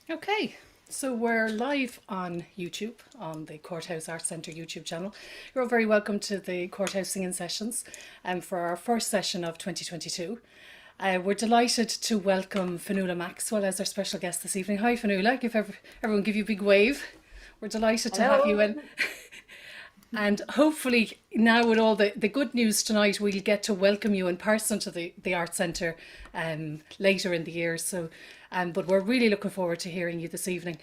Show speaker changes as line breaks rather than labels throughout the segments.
Okay, so we're live on YouTube, on the Courthouse Arts Centre YouTube channel. You're all very welcome to the Courthouse Singing Sessions for our first session of 2022. We're delighted to welcome Fionnuala Maxwell as our special guest this evening. Hi Fionnuala, everyone give you a big wave. We're delighted to have you in.
Hello.
And hopefully now with all the good news tonight, we'll get to welcome you in person to the Arts Centre later in the year. But we're really looking forward to hearing you this evening.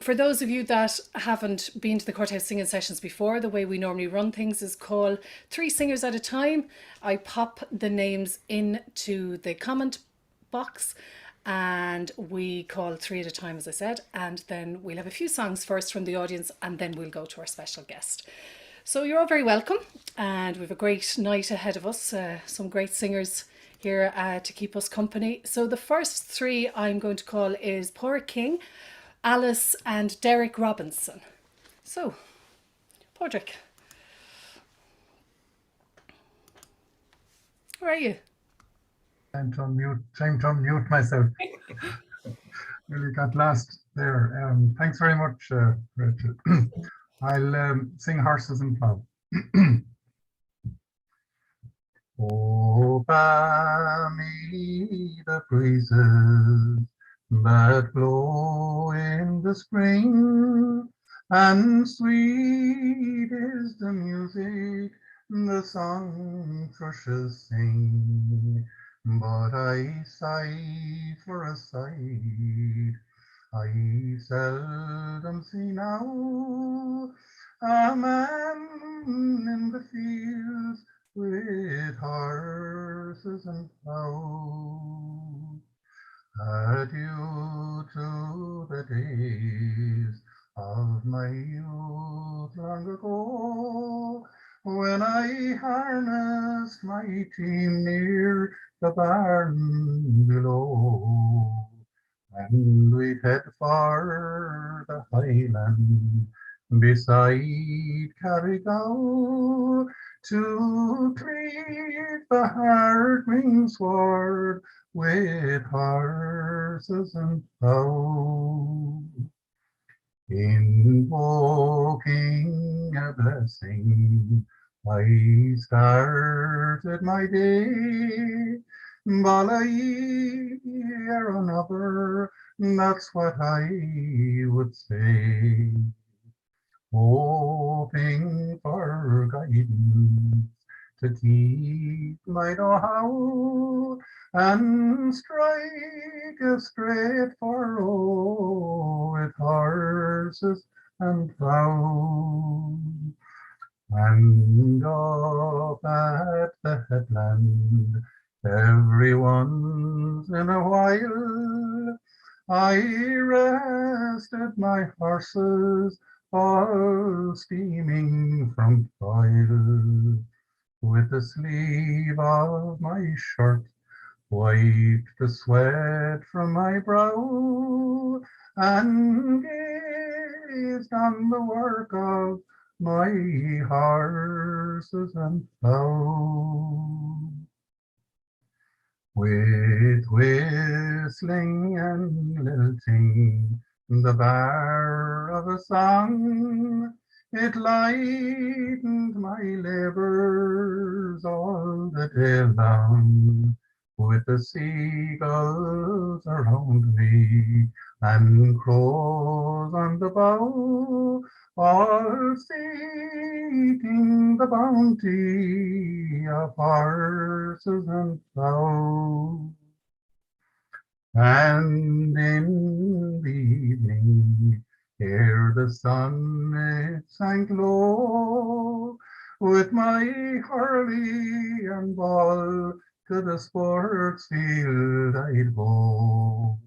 For those of you that haven't been to the Courthouse Singing Sessions before, the way we normally run things is call three singers at a time. I pop the names into the comment box and we call three at a time, as I said, and then we'll have a few songs first from the audience and then we'll go to our special guest. So you're all very welcome, and we've a great night ahead of us, some great singers here to keep us company. So the first three I'm going to call is Porrick King, Alice and Derek Robinson. So, Porrick, where are you?
Trying to unmute myself. Really got lost there. Thanks very much, Rachel. I'll sing Horses and Plough. Oh, balmy the breezes that blow in the spring, and sweet is the music the song thrushes sing. But I sigh for a sight I seldom see now, a man in the fields with horses and plough. Adieu to the days of my youth long ago, when I harnessed my team near the barn below, and we head for the highland beside Carrigaw to cleave the hard green sward with horses and plough. Invoking a blessing, I started my day. Balai another, that's what I would say. Hoping for guidance to keep my know-how and strike a straight furrow with horses and plough. And up at the headland, every once in a while, I rested my horses all steaming from toil. With the sleeve of my shirt wiped the sweat from my brow, and gazed on the work of my horses and plough. With whistling and lilting, the bar of a song, it lightened my labours all the day long. With the seagulls around me and crows on the bough, all seeking the bounty of horses and plough. And in the evening, ere the sun it sank low, with my hurley and ball to the sports field I'd go,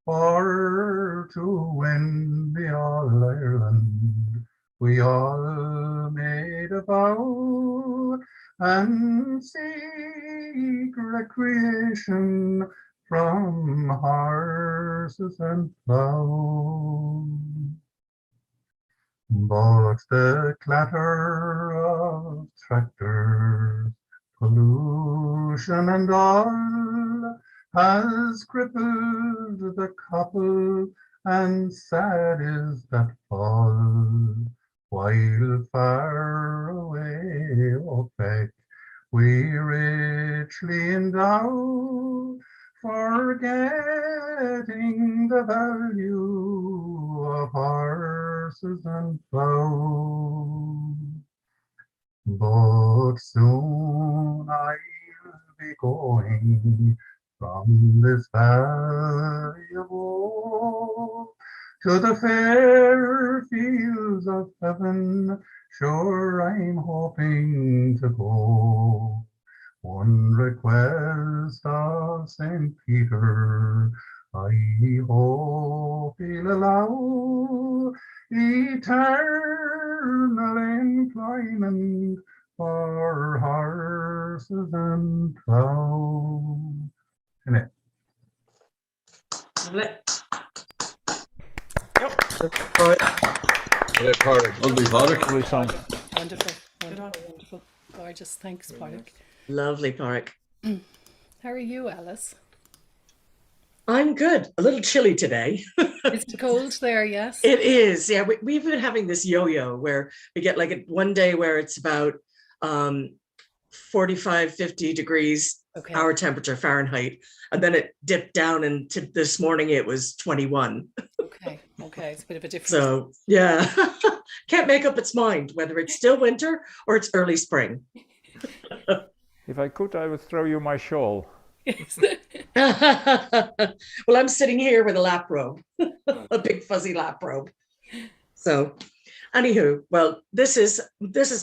for to win the All-Ireland we all made a vow, and seek recreation from horses and plough. But the clatter of tractors, pollution and all, has crippled the couple and sad is that fall. While far away, O Beck, we richly endow, forgetting the value of horses and plough. But soon I'll be going from this valley of woe to the fair fields of heaven. Sure, I'm hoping to go. One request of St. Peter, I hope he'll allow eternal employment for horses and plough. Isn't it?
Lovely, Pádraig.
Wonderful, wonderful, wonderful. Gorgeous. Thanks, Pádraig.
Lovely, Pádraig.
How are you, Alice?
I'm good. A little chilly today.
It's cold there, yes?
It is. Yeah, we've been having this yo-yo where we get like one day where it's about 45, 50 degrees
Okay.
our temperature Fahrenheit. And then it dipped down, and this morning it was 21.
Okay. It's a bit of a difference.
So, yeah, can't make up its mind whether it's still winter or it's early spring.
If I could, I would throw you my shawl.
Well, I'm sitting here with a lap robe, a big fuzzy lap robe. So, anywho, well, this is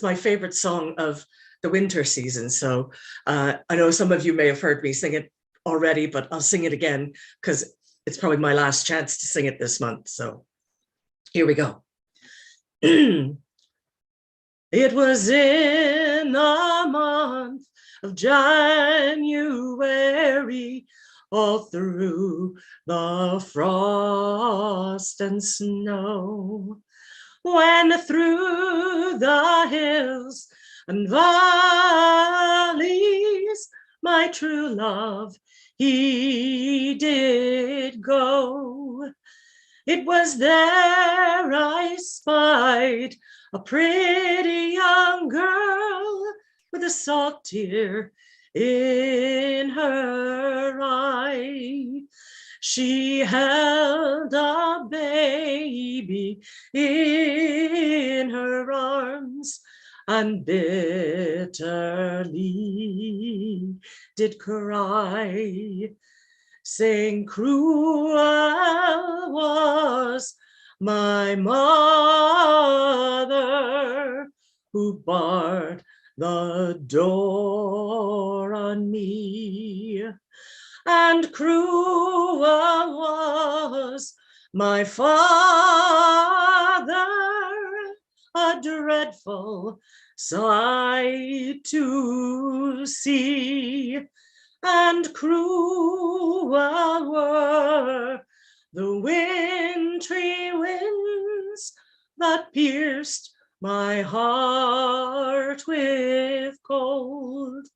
my favorite song of the winter season. So, I know some of you may have heard me sing it already, but I'll sing it again because it's probably my last chance to sing it this month. So, here we go. It was in the month of January, all through the frost and snow, when through the hills and valleys my true love he did go. It was there I spied a pretty young girl with a salt tear in her eye. She held a baby in her arms and bitterly did cry, saying, cruel was my mother who barred the door on me, and cruel was my father, a dreadful sight to see, and cruel were the wintry winds that pierced my heart with cold,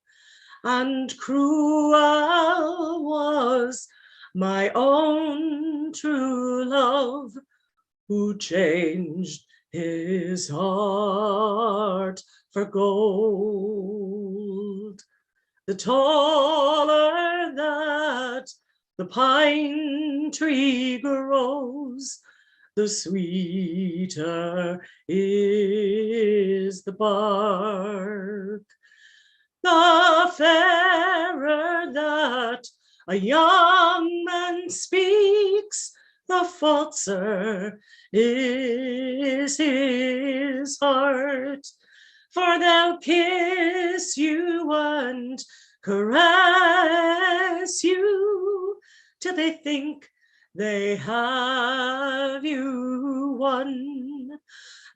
and cruel was my own true love who changed his heart for gold. The taller that the pine tree grows, the sweeter is the bark. The fairer that a young man speaks, the falser is his heart. For they'll kiss you and caress you till they think they have you won.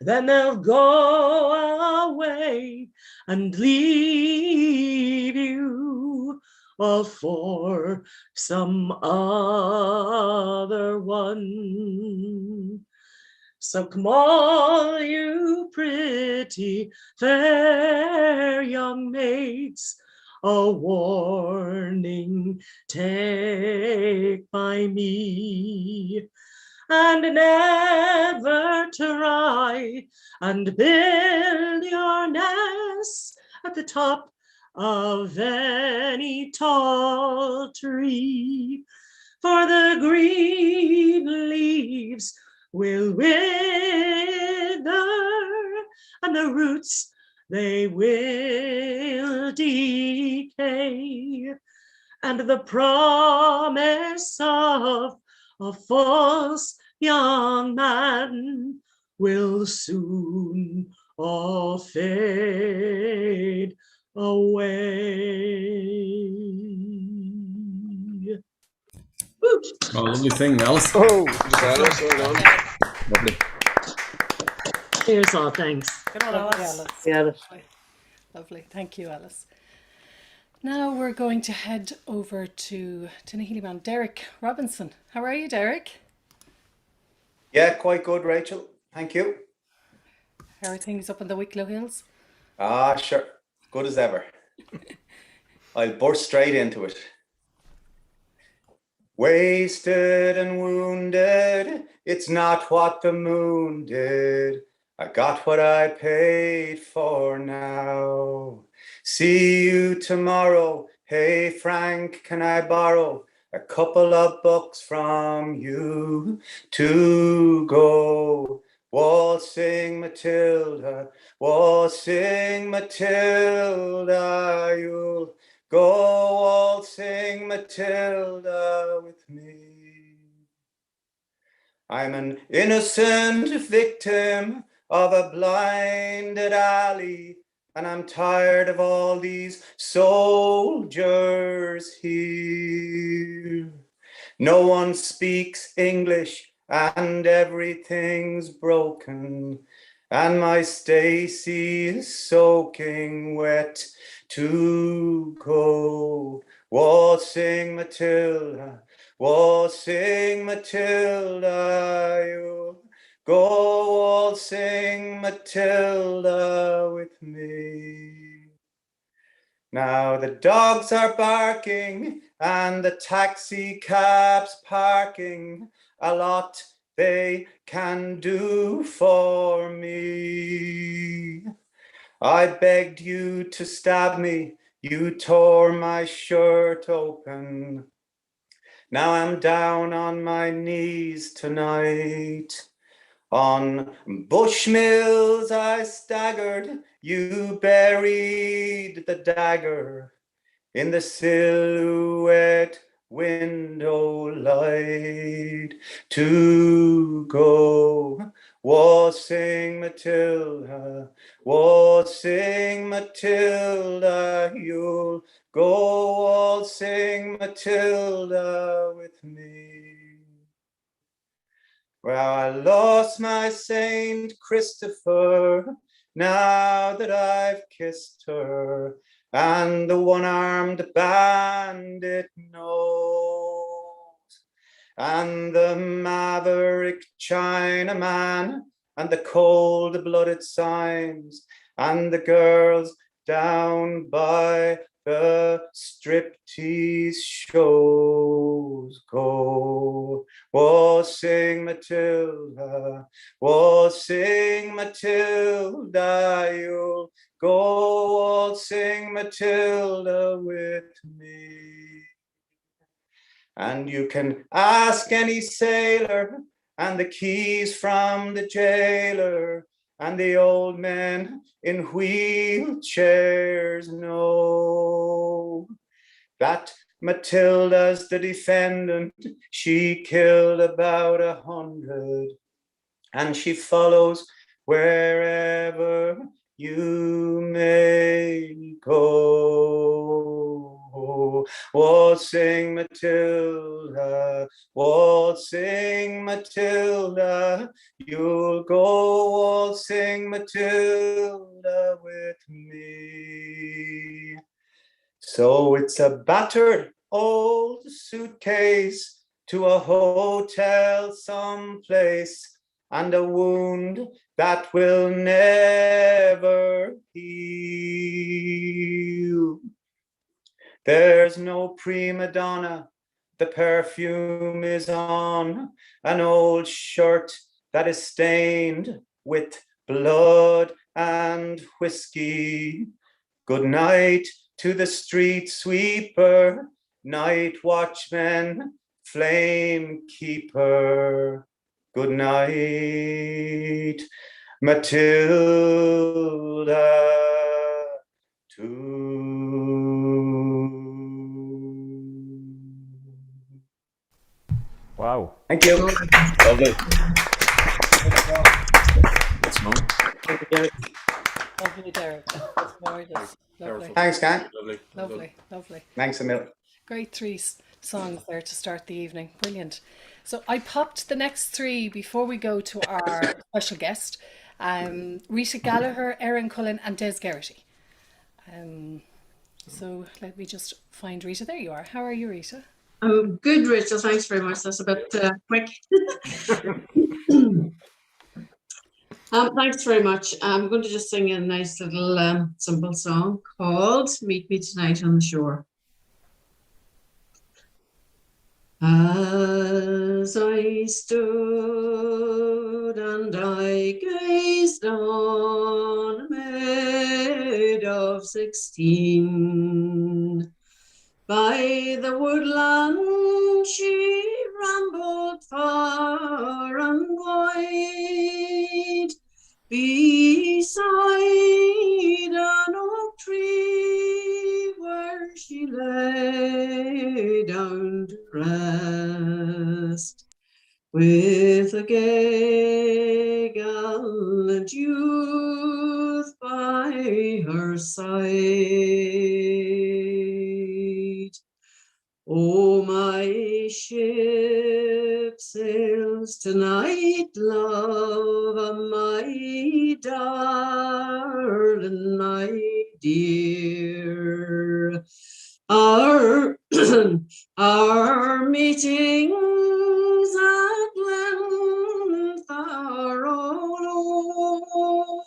Then they'll go away and leave you all for some other one. So come all you pretty fair young maids, a warning take by me, and never try and build your nest at the top of any tall tree, for the green leaves will wither and the roots they will decay, and the promise of a false young man will soon all fade away.
Oh, lovely thing, Alice.
Oh,
Alice, well done.
Lovely.
Cheers all, thanks.
Good on, Alice.
Yeah.
Lovely. Lovely. Thank you, Alice. Now we're going to head over to Tinahely man, Derek Robinson. How are you, Derek?
Yeah, quite good, Rachel. Thank you.
How are things up in the Wicklow Hills?
Ah, sure. Good as ever. I'll burst straight into it. Wasted and wounded, it's not what the moon did. I got what I paid for now. See you tomorrow. Hey, Frank, can I borrow a couple of bucks from you to go? Waltzing Matilda, waltzing Matilda, you'll go waltzing Matilda with me. I'm an innocent victim of a blinded alley, and I'm tired of all these soldiers here. No one speaks English and everything's broken, and my Stacy is soaking wet to go. Waltzing Matilda, waltzing Matilda, you'll go waltzing Matilda with me. Now the dogs are barking and the taxi cabs parking, a lot they can do for me. I begged you to stab me, you tore my shirt open. Now I'm down on my knees tonight. On Bushmills I staggered, you buried the dagger in the silhouette window light to go. Waltzing Matilda, waltzing Matilda, you'll go waltzing Matilda with me. Well, I lost my Saint Christopher, now that I've kissed her, and the one-armed bandit knows, and the maverick Chinaman, and the cold-blooded signs, and the girls down by the striptease shows go. Waltzing Matilda, waltzing Matilda, you'll go waltzing Matilda with me. And you can ask any sailor, and the keys from the jailer, and the old men in wheelchairs know that Matilda's the defendant. She killed about 100, and she follows wherever you may go. Waltzing Matilda, waltzing Matilda, you'll go waltzing Matilda with me. So it's a battered old suitcase to a hotel someplace, and a wound that will never heal. There's no prima donna the perfume is on an old shirt that is stained with blood and whiskey. Good night to the street sweeper, night watchman, flame keeper. Good night, Matilda, too.
Wow.
Thank you.
Lovely. That's Mo.
Lovely, Derek. That's gorgeous. Lovely.
Thanks, gang.
Lovely.
Lovely. Lovely.
Thanks a million.
Great three songs there to start the evening. Brilliant. So I popped the next three before we go to our special guest, Rita Gallagher, Erin Cullen and Des Gerety. So let me just find Rita. There you are. How are you, Rita?
Oh, good, Rachel. Thanks very much. That's a bit quick. Thanks very much. I'm going to just sing a nice little simple song called Meet Me Tonight on the Shore. As I stood and I gazed on a maid of 16, by the woodland she rambled far and wide, beside an oak tree where she lay down to rest, with a gay gallant youth by her side. Oh, my ship sails tonight, love, my darling, my dear. Our meetings at length are all o'er.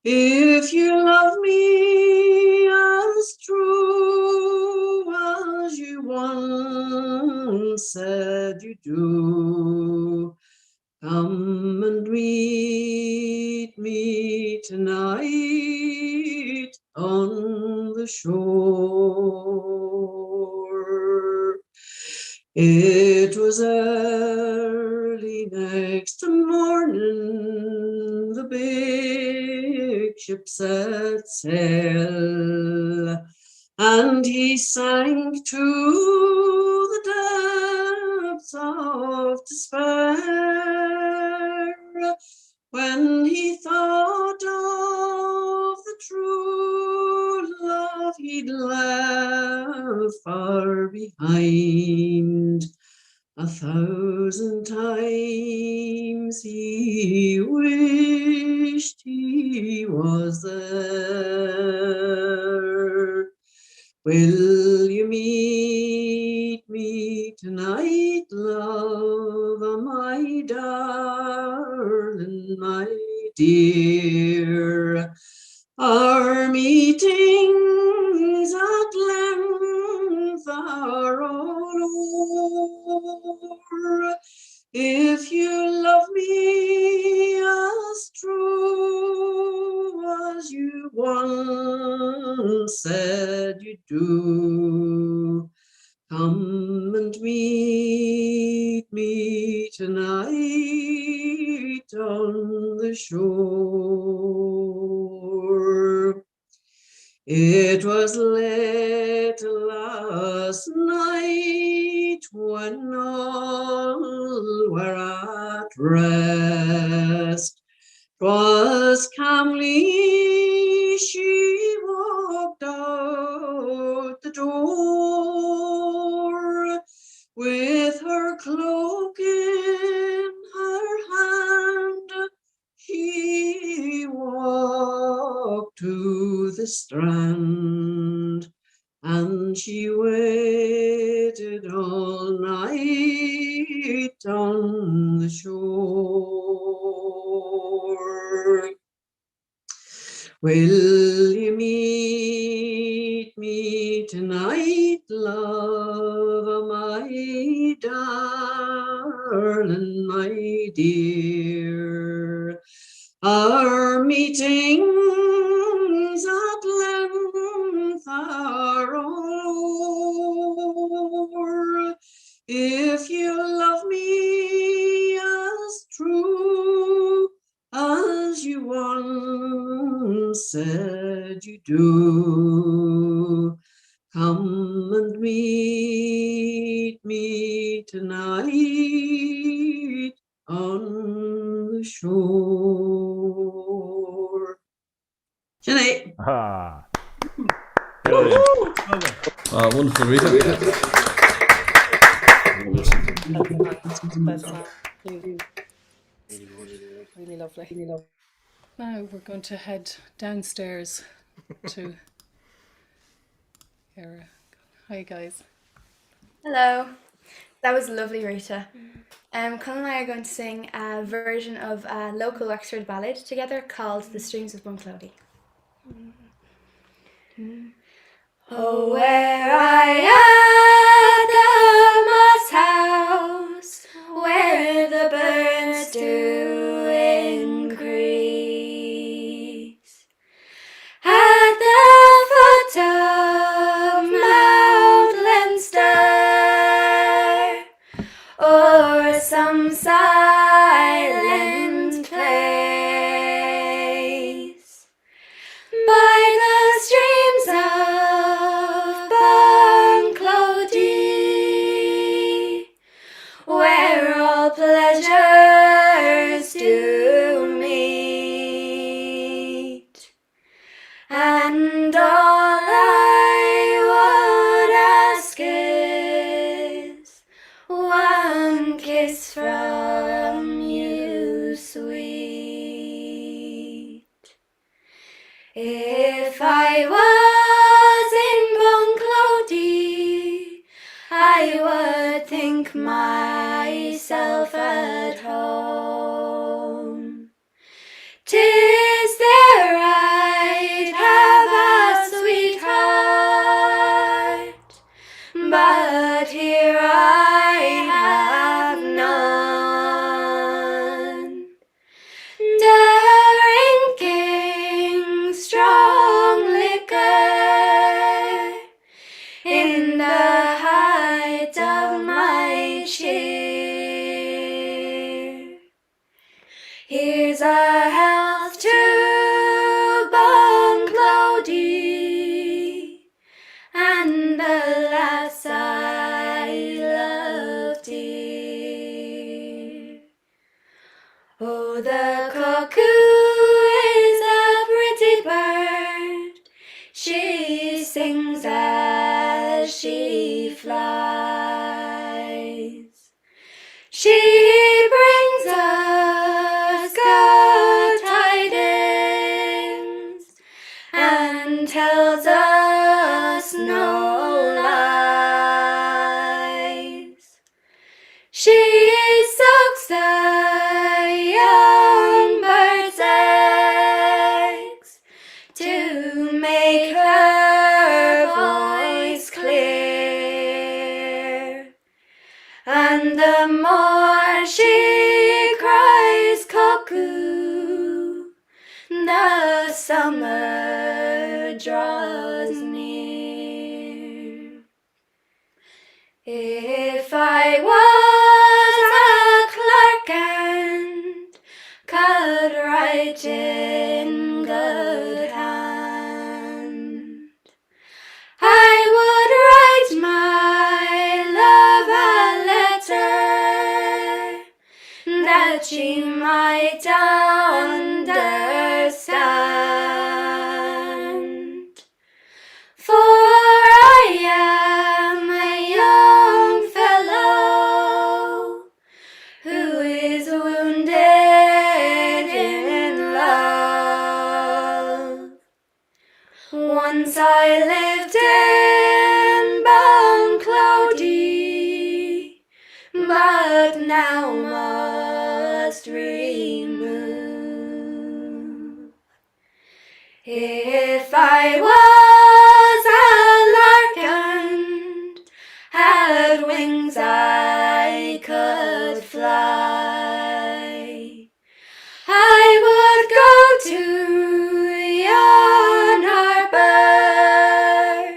If you love me as true as you once said you do, come and meet me tonight on the shore. It was early next morning, the big ship set sail, and he sank to the depths of despair, when he thought of the true love he'd left far behind. 1,000 times he wished he was there. Will you meet me tonight, love, my darling, my dear? Our meetings at length are all o'er. If you love me as true as you once said you do, come and meet me tonight on the shore. It was late last night when all were at rest. 'Twas calmly she walked out the door, with her cloak in her hand. She walked to the strand, and she waited all night on the shore. Will you meet me tonight, love, are o'er. If you love me as true as you once said you do, come and meet me tonight on the shore. Sinead.
Ah, brilliant.
Wonderful, Rita.
Really lovely. Now we're going to head downstairs to Era. Hi guys.
Hello. That was lovely, Rita. Colin and I are going to sing a version of a local Wexford ballad together called The Streams of Bunclody. Oh, where I at the moss house, where the birds do increase, at the foot of Mount Leinster, or some silent place, by the streams of Bunclody, where all pleasures do meet, and all I would ask is one kiss from you, sweet. If I was in Bunclody, I would think myself at home. 'Tis there I'd have a sweetheart, but here I have none. Drinking strong liquor in the height of my cheer. Here's a health to Bunclody and the lass I love dear. Oh, the cuckoo is a pretty bird, she sings as she flies. She brings us good tidings and tells us no lies. She soaks the young bird's eggs to make her voice clear, and the more she cries cuckoo, the summer draws near. If I was a clerk and could write in good hand, I would write my love a letter that she might understand. For I am a young fellow who is wounded in love. Once I lived in Bunclody, but now must remove. If I was a lark and had wings I could fly, I would go to yon harbor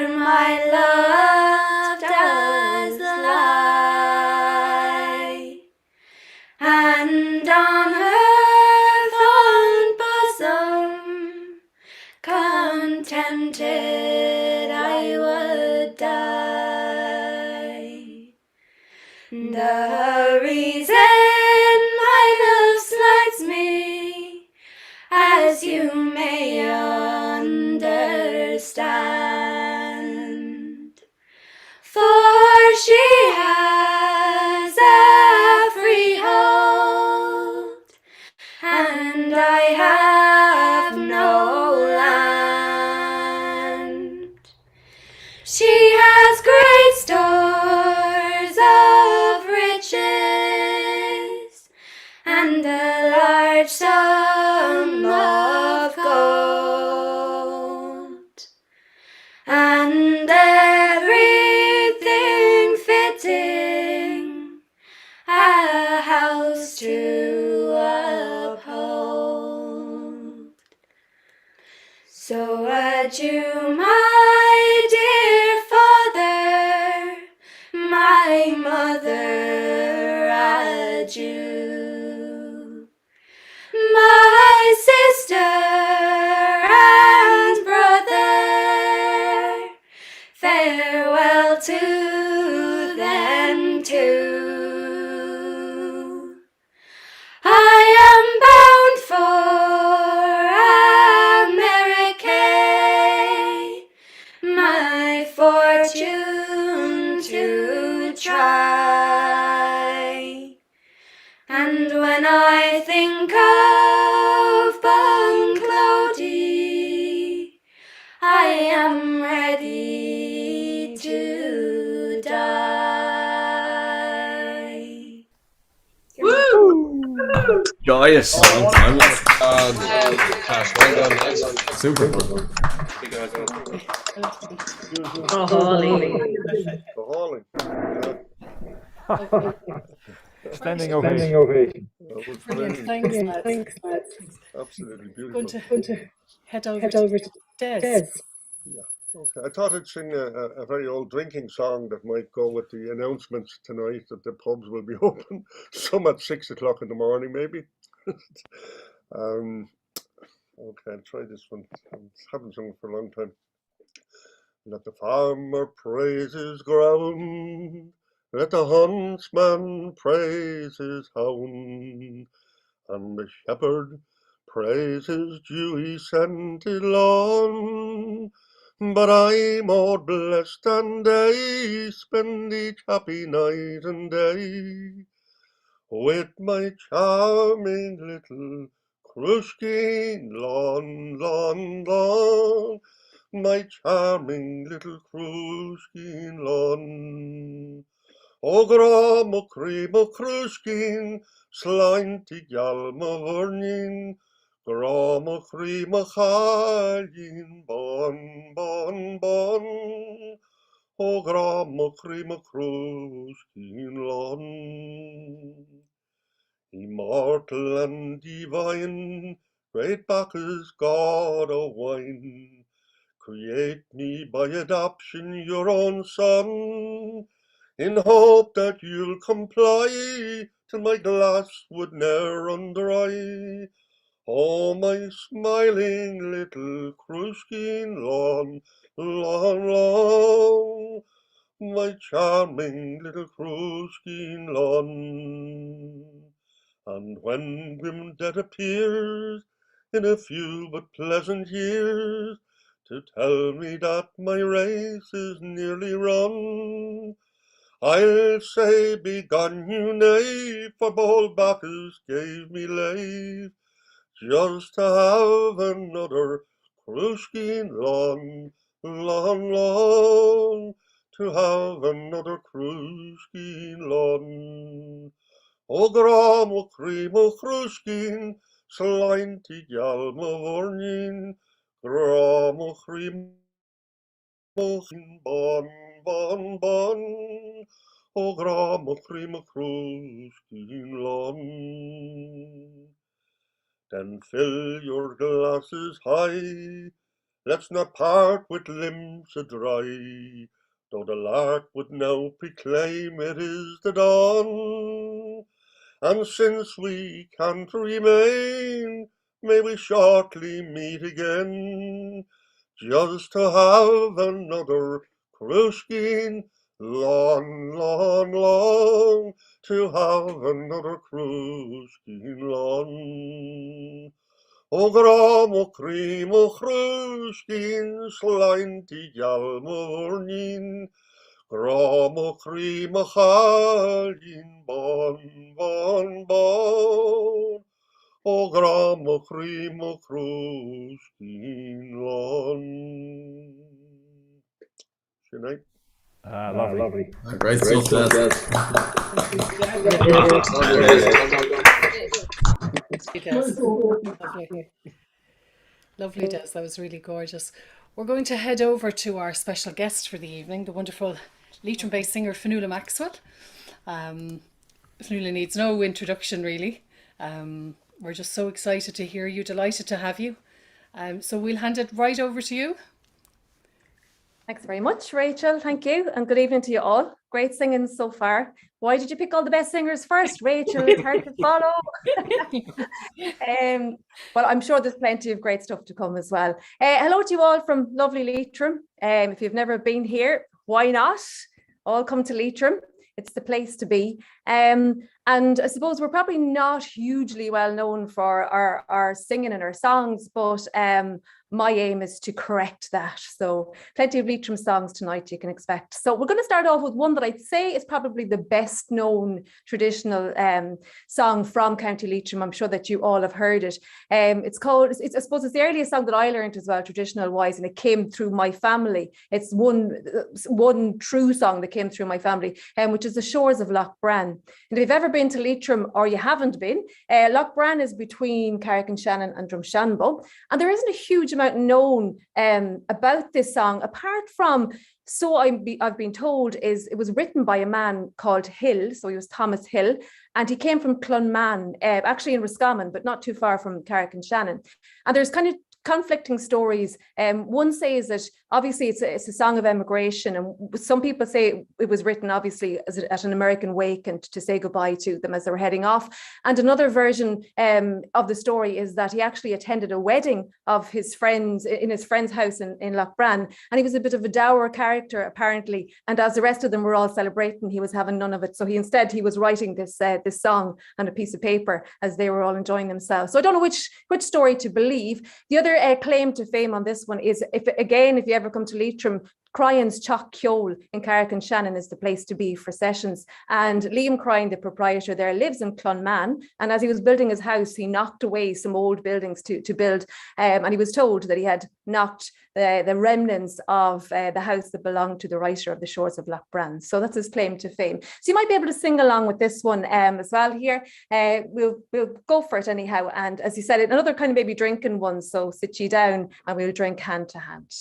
where my love does lie, and on her fond bosom contented I would die. The reason my love slights me, as you may understand, for she has a freehold, and I have no land. She has great stores of riches, and a large sum of gold, and everything fitting a house to uphold. So adieu, my dear father, my mother, adieu, my sister and brother, farewell to them too. I am bound for America, my fortune to try. And when I think of Bunclody, I am ready to die.
Joyous. Super.
Standing ovation.
Brilliant. Thanks, lads.
Absolutely
Going
beautiful.
to head over to Des.
Okay, I thought I'd sing a very old drinking song that might go with the announcements tonight that the pubs will be open, some at 6 o'clock in the morning, maybe. Okay, I'll try this one. I haven't sung it for a long time. Let the farmer praise his ground, let the huntsman praise his hound, and the shepherd praise his dewy scented lawn. But I'm more blessed than they, spend each happy night and day with my charming little Krushkin lawn, lawn, lawn, my charming little Krushkin lawn. O gram o cream o Krushkin, slainty galma vornin, gram o cream o chalin, bon, bon, bon. O gram o cream o Krushkin lawn. Immortal and divine, great Bacchus, God of wine, create me by adoption your own son, in hope that you'll comply, till my glass would ne'er run dry. Oh, my smiling little Krushkin lawn, lawn, lawn, my charming little Krushkin lawn. And when grim death appears, in a few but pleasant years, to tell me that my race is nearly run, I'll say, begone you knave, for bold Bacchus gave me leave, just to have another Krushkin lawn, lawn, lawn, to have another Krushkin lawn. O gram o cream o Krushkin, slainty galma vornin, gram o cream o bon, bon, bon, o gram o cream o Krushkin lawn. Then fill your glasses high, let's not part with limbs adry, though the lark would now proclaim it is the dawn. And since we can't remain, may we shortly meet again, just to have another cruiskin, long, long, long, to have another cruiskin, long. O gram o cream o cruiskin, slainty gal morning, gram o cream o chalin, bon, bon, bon. O gram o cream o cruiskin, long. Good night.
Lovely.
Great stuff, Des.
Lovely. Lovely, Des. That was really gorgeous. We're going to head over to our special guest for the evening, the wonderful Leitrim-based singer Fionnuala Maxwell. Fionnuala needs no introduction, really. We're just so excited to hear you, delighted to have you. So we'll hand it right over to you.
Thanks very much, Rachel. Thank you. And good evening to you all. Great singing so far. Why did you pick all the best singers first, Rachel? It's hard to follow. Well, I'm sure there's plenty of great stuff to come as well. Hello to you all from lovely Leitrim. If you've never been here, why not? All come to Leitrim. It's the place to be. And I suppose we're probably not hugely well known for our singing and our songs, but my aim is to correct that. So plenty of Leitrim songs tonight you can expect. So we're going to start off with one that I'd say is probably the best known traditional song from County Leitrim. I'm sure that you all have heard it. It's called, I suppose it's the earliest song that I learned as well, traditional wise, and it came through my family. It's one true song that came through my family, which is The Shores of Lough Bran. And if you've ever been to Leitrim or you haven't been, Lough Bran is between Carrick-on-Shannon and Drumshanbo, and there isn't a huge amount known about this song, apart from, so I've been told, it was written by a man called Hill, so he was Thomas Hill, and he came from Clonman, actually in Roscommon, but not too far from Carrick-on-Shannon. And there's kind of conflicting stories. One says that obviously it's a song of emigration, and some people say it was written obviously at an American wake and to say goodbye to them as they were heading off. And another version of the story is that he actually attended a wedding of his friends in his friend's house in Lough Bran, and he was a bit of a dour character apparently, and as the rest of them were all celebrating, he was having none of it. So he was writing this song on a piece of paper as they were all enjoying themselves. So I don't know which story to believe. The other claim to fame on this one is, if you ever come to Leitrim, Cryan's Chalk Ceol in Carrick-on-Shannon is the place to be for sessions. And Liam Cryan, the proprietor there, lives in Clonman, and as he was building his house, he knocked away some old buildings to build, and he was told that he had knocked the remnants of the house that belonged to the writer of The Shores of Lough Bran. So that's his claim to fame. So you might be able to sing along with this one as well here. We'll go for it anyhow. And as you said, another kind of maybe drinking one. So sit ye down and we'll drink hand to hand.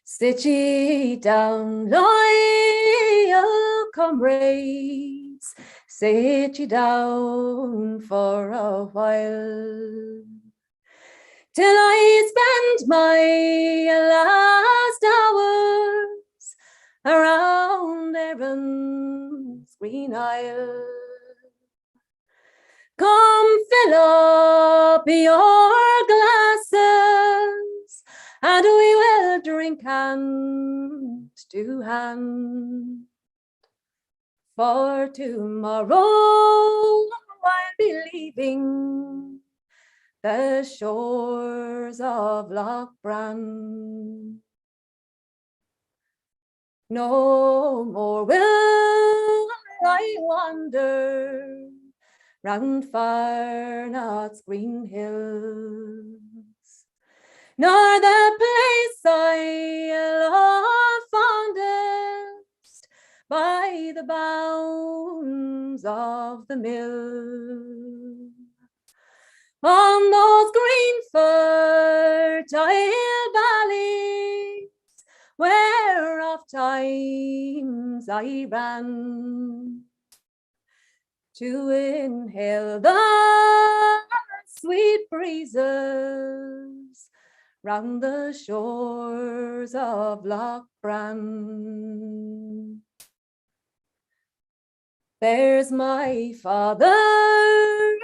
Sit ye down, loyal comrades, sit ye down for a while, till I spend my last hours around Erin's green isle. Come fill up your glasses, and we will drink hand to hand. For tomorrow I'll be leaving the shores of Lough Bran. No more will I wander round Farnot's green hills, nor the place I love fondest by the bounds of the mill. On those green fertile valleys where oft times I ran to inhale the sweet breezes round the shores of Loch Bran. There's my father and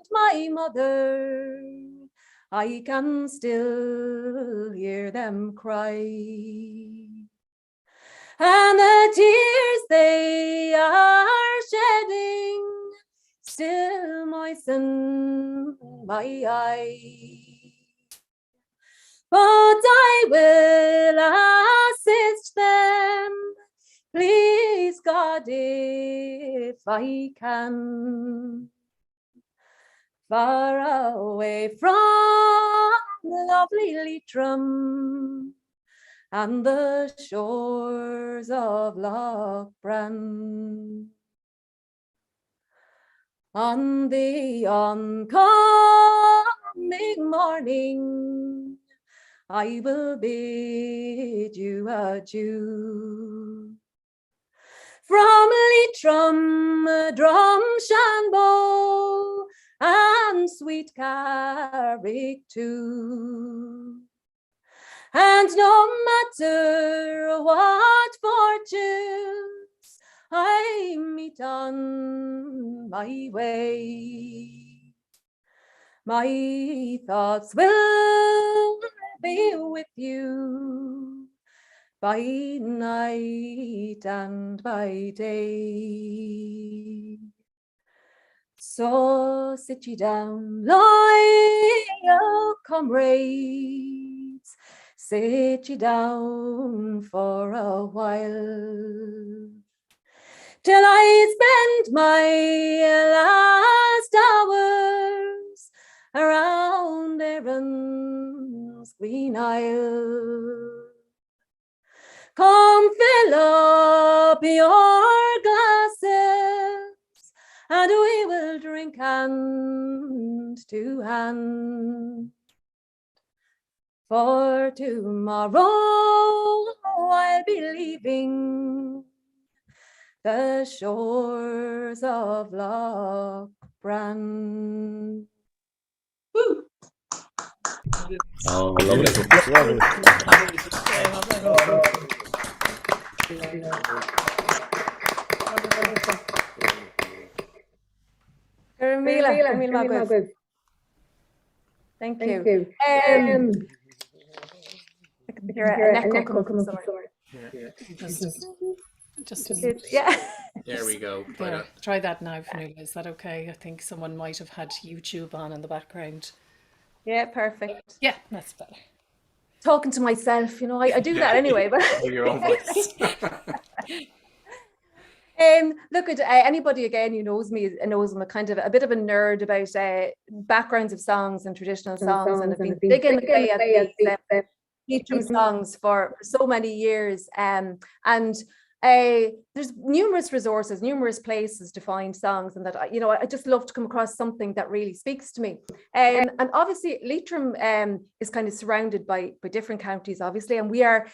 my mother, I can still hear them cry. And the tears they are shedding still moisten my eye. But I will assist them, please God, if I can. Far away from lovely Leitrim and the shores of Loch Bran. On the oncoming morning, I will bid you adieu. From Leitrim, Drumshanbo, and sweet Carrick too. And no matter what fortunes I meet on my way, my thoughts will be with you by night and by day. So sit ye down, loyal comrades, sit ye down for a while, till I spend my last hours around Erin's green isle. Come fill up your glasses, and we will drink hand to hand. For tomorrow I'll be leaving the shores of Loch Bran. Woo!
Oh, lovely.
Thank you. I can hear an echo coming from somewhere. Yeah.
There we go.
Try that now, Fionnuala. Is that okay? I think someone might have had YouTube on in the background.
Yeah, perfect.
Yeah, that's better.
Talking to myself, you know, I do that anyway. But
Your own voice.
Look at anybody again who knows me knows I'm a bit of a nerd about backgrounds of songs and traditional songs, and I've been digging away at these Leitrim songs for so many years, and there's numerous resources, numerous places to find songs, and that I just love to come across something that really speaks to me. And obviously Leitrim is kind of surrounded by different counties, obviously, and we are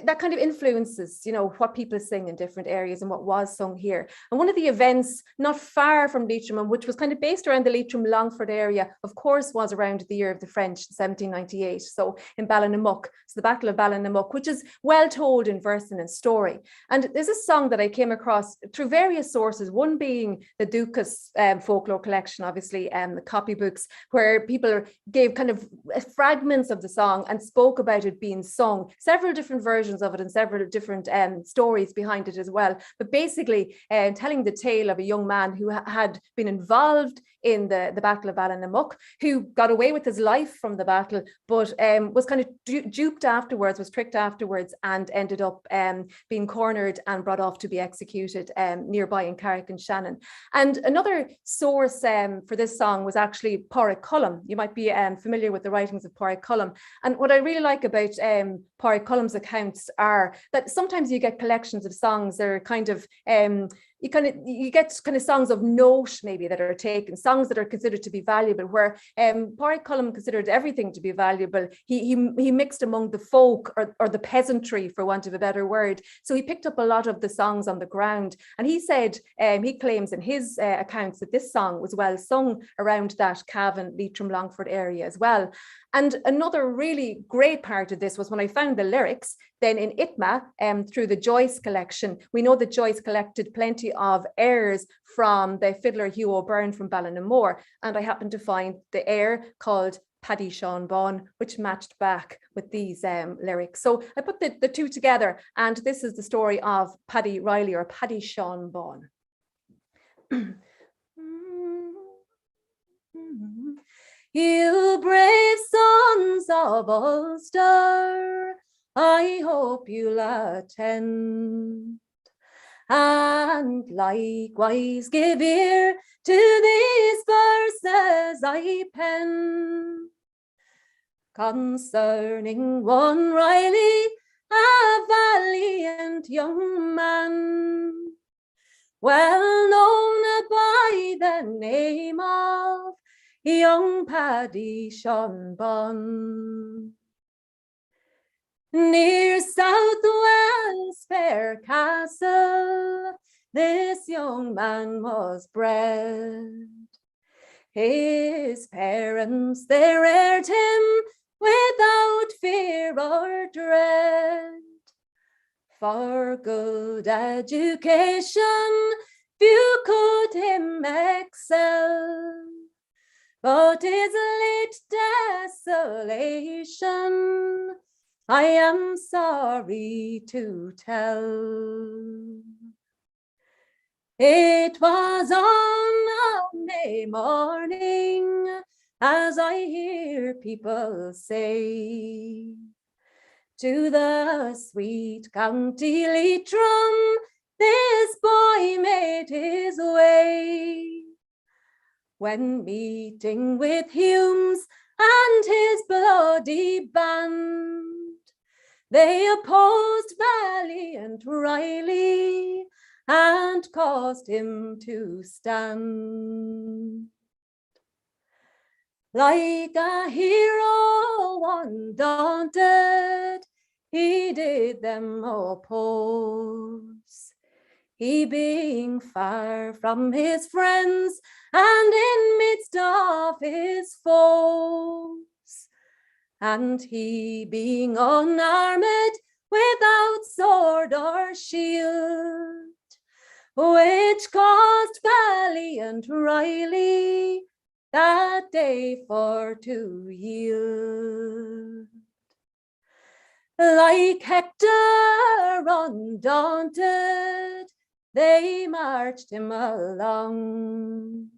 that kind of influences, what people sing in different areas and what was sung here. And one of the events not far from Leitrim, and which was kind of based around the Leitrim-Longford area, of course, was around the year of the French, 1798. So in Ballinamuck, so the Battle of Ballinamuck, which is well told in verse and in story. And there's a song that I came across through various sources, one being the Dukas folklore collection, obviously, the copybooks, where people gave kind of fragments of the song and spoke about it being sung, several different versions of it and several different stories behind it as well, but basically telling the tale of a young man who had been involved in the Battle of Ballinamuck, who got away with his life from the battle, but was kind of duped afterwards, was tricked afterwards, and ended up being cornered and brought off to be executed nearby in Carrick and Shannon. And another source for this song was actually Pádraig Colum. You might be familiar with the writings of Pádraig Colum. And what I really like about Pádraig Colum's accounts are that sometimes you get collections of songs that are kind of you get kind of songs of note maybe that are taken, songs that are considered to be valuable, where Pádraig Colum considered everything to be valuable. He mixed among the folk or the peasantry, for want of a better word. So he picked up a lot of the songs on the ground, and he said, he claims in his accounts that this song was well sung around that Cavan, Leitrim, Longford area as well. And another really great part of this was when I found the lyrics, then in ITMA, through the Joyce collection. We know that Joyce collected plenty of airs from the fiddler Hugh O'Byrne from Ballinamore, and I happened to find the air called Paddy Sean Bon, which matched back with these lyrics. So I put the two together, and this is the story of Paddy Riley, or Paddy Sean Bon. You brave sons of Ulster, I hope you'll attend, and likewise give ear to these verses I pen, concerning one Riley, a valiant young man, well known by the name of young Paddy Sean Bon. Near Southwell's fair castle, this young man was bred. His parents, they reared him without fear or dread. For good education, few could him excel, but his late desolation I am sorry to tell. It was on a May morning, as I hear people say, to the sweet county Leitrim this boy made his way. When meeting with Humes and his bloody band, they opposed valiant Riley and caused him to stand. Like a hero undaunted, he did them oppose, he being far from his friends and in midst of his foes, and he being unarmed without sword or shield, which caused valiant Riley that day for to yield. Like Hector undaunted, they marched him along,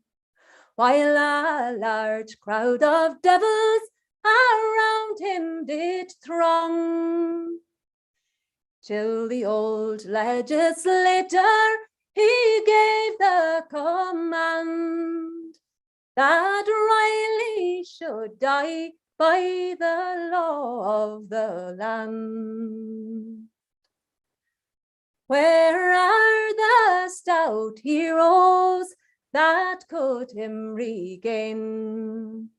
while a large crowd of devils around him did throng, till the old legislator, he gave the command that Riley should die by the law of the land. Where are the stout heroes that could him regain?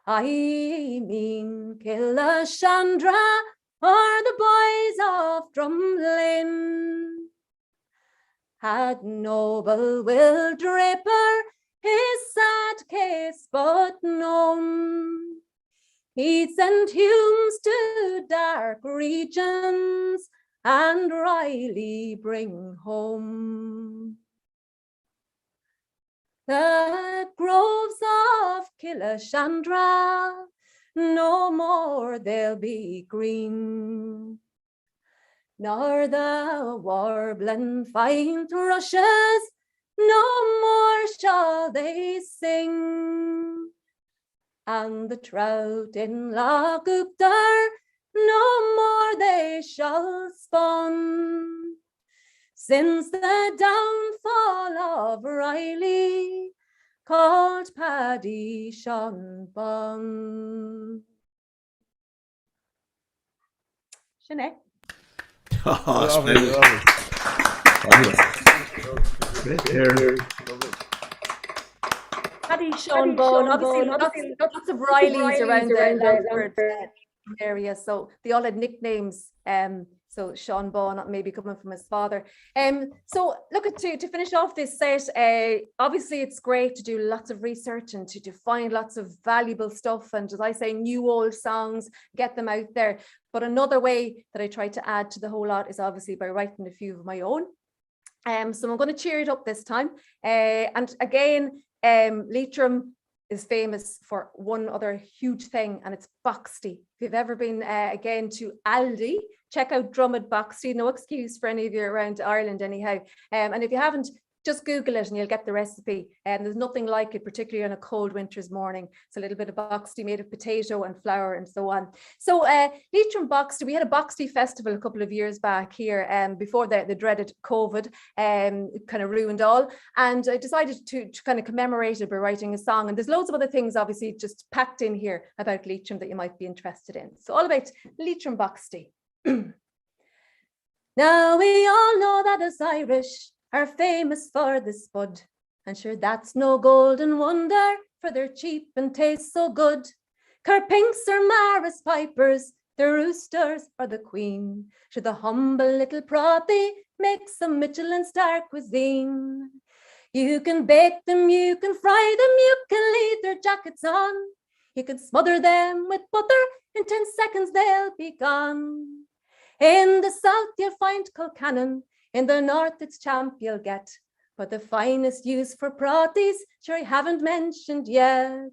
I mean Killashandra or the boys of Drumlin. Had noble Will Draper his sad case but known, he'd sent Humes to dark regions and Riley bring home. The groves of Killashandra, no more they'll be green, nor the warbling fine thrushes, no more shall they sing, and the trout in Loch Uachtar, no more they shall spawn, since the downfall of Riley called Paddy Sean Bon. Sinead.
Oh, splendid. Fabulous.
Paddy, Sean Bone, obviously lots of Rileys around the Lambert area, so they all had nicknames. So Sean Bone maybe coming from his father. So look at to finish off this set. Obviously it's great to do lots of research and to find lots of valuable stuff, and as I say, new old songs, get them out there. But another way that I try to add to the whole lot is obviously by writing a few of my own. So I'm going to cheer it up this time. And again, Leitrim is famous for one other huge thing, and it's Boxty. If you've ever been again to Aldi, check out Drummond Boxty. No excuse for any of you around Ireland anyhow. And if you haven't, just Google it and you'll get the recipe. And there's nothing like it, particularly on a cold winter's morning. It's a little bit of Boxty made of potato and flour and so on. So Leitrim Boxty, we had a Boxty festival a couple of years back here before the dreaded COVID kind of ruined all. And I decided to kind of commemorate it by writing a song. And there's loads of other things obviously just packed in here about Leitrim that you might be interested in. So all about Leitrim Boxty. Now we all know that us Irish are famous for the spud, and sure that's no golden wonder, for they're cheap and taste so good. Carpinks or Maris pipers, the roosters or the queen, sure the humble little prothy makes some Michelin star cuisine. You can bake them, you can fry them, you can leave their jackets on, you can smother them with butter, in 10 seconds they'll be gone. In the south you'll find Kilcannon, in the north it's champ you'll get, but the finest use for prothies, sure I haven't mentioned yet.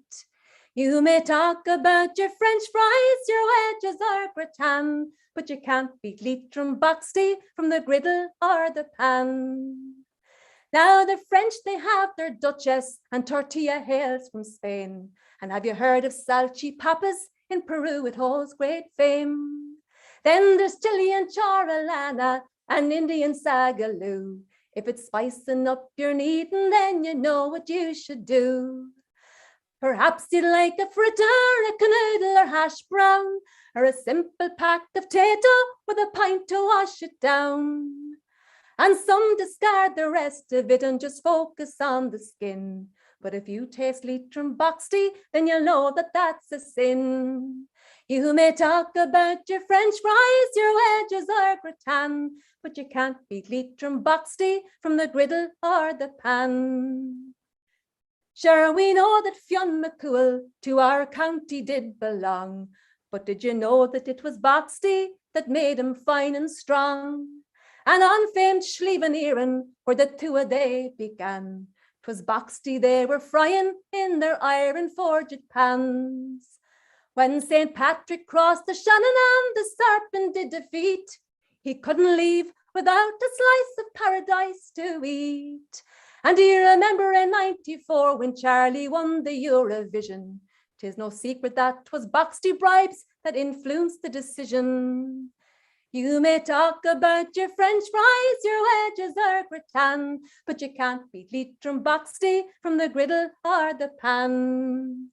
You may talk about your French fries, your wedges or gratin, but you can't beat Leitrim Boxty from the griddle or the pan. Now the French, they have their Duchess, and tortilla hails from Spain. And have you heard of salchipapas? In Peru it holds great fame. Then there's Chilean choralana and Indian sagaloo. If it's spicing up your kneading, then you know what you should do. Perhaps you'd like a fritter, a canoodle or hash brown, or a simple pack of potato with a pint to wash it down. And some discard the rest of it and just focus on the skin. But if you taste Leitrim Boxty, then you'll know that that's a sin. You may talk about your French fries, your wedges or gratin, but you can't beat Leitrim Boxty from the griddle or the pan. Sure, we know that Fionnuala Maxwell to our county did belong, but did you know that it was Boxty that made him fine and strong? And on famed Schleveneeren, where the two a they began, 'twas Boxty they were frying in their iron forged pans. When St. Patrick crossed the Shannon and the serpent did defeat, he couldn't leave without a slice of paradise to eat. And do you remember in '94 when Charlie won the Eurovision? 'Tis no secret that 'twas Boxty bribes that influenced the decision. You may talk about your French fries, your wedges or gratin, but you can't beat Leitrim Boxty from the griddle or the pan.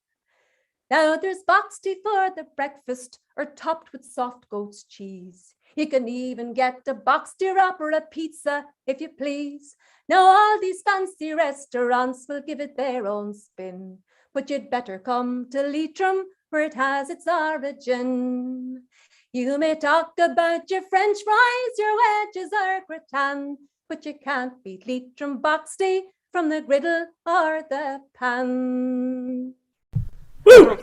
Now there's Boxty for the breakfast, or topped with soft goat's cheese. You can even get a Boxty wrap or a pizza, if you please. Now all these fancy restaurants will give it their own spin, but you'd better come to Leitrim, where it has its origin. You may talk about your French fries, your wedges or gratin, but you can't beat Leitrim Boxty from the griddle or the pan.
Woo!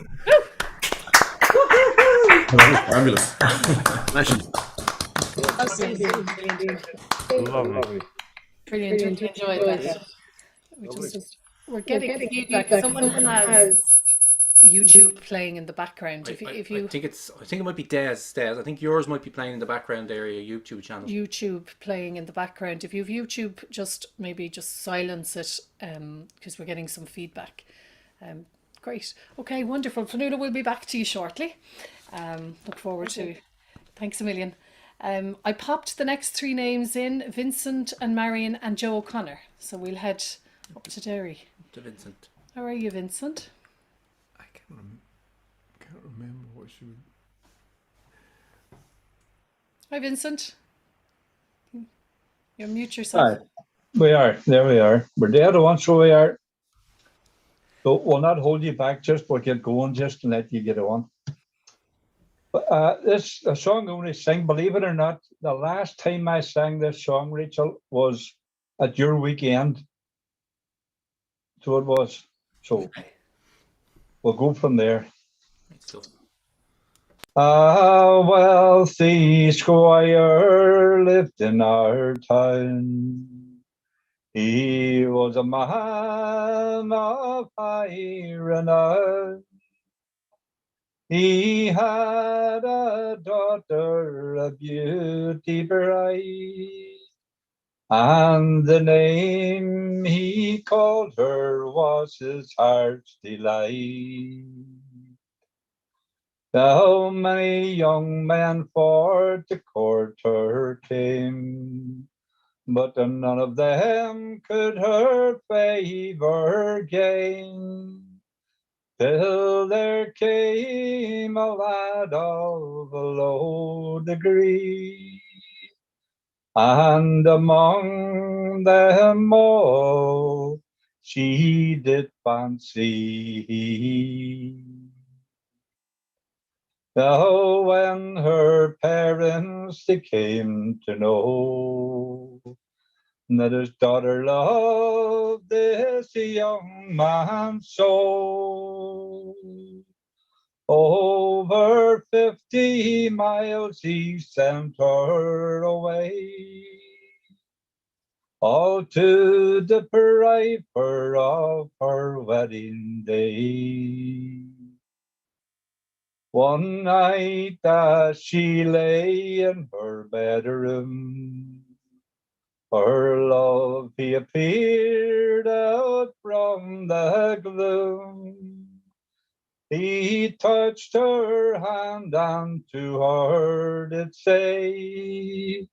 Fabulous.
Lovely.
Brilliant. Enjoyed that. We're getting feedback. Someone has YouTube playing in the background. If you
I think it might be Des. I think yours might be playing in the background there, your YouTube channel.
YouTube playing in the background. If you have YouTube, just silence it, because we're getting some feedback. Great. Okay, wonderful. Fionnuala, we'll be back to you shortly. Look forward to. Thanks a million. I popped the next three names in: Vincent and Marion and Joe O'Connor. So we'll head up to Derry.
To Vincent.
How are you, Vincent?
I can't remember what she would.
Hi, Vincent. You mute yourself.
We are. There we are. We're dead once, so we are. So we'll not hold you back, just we'll get going just to let you get on. This a song I only sing, believe it or not, the last time I sang this song, Rachel, was at your weekend. So it was. So we'll go from there. A wealthy squire lived in our town. He was a man of high renown. He had a daughter, a beauty bright, and the name he called her was his heart's delight. How many young men for to court her came, but none of them could her favor gain. Till there came a lad of a low degree, and among them all she did fancy. Now when her parents they came to know that his daughter loved this young man so, over 50 miles he sent her away, all to deprive her of her wedding day. One night as she lay in her bedroom, her love he appeared out from the gloom. He touched her hand and to her did say,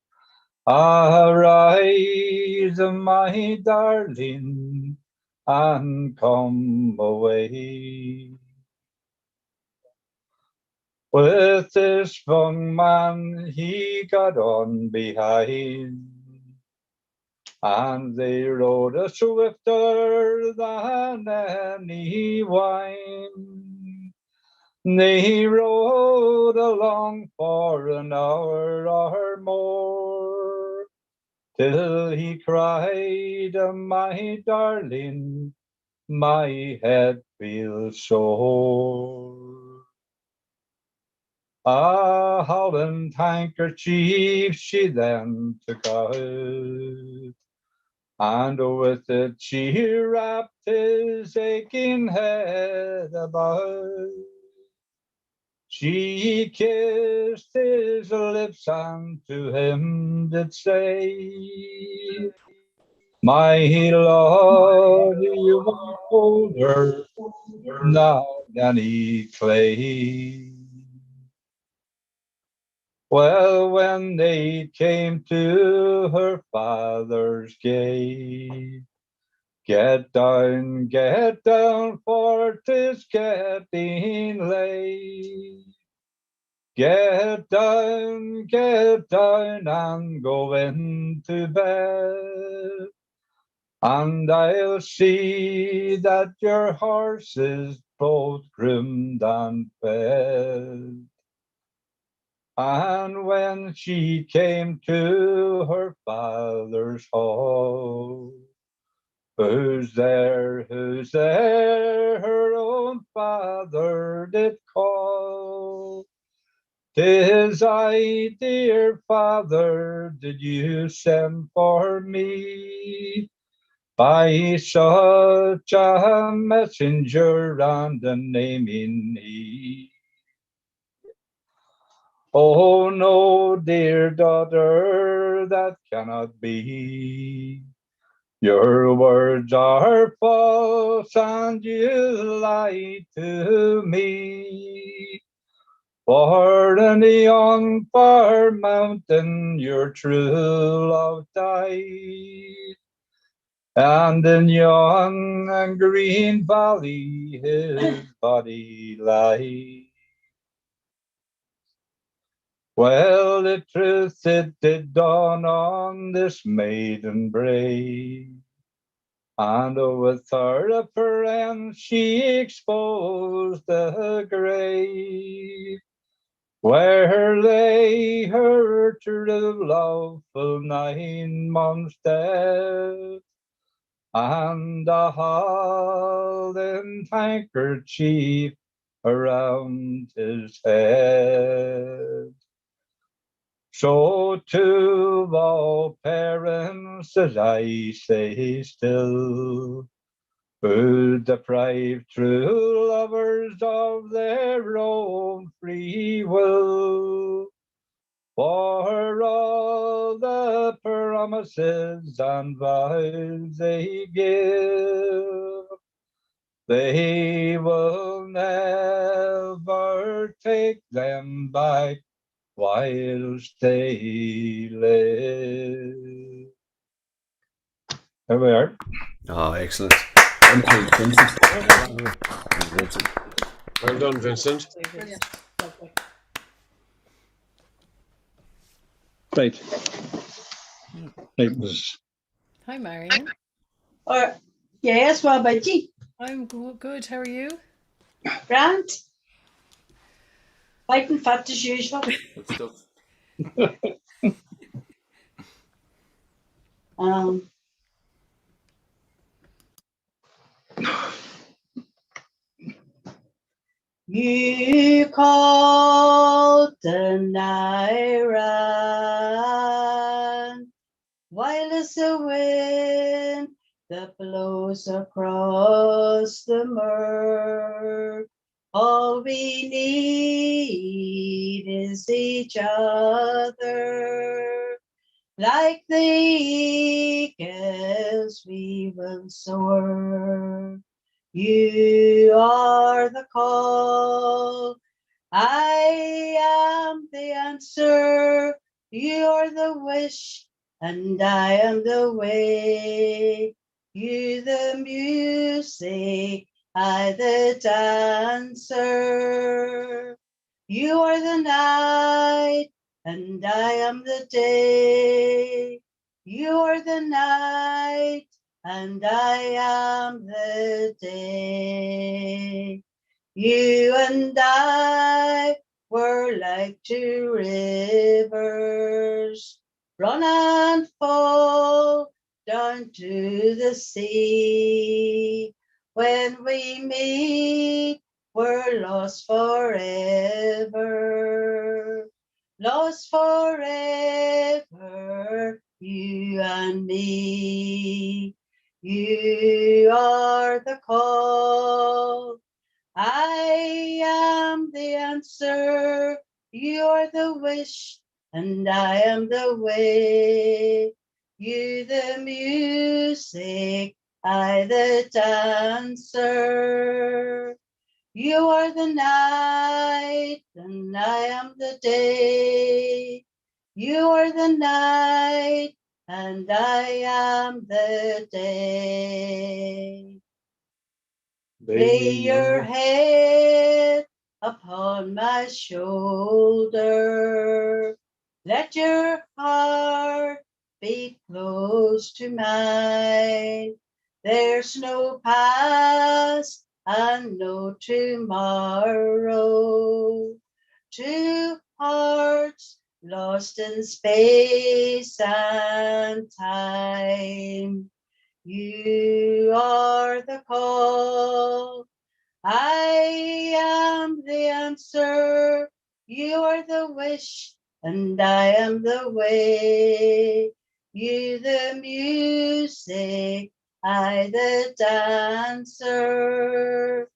"Arise, my darling, and come away." With this young man he got on behind, and they rode a swifter than any wine. They rode along for an hour or more, till he cried, "My darling, my head feels sore." A holland handkerchief she then took out, and with it she wrapped his aching head about. She kissed his lips and to him did say, "My love, you are older now than he clay." Well, when they came to her father's gate, get down, for 'tis getting late. Get down, and go into bed, and I'll see that your horse is both groomed and fed. And when she came to her father's hall, "Who's there, who's there?" her own father did call. "'Tis I, dear father, did you send for me? By such a messenger and a name in need." "Oh no, dear daughter, that cannot be. Your words are false and you lie to me. For in yon far mountain your true love died, and in yon green valley his body lies." Well, the truth it did dawn on this maiden brave, and with her friend she exposed the grave, where lay her true love full 9 months dead, and a holland handkerchief around his head. So to all parents, as I say still, who deprive true lovers of their own free will, for all the promises and vows they give, they will never take them back whilst they live. There we are.
Oh, excellent.
Well done, Vincent.
Right.
Hi, Marion.
Yes, what about you?
I'm good. How are you?
Grant? Fighting fat as usual.
Good stuff.
You called the Nairan, while as the wind that blows across the murk. All we need is each other. Like the eagles we will soar. You are the call. I am the answer. You are the wish, and I am the way. You the music, I the dancer. You are the night, and I am the day. You are the night, and I am the day. You and I were like 2 rivers, run and fall down to the sea. When we meet, we're lost forever, lost forever, you and me. You are the call. I am the answer. You are the wish, and I am the way. You the music, I the dancer. You are the night, and I am the day. You are the night, and I am the day. Lay your head upon my shoulder. Let your heart beat close to mine. There's no past and no tomorrow. 2 hearts lost in space and time. You are the call. I am the answer. You are the wish, and I am the way. You the music, I the dancer.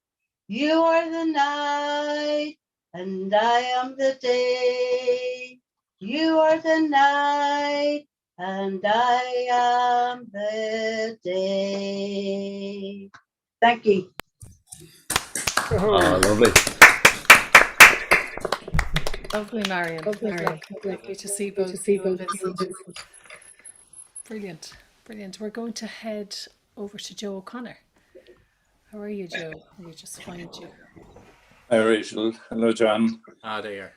You are the night, and I am the day. You are the night, and I am the day. Thank you.
Oh, lovely.
Lovely, Marion. Lovely to see both you and Vincent. Brilliant, brilliant. We're going to head over to Joe O'Connor. How are you, Joe? Let me just find you.
Hi, Rachel. Hello, John.
Ah, there.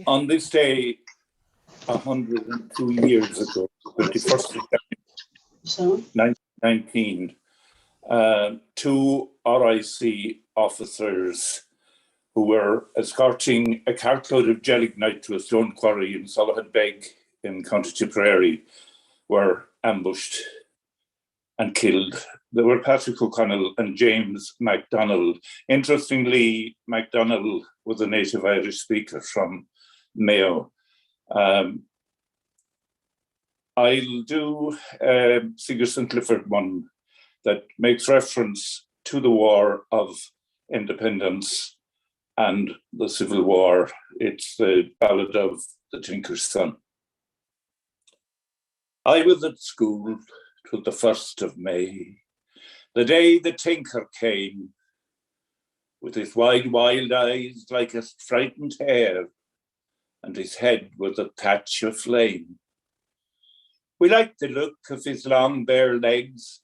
On this day, 102 years ago, 21st of January, 1919, two RIC officers who were escorting a cartload of gelignite to a stone quarry in Sullivan in County Tipperary were ambushed and killed. They were Patrick O'Connell and James MacDonald. Interestingly, MacDonald was a native Irish speaker from Mayo. I'll do Sigur St. Clifford one that makes reference to the War of Independence and the Civil War. It's the Ballad of the Tinker's Son. I was at school, 'twas the 1st of May, the day the tinker came, with his wide, wild eyes like a frightened hare, and his head was a patch of flame. We liked the look of his long bare legs,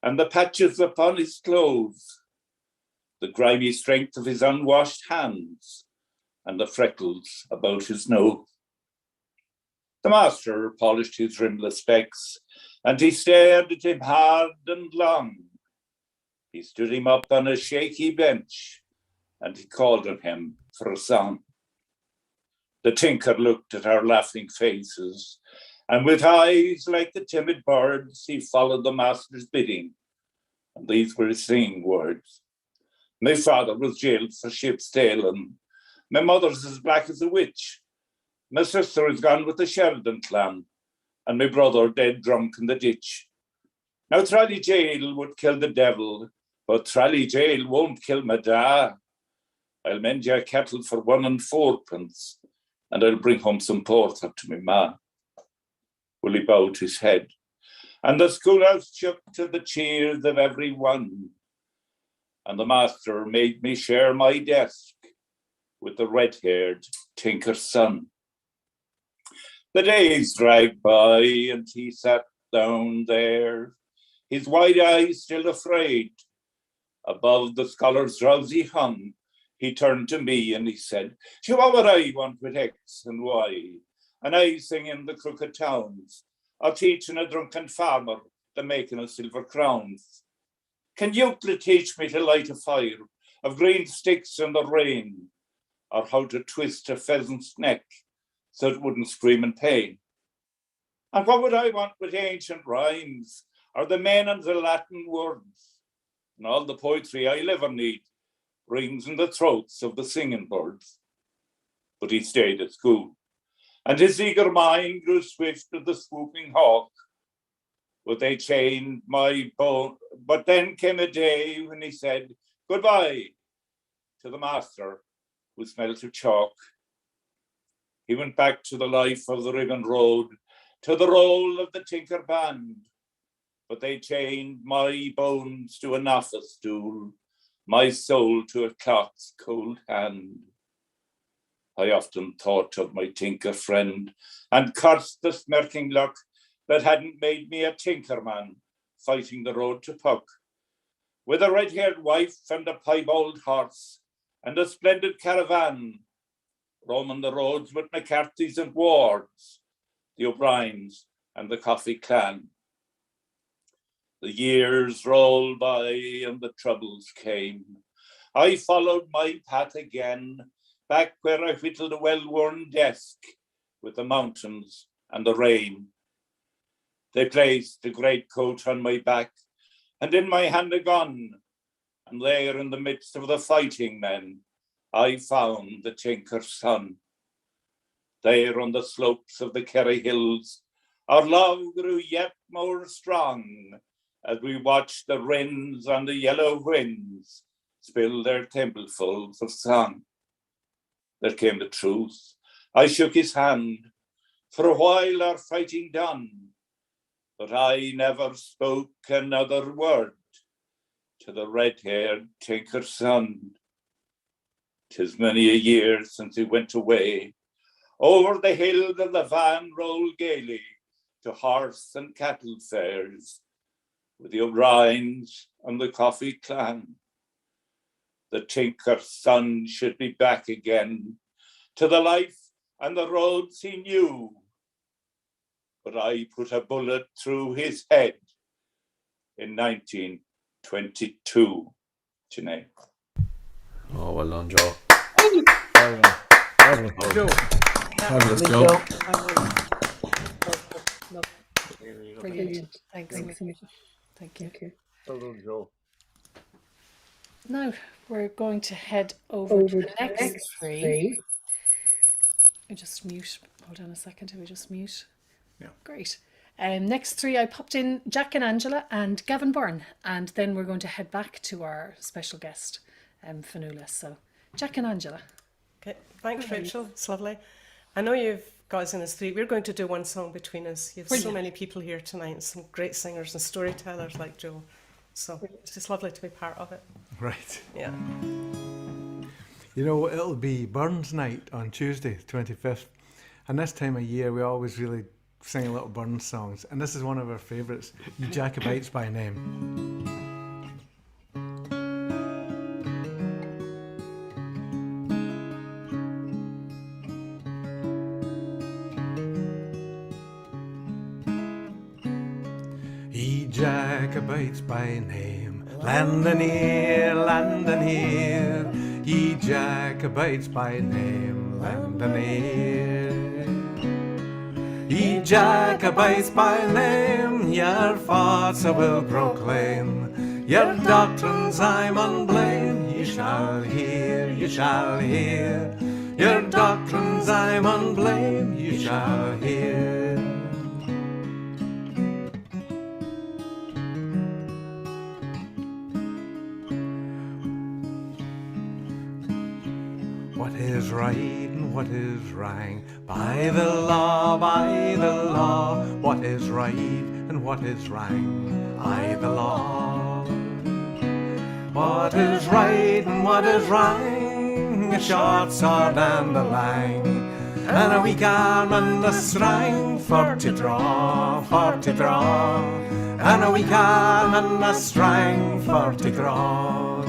and the patches upon his clothes, the grimy strength of his unwashed hands, and the freckles about his nose. The master polished his rimless specs, and he stared at him hard and long. He stood him up on a shaky bench, and he called on him for a song. The tinker looked at our laughing faces, and with eyes like the timid birds, he followed the master's bidding. And these were his singing words. My father was jailed for ship stealing. My mother's as black as a witch. My sister is gone with the Sheridan clan, and my brother dead drunk in the ditch. Now Trally Jail would kill the devil, but Trally Jail won't kill my da. I'll mend your kettle for 1 and 4pence, and I'll bring home some pork up to me ma. Willie bowed his head, and the schoolhouse shook to the cheers of every one. And the master made me share my desk with the red-haired tinker's son. The days dragged by, and he sat down there, his wide eyes still afraid. Above the scholar's drowsy hum, he turned to me and he said, "You know what I want with X and Y, and I sing in the crooked towns, or teaching a drunken farmer the making of silver crowns. Can Euclid teach me to light a fire of green sticks in the rain, or how to twist a pheasant's neck so it wouldn't scream in pain? And what would I want with ancient rhymes, or the men and the Latin words, and all the poetry I'll ever need rings in the throats of the singing birds?" But he stayed at school, and his eager mind grew swift as the swooping hawk. But they chained my bone. But then came a day when he said goodbye to the master who smelt of chalk. He went back to the life of the Ribbon Road, to the roll of the tinker band. But they chained my bones to an office stool, my soul to a clock's cold hand. I often thought of my tinker friend and cursed the smirking luck that hadn't made me a tinker man fighting the road to Puck, with a red-haired wife and a piebald horse and a splendid caravan, roaming the roads with McCarthy's and Wards, the O'Briens and the Coffey clan. The years rolled by and the troubles came. I followed my path again, back where I whittled a well-worn desk with the mountains and the rain. They placed a greatcoat on my back and in my hand a gun, and there in the midst of the fighting men, I found the tinker's son. There on the slopes of the Kerry Hills, our love grew yet more strong as we watched the wrens on the yellow winds spill their thimblefuls of song. There came the truth. I shook his hand. For a while our fighting done, but I never spoke another word to the red-haired tinker's son. 'Tis many a year since he went away. Over the hill of the van rolled gaily to horse and cattle fairs with the O'Briens and the Coffey clan. The tinker's son should be back again, to the life and the roads he knew. But I put a bullet through his head in 1922. Sinead.
Oh, well done, Joe.
Well done. Lovely.
Joe. Fabulous,
Joe.
Joe.
Brilliant. Thanks. Thank you.
Well done, Joe.
Now we're going to head over to the next three. I just mute. Hold on a second. We just mute.
Yeah.
Great. Next three, I popped in Jack and Angela and Gavin Byrne, and then we're going to head back to our special guest, Fionnuala. So, Jack and Angela.
Okay, thanks, Rachel. It's lovely. I know you've got us in as three. We're going to do one song between us. You have so many people here tonight, and some great singers and storytellers like Joe. So it's just lovely to be part of it.
Right.
Yeah.
You know, it'll be Burns night on Tuesday, 25th. And this time of year, we always really sing a little Burns songs. And this is one of our favourites, You Jacobites by Name. Ye Jacobites by name, land and here, ye Jacobites by name, land and here. Ye Jacobites by name, your thoughts I will proclaim, your doctrines I mun blame, ye shall hear, your doctrines I mun blame, ye shall hear. What is right and what is wrong? By the law, what is right and what is wrong? By the law. What is right and what is wrong? A short sword and a lang, and a weak arm and a strength for to draw, and a weak arm and a strength for to draw.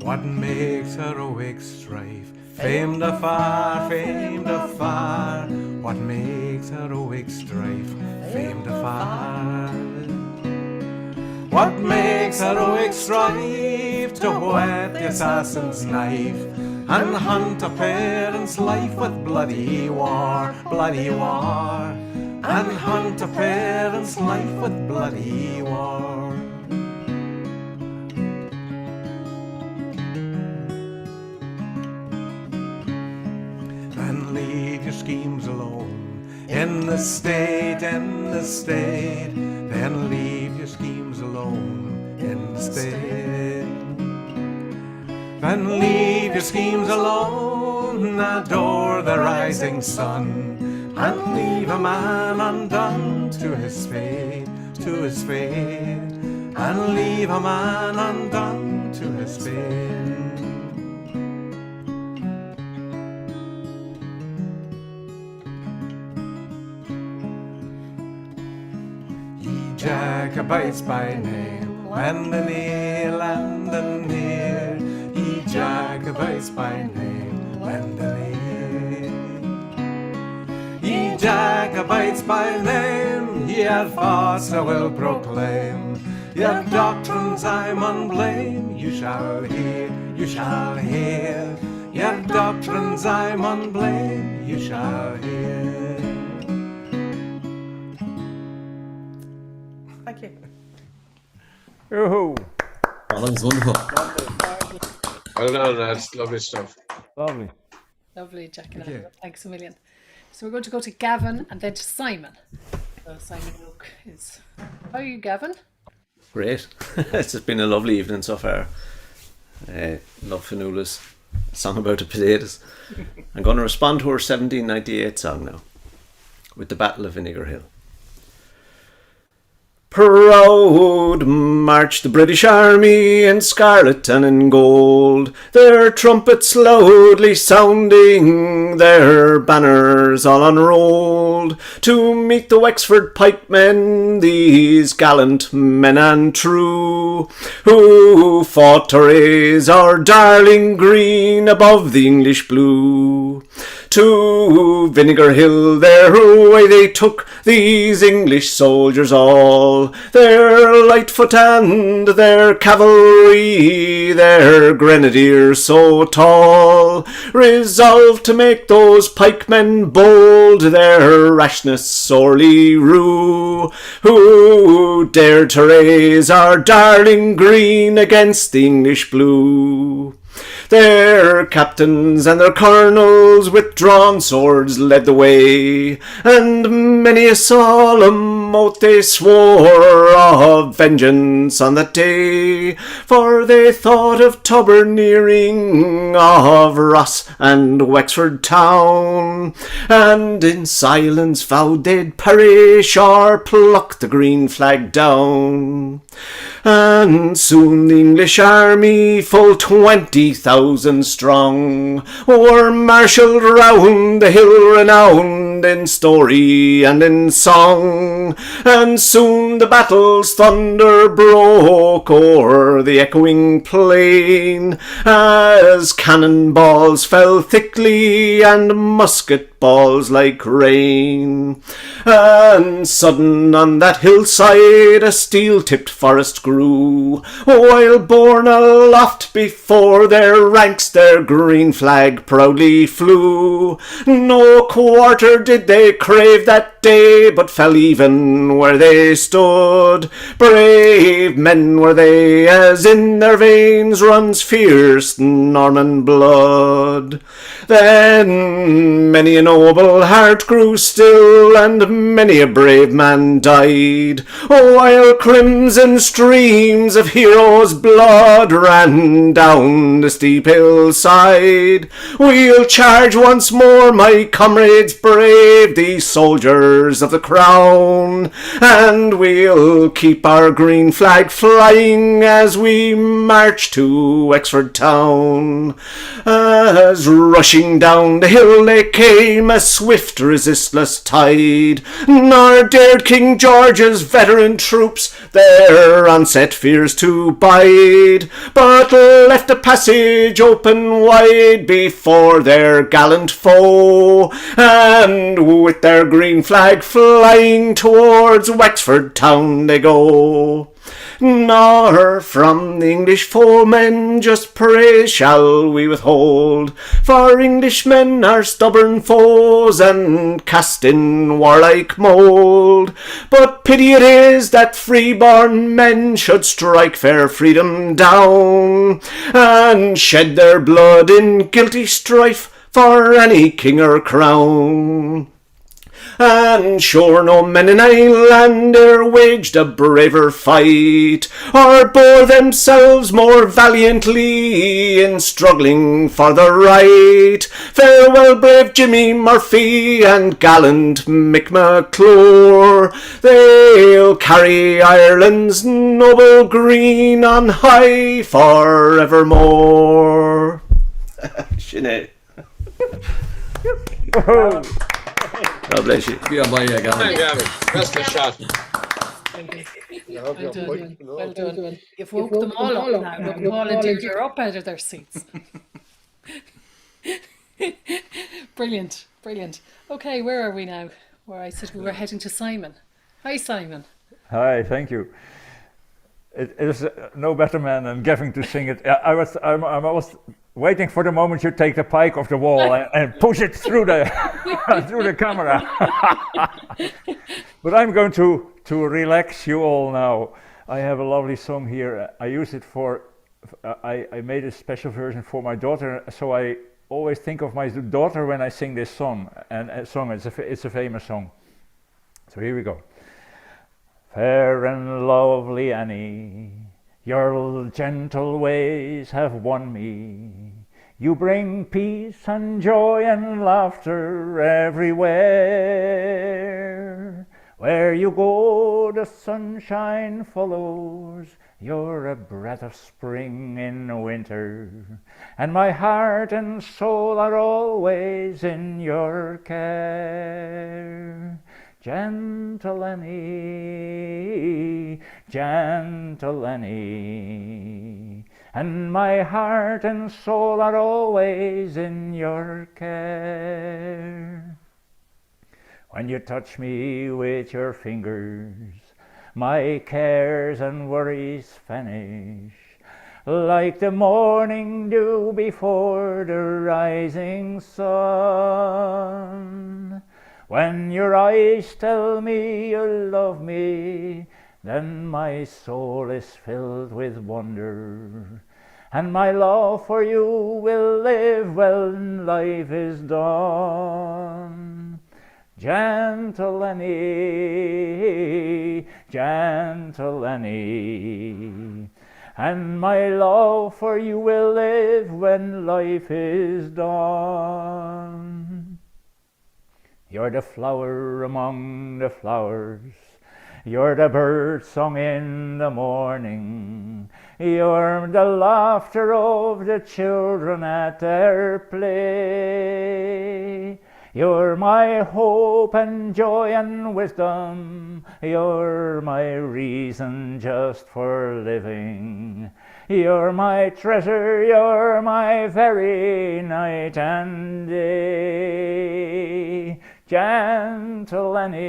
What makes heroic strife? Famed afar, what makes heroic strife? Famed afar. What makes heroic strife? To whet the assassin's knife and hunt a parent's life with bloody war, and hunt a parent's life with bloody war. Leave your schemes alone in the state, then leave your schemes alone in the state. Then leave your schemes alone, adore the rising sun, and leave a man undone to his fate, and leave a man undone to his fate. Jacobites by name, land and near, ye Jacobites by name, land and near. Ye Jacobites by name, your thoughts I will proclaim, your doctrines I mun blame, you shall hear, your doctrines I mun blame, you shall hear.
Thank you.
Yoo-hoo.
Oh, that was wonderful.
Well done, that's lovely stuff.
Lovely.
Lovely, Jack and Angela. Thanks a million. So we're going to go to Gavin and then to Simon. So Simon Luke is... How are you, Gavin?
Great. It's just been a lovely evening so far. Love Fionnuala's song about the potatoes. I'm going to respond to her 1798 song now with the Battle of Vinegar Hill. Proud marched the British Army in scarlet and in gold, their trumpets loudly sounding, their banners all unrolled, to meet the Wexford pikemen, these gallant men and true, who fought to raise our darling green above the English blue. To Vinegar Hill their way they took, these English soldiers all, their light foot and their cavalry, their grenadiers so tall, resolved to make those pikemen bold, their rashness sorely rue, who dared to raise our darling green against the English blue. Their captains and their colonels with drawn swords led the way, and many a solemn oath they swore of vengeance on that day, for they thought of Tubber nearing, of Ross and Wexford town, and in silence vowed they'd perish or pluck the green flag down. And soon the English army, full 20,000 strong, were marshalled round the hill renowned in story and in song, and soon the battle's thunder broke o'er the echoing plain, as cannon balls fell thickly and musket balls like rain. And sudden on that hillside a steel-tipped forest grew, while borne aloft before their ranks their green flag proudly flew. No quarter did they crave that day, but fell even where they stood. Brave men were they, as in their veins runs fierce Norman blood. Then many a noble heart grew still, and many a brave man died, while crimson streams of heroes' blood ran down the steep hillside. We'll charge once more, my comrades brave, these soldiers of the crown, and we'll keep our green flag flying as we march to Wexford town. As rushing down the hill they came, a swift resistless tide, nor dared King George's veteran troops their onset fears to bide, but left a passage open wide before their gallant foe, and with their green flag flying towards Wexford town they go. Nor from the English foemen just praise shall we withhold, for Englishmen are stubborn foes and cast in warlike mould. But pity it is that free-born men should strike fair freedom down, and shed their blood in guilty strife for any king or crown. And sure no men in Ireland e'er waged a braver fight, or bore themselves more valiantly in struggling for the right. Farewell, brave Jimmy Murphy and gallant Mick McClure, they'll carry Ireland's noble green on high for evermore. Sinead. God bless you.
Best a shot.
Well done. Well done. You've woke them all up now. Look, Paul and Deirdre are up out of their seats. Brilliant, brilliant. Okay, where are we now? Where I said we were heading to Simon. Hi, Simon.
Hi, thank you. It is no better man than Gavin to sing it. I was waiting for the moment you take the pike off the wall and push it through the through the camera. But I'm going to relax you all now. I have a lovely song here. I use it for. I made a special version for my daughter, so I always think of my daughter when I sing this song. And it's a famous song. So here we go. Fair and lovely Annie, your gentle ways have won me. You bring peace and joy and laughter everywhere. Where you go, the sunshine follows. You're a breath of spring in winter, and my heart and soul are always in your care. Gentle Annie, gentle Annie, and my heart and soul are always in your care. When you touch me with your fingers, my cares and worries vanish, like the morning dew before the rising sun. When your eyes tell me you love me, then my soul is filled with wonder, and my love for you will live when life is done. Gentle Annie, gentle Annie, and my love for you will live when life is done. You're the flower among the flowers, you're the bird song in the morning, you're the laughter of the children at their play. You're my hope and joy and wisdom, you're my reason just for living. You're my treasure, you're my very night and day. Gentle Annie,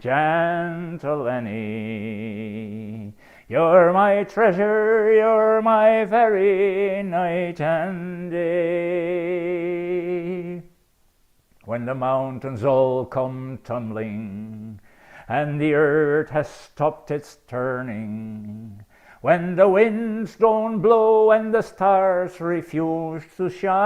gentle Annie, you're my treasure, you're my very night and day. When the mountains all come tumbling, and the earth has stopped its turning, when the winds don't blow and the stars refuse to shine,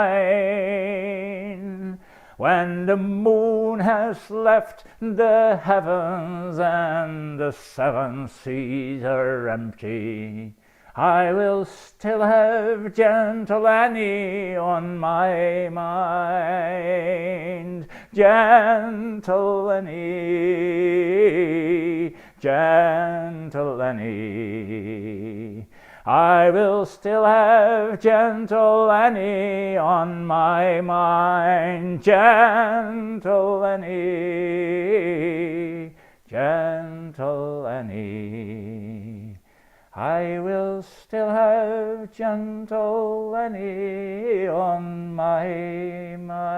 when the moon has left the heavens and the seven seas are empty, I will still have gentle Annie on my mind. Gentle Annie, gentle Annie, I will still have gentle Annie on my mind. Gentle Annie, gentle Annie, I will still have gentle Annie on my mind.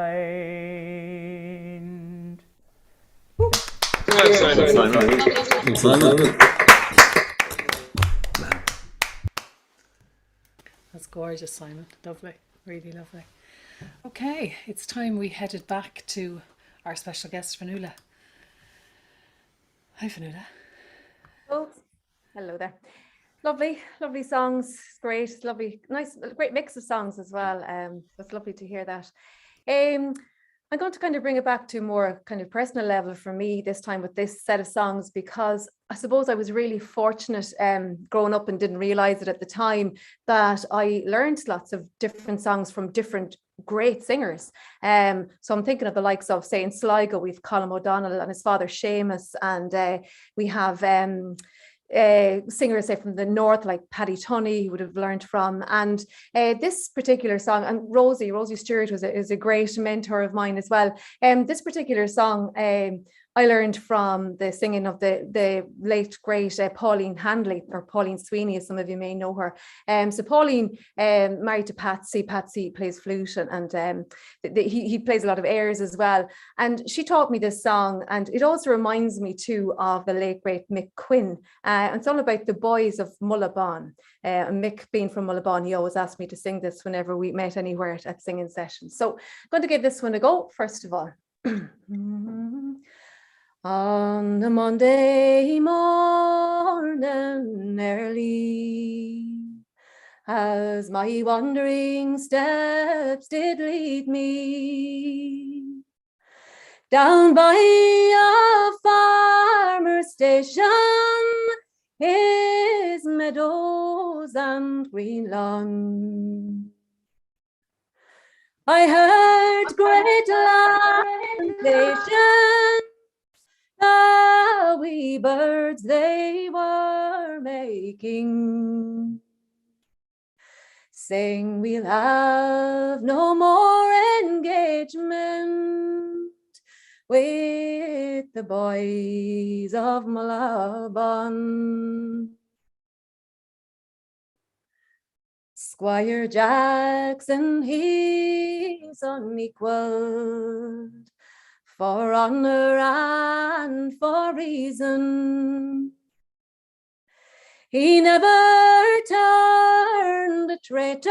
That's gorgeous, Simon. Lovely, really lovely. Okay, it's time we headed back to our special guest, Fionnuala. Hi, Fionnuala.
Oh, hello there. Lovely, lovely songs. Great, lovely, nice, great mix of songs as well. It's lovely to hear that. I'm going to kind of bring it back to more kind of personal level for me this time with this set of songs, because I suppose I was really fortunate growing up and didn't realize it at the time that I learned lots of different songs from different great singers. So I'm thinking of the likes of, say, in Sligo, we've Colm O'Donnell and his father Seamus, and we have singers, say, from the north like Paddy Tunney, who would have learned from. And this particular song, and Rosie Stewart is a great mentor of mine as well. This particular song I learned from the singing of the late great Pauline Handley, or Pauline Sweeney, as some of you may know her. So Pauline married to Patsy. Patsy plays flute, and he plays a lot of airs as well. And she taught me this song, and it also reminds me too of the late great Mick Quinn. And it's all about the boys of Mullaghbone. And Mick, being from Mullaghbone, he always asked me to sing this whenever we met anywhere at singing sessions. So I'm going to give this one a go, first of all. On the Monday morning early, as my wandering steps did lead me down by a farmer's station, his meadows and green lawn, I heard great lamentation the wee birds they were making. Saying we'll have no more engagement with the boys of Malabon. Squire Jackson, he's unequaled for honor and for reason. He never turned a traitor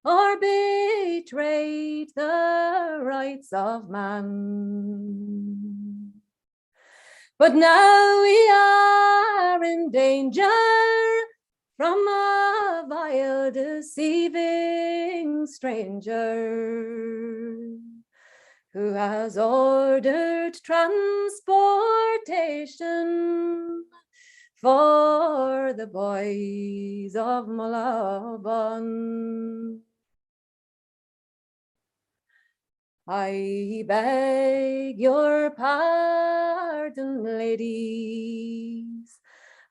or betrayed the rights of man. But now we are in danger from a vile, deceiving stranger who has ordered transportation for the boys of Malabon. I beg your pardon, ladies,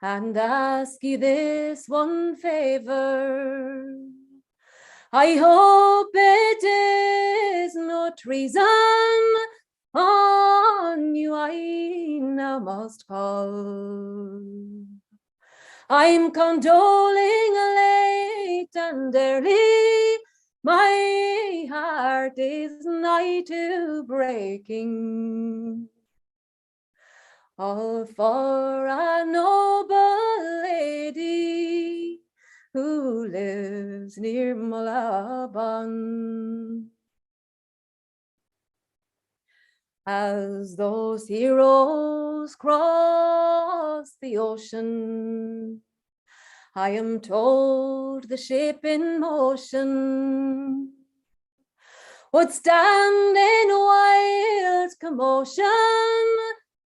and ask you this one favor. I hope it is no treason on you I now must call. I'm condoling late and early, my heart is nigh to breaking. All for a noble lady who lives near Malabon. As those heroes cross the ocean, I am told the ship in motion would stand in wild commotion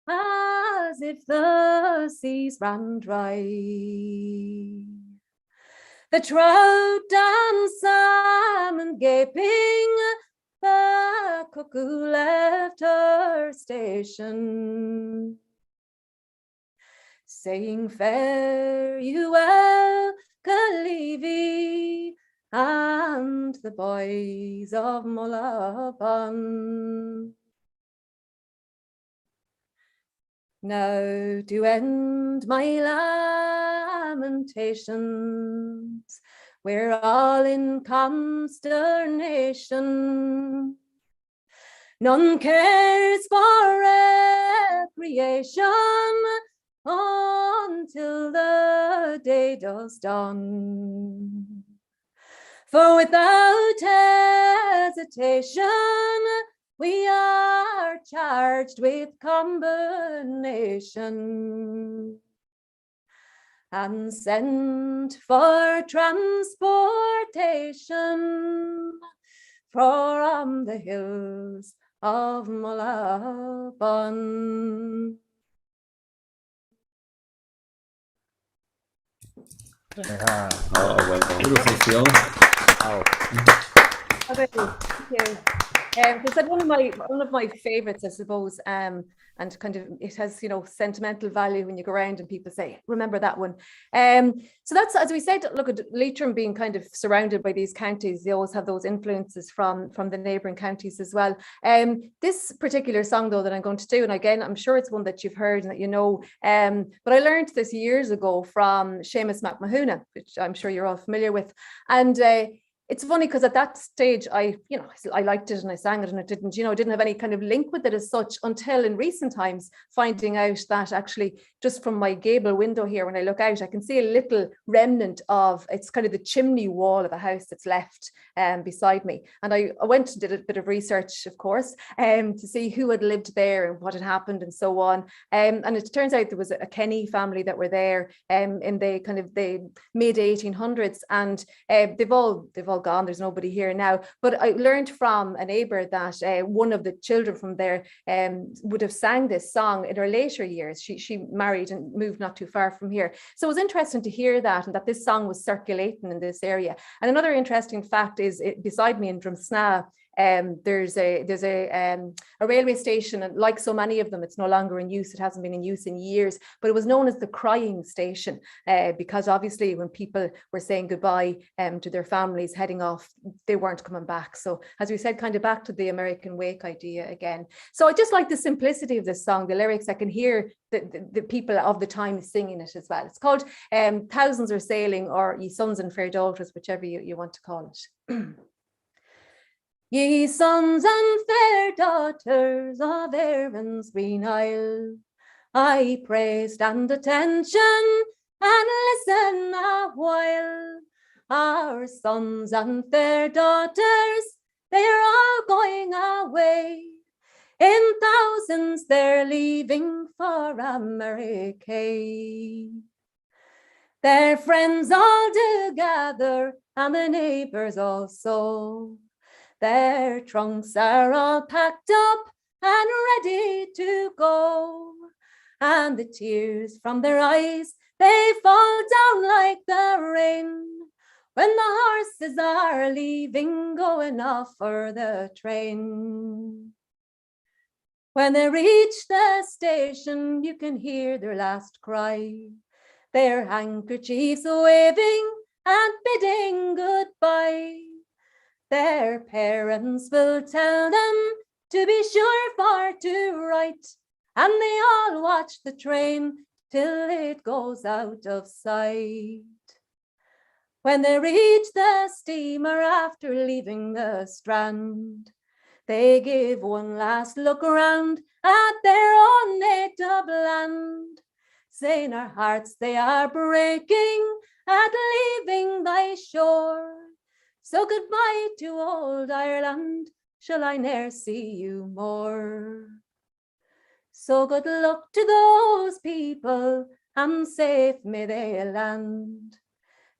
as if the seas ran dry. The trout and salmon gaping, the cuckoo left her station, saying farewell, Calevi, and the boys of Malabon. Now to end my lamentations, we're all in consternation. None cares for recreation until the day does dawn. For without hesitation, we are charged with combination and sent for transportation from the hills of Malabon.
Yeah.
Oh, well done. Beautiful, Fiona.
Wow.
Thank you. It's like one of my favorites, I suppose, and kind of it has, you know, sentimental value when you go around and people say, remember that one. So that's, as we said, look at Leitrim being kind of surrounded by these counties. They always have those influences from the neighbouring counties as well. This particular song, though, that I'm going to do, and again, I'm sure it's one that you've heard and that you know, but I learned this years ago from Seamus McMahuna, which I'm sure you're all familiar with, and it's funny because at that stage, I liked it and I sang it, and it didn't have any kind of link with it as such until in recent times, finding out that actually just from my gable window here, when I look out, I can see a little remnant of, it's kind of the chimney wall of a house that's left beside me. And I went and did a bit of research, of course, to see who had lived there and what had happened and so on. And it turns out there was a Kenny family that were there in the kind of the mid 1800s, and they've all gone. There's nobody here now. But I learned from a neighbour that one of the children from there would have sang this song in her later years. She married and moved not too far from here. So it was interesting to hear that, and that this song was circulating in this area. And another interesting fact is beside me in Drumsna, There's a railway station, and like so many of them, it's no longer in use. It hasn't been in use in years, but it was known as the crying station because obviously when people were saying goodbye to their families heading off, they weren't coming back. So as we said, kind of back to the American wake idea again. So I just like the simplicity of this song, the lyrics. I can hear the people of the time singing it as well. It's called Thousands Are Sailing, or Ye Sons and Fair Daughters, whichever you want to call it. Ye sons and fair daughters of Erin's green isle, I pray stand attention and listen a while. Our sons and fair daughters, they're all going away. In thousands they're leaving for America. Their friends all together and the neighbours also. Their trunks are all packed up and ready to go. And the tears from their eyes, they fall down like the rain when the horses are leaving, going off for the train. When they reach the station, you can hear their last cry, their handkerchiefs waving and bidding goodbye. Their parents will tell them to be sure for to write, and they all watch the train till it goes out of sight. When they reach the steamer after leaving the strand, they give one last look around at their own native land, saying our hearts they are breaking at leaving thy shore. So goodbye to old Ireland, shall I ne'er see you more. So good luck to those people, and safe may they land.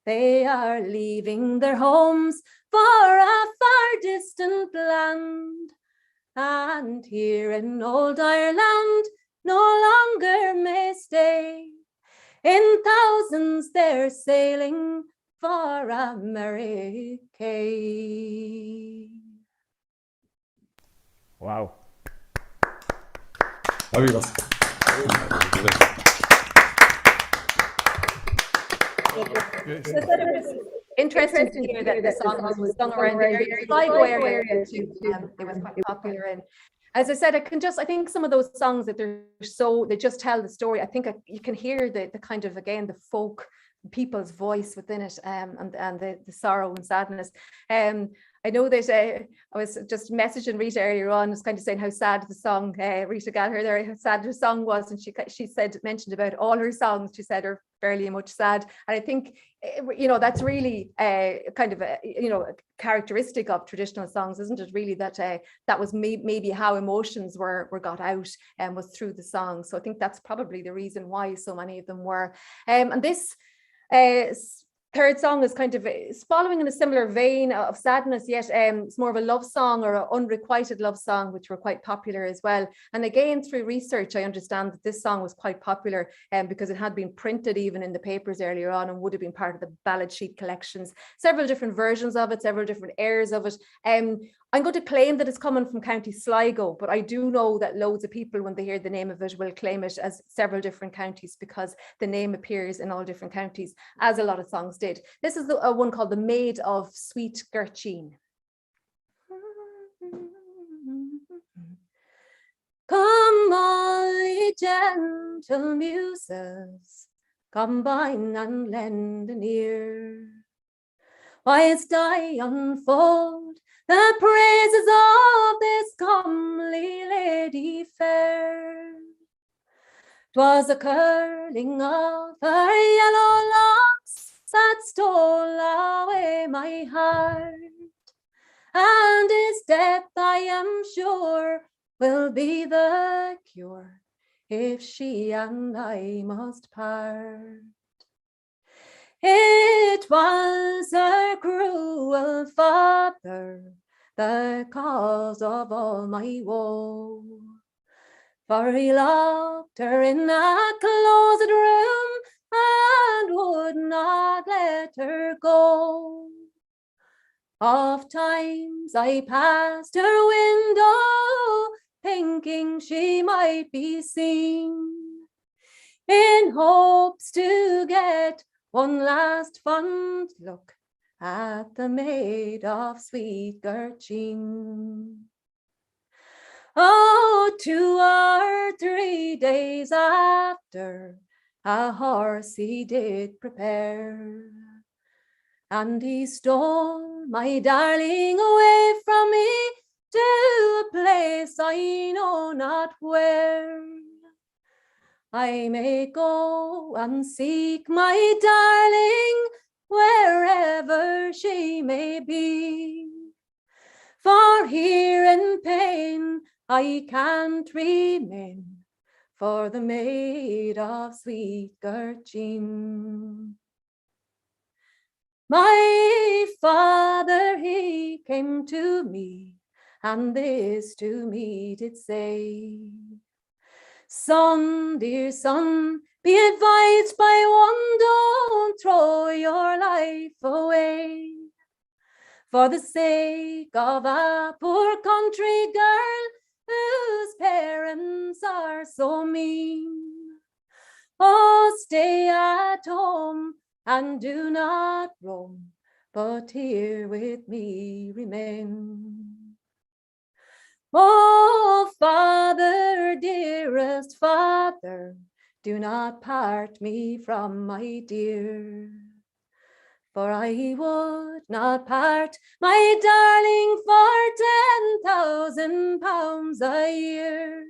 They are leaving their homes for a far distant land, and here in old Ireland no longer may stay. In thousands they're sailing for America.
Wow.
Fabulous.
Interesting to hear that the song was sung around the Sligo area too. It was quite popular. And as I said, I think some of those songs that they just tell the story. I think you can hear the kind of, again, the folk people's voice within it, and the sorrow and sadness. I know that I was just messaging Rita earlier on, was kind of saying how sad the song, Rita Gallagher there, how sad her song was, and she mentioned about all her songs, she said are fairly much sad. And I think, that's really kind of a characteristic of traditional songs, isn't it, really, that that was maybe how emotions were got out, and was through the song. So I think that's probably the reason why so many of them were. And this third song is kind of following in a similar vein of sadness, yet it's more of a love song, or an unrequited love song, which were quite popular as well. And again, through research, I understand that this song was quite popular because it had been printed even in the papers earlier on, and would have been part of the ballad sheet collections. Several different versions of it, several different airs of it. I'm going to claim that it's coming from County Sligo, but I do know that loads of people, when they hear the name of it, will claim it as several different counties, because the name appears in all different counties, as a lot of songs did. This is the one called The Maid of Sweet Gertrude. Come all ye gentle muses, combine and lend an ear, whilst I unfold the praises of this comely lady fair. 'Twas a curling of her yellow locks that stole away my heart, and his death, I am sure, will be the cure if she and I must part. It was her cruel father, the cause of all my woe, for he locked her in a closet room and would not let her go. Oft times I passed her window, thinking she might be seen, in hopes to get one last fond look at the maid of sweet Gertrude. Oh, 2 or 3 days after, a horse he did prepare, and he stole my darling away from me to a place I know not where. I may go and seek my darling wherever she may be, for here in pain I can't remain for the maid of sweet Gertrude. My father, he came to me, and this to me did say, son, dear son, be advised by one, don't throw your life away, for the sake of a poor country girl whose parents are so mean. Oh, stay at home and do not roam, but here with me remain. Oh, Father, dearest Father, do not part me from my dear, for I would not part my darling for £10,000 a year.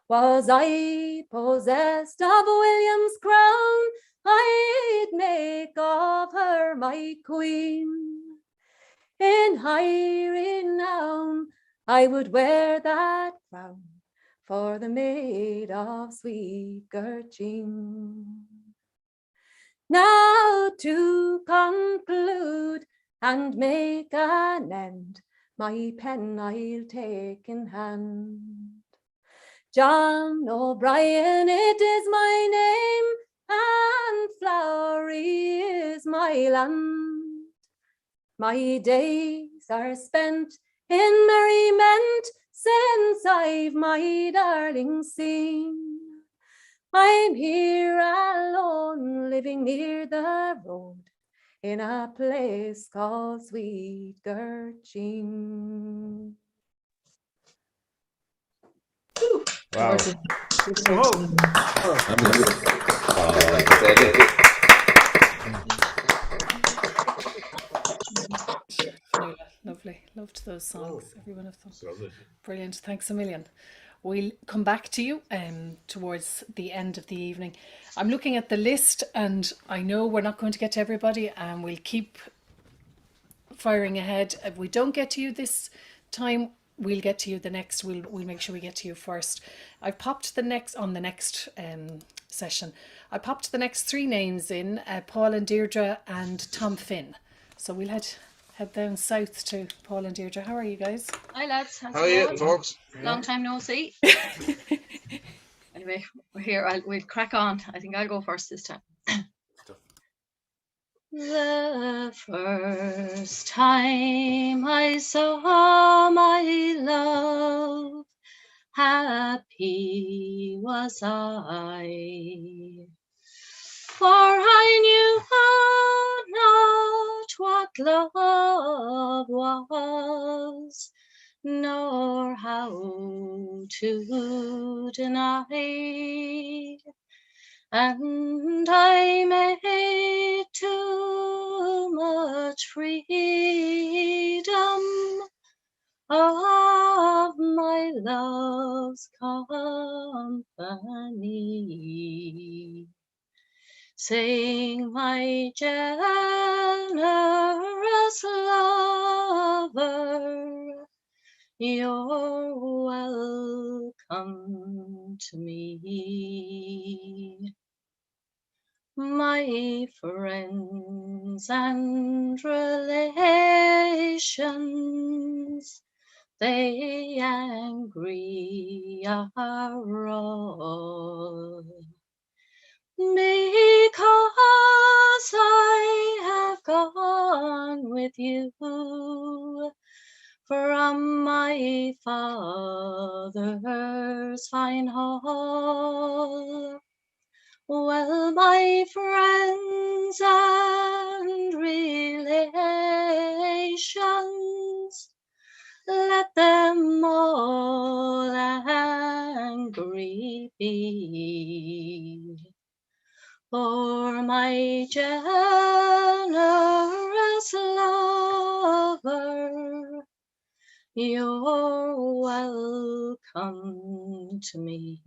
Was I possessed of William's crown, I'd make of her my queen. In high renown, I would wear that crown for the maid of sweet Gertrude. Now to conclude and make an end, my pen I'll take in hand. John O'Brien, it is my name, and Flowery is my land. My days are spent in merriment since I've my darling seen. I'm here alone, living near the road, in a place called Sweet Gertrude.
Wow.
Lovely. Loved those songs, every one of them. Brilliant. Thanks a million. We'll come back to you towards the end of the evening. I'm looking at the list, and I know we're not going to get to everybody, and we'll keep firing ahead. If we don't get to you this time, we'll get to you the next. We'll make sure we get to you first. I've popped the next session. I popped the next 3 names in, Paul and Deirdre and Tom Finn. So we'll head down south to Paul and Deirdre. How are you guys?
Hi lads.
How are you, folks?
Long time no see. Anyway, we're here. We'll crack on. I think I'll go first this time. The first time I saw my love, happy was I, for I knew not what love was, nor how to deny. And I made too much freedom of my love's company. Sing, my generous lover, you're welcome to me. My friends and relations, they angry are all, because I have gone with with you from my father's fine hall. Well, my friends and relations, let them all angry be, for my generous lover, you're welcome to me.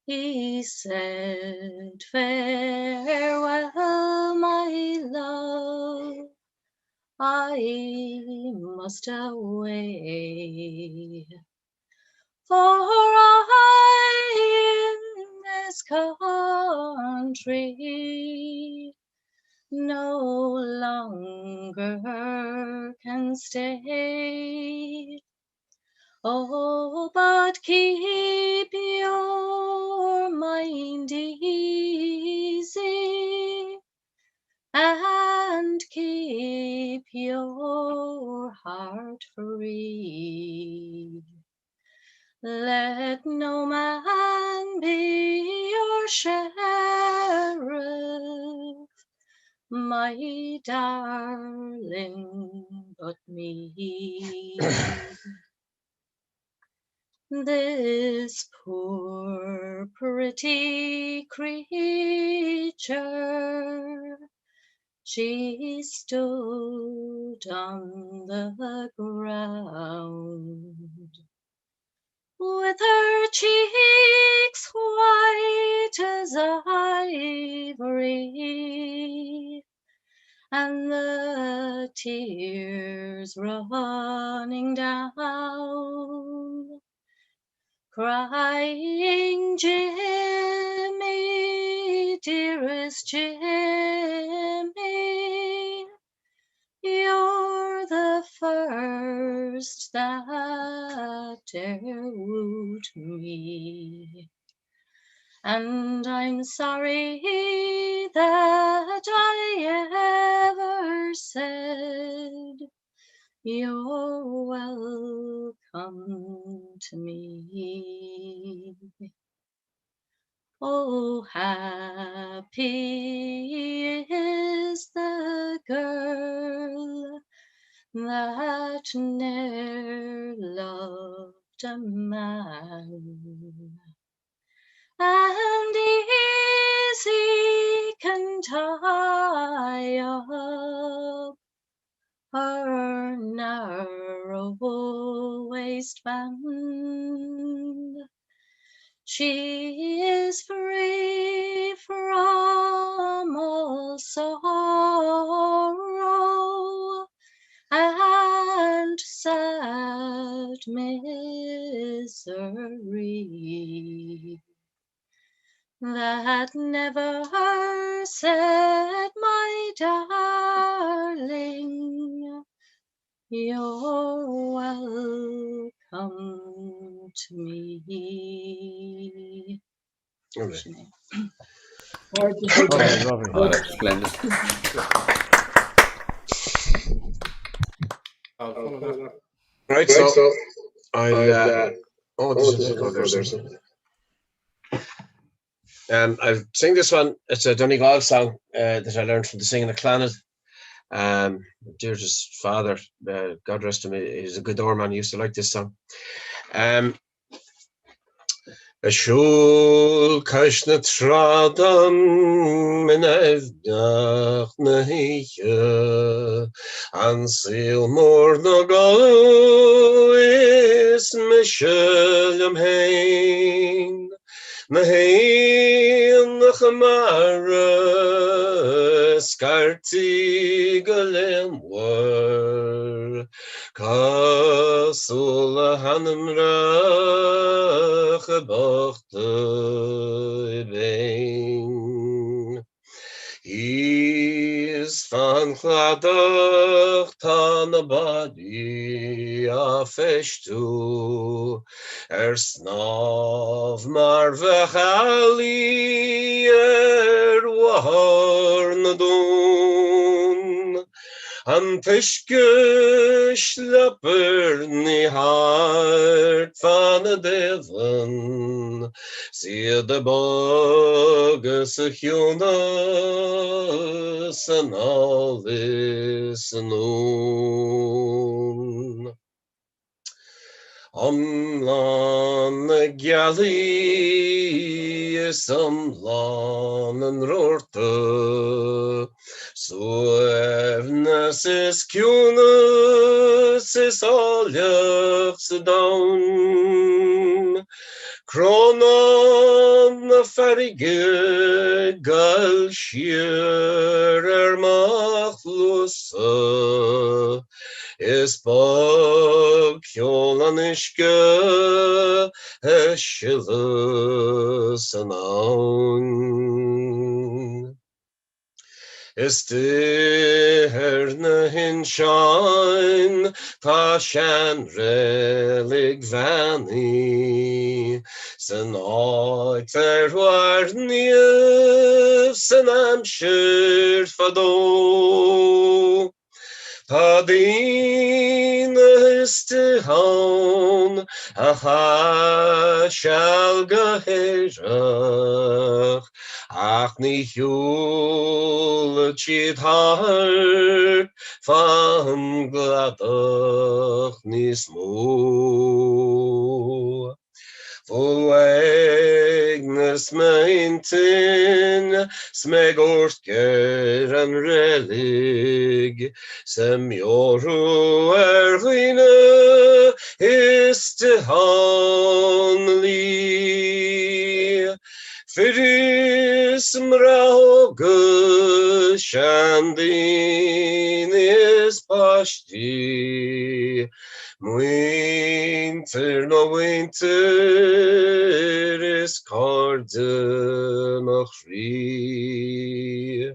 He said, farewell, my love, I must away, for I in this country no longer can stay. Oh, but keep your mind easy and keep your heart free. Let no man be your sheriff, my darling, but me. This poor pretty creature, she stood on the ground, with her cheeks white as ivory, and the tears running down, crying, Jimmy, dearest Jimmy, you're the first that e'er wooed me, and I'm sorry that I ever said you're welcome to me. Oh, happy is the girl that ne'er loved a man, and easy can tie up her narrow waistband. She is free from all sorrow and sad misery, that never said, my darling, you're welcome to me.
Lovely.
Okay, lovely.
Oh, that's splendid.
Right, so I'll oh, there's an echo there. I'll sing this one. It's a Donegal song that I learned from the singing of Clannad. Deirdre's father, God rest him, he's a good oarman. He used to like this song. A shul kashna tradam min evdach nahiya ansil mor nagalo is mishalem hein nahin chamara skarti galem war kasula hanamra He's van chladach tan a body a feshtu snav mar vechali wahar nadun An tuisce sleapar ní hart fan a devon, siad a bogus a chiúna san ális an ún. Omlán na gealaí is omlán an rorta, suamhnas is ciúnas is áileach sa dawn. Cronan na farige gal siar machlusa, is bog ceolan isce silas an aun. Is dyr na hin shine, tá sean relig vanni, san áit warniamh san amsir fadó. Tá dína is de hán, a cha shall gahéireach, ach ní hiúla tíad hart fan gladach níos mó. Fuagnas maintin, smeg ortger an relig, sem joru erghine is de hanli. Fyris mrauge shandin is pashti, winter no winter is cardamach free.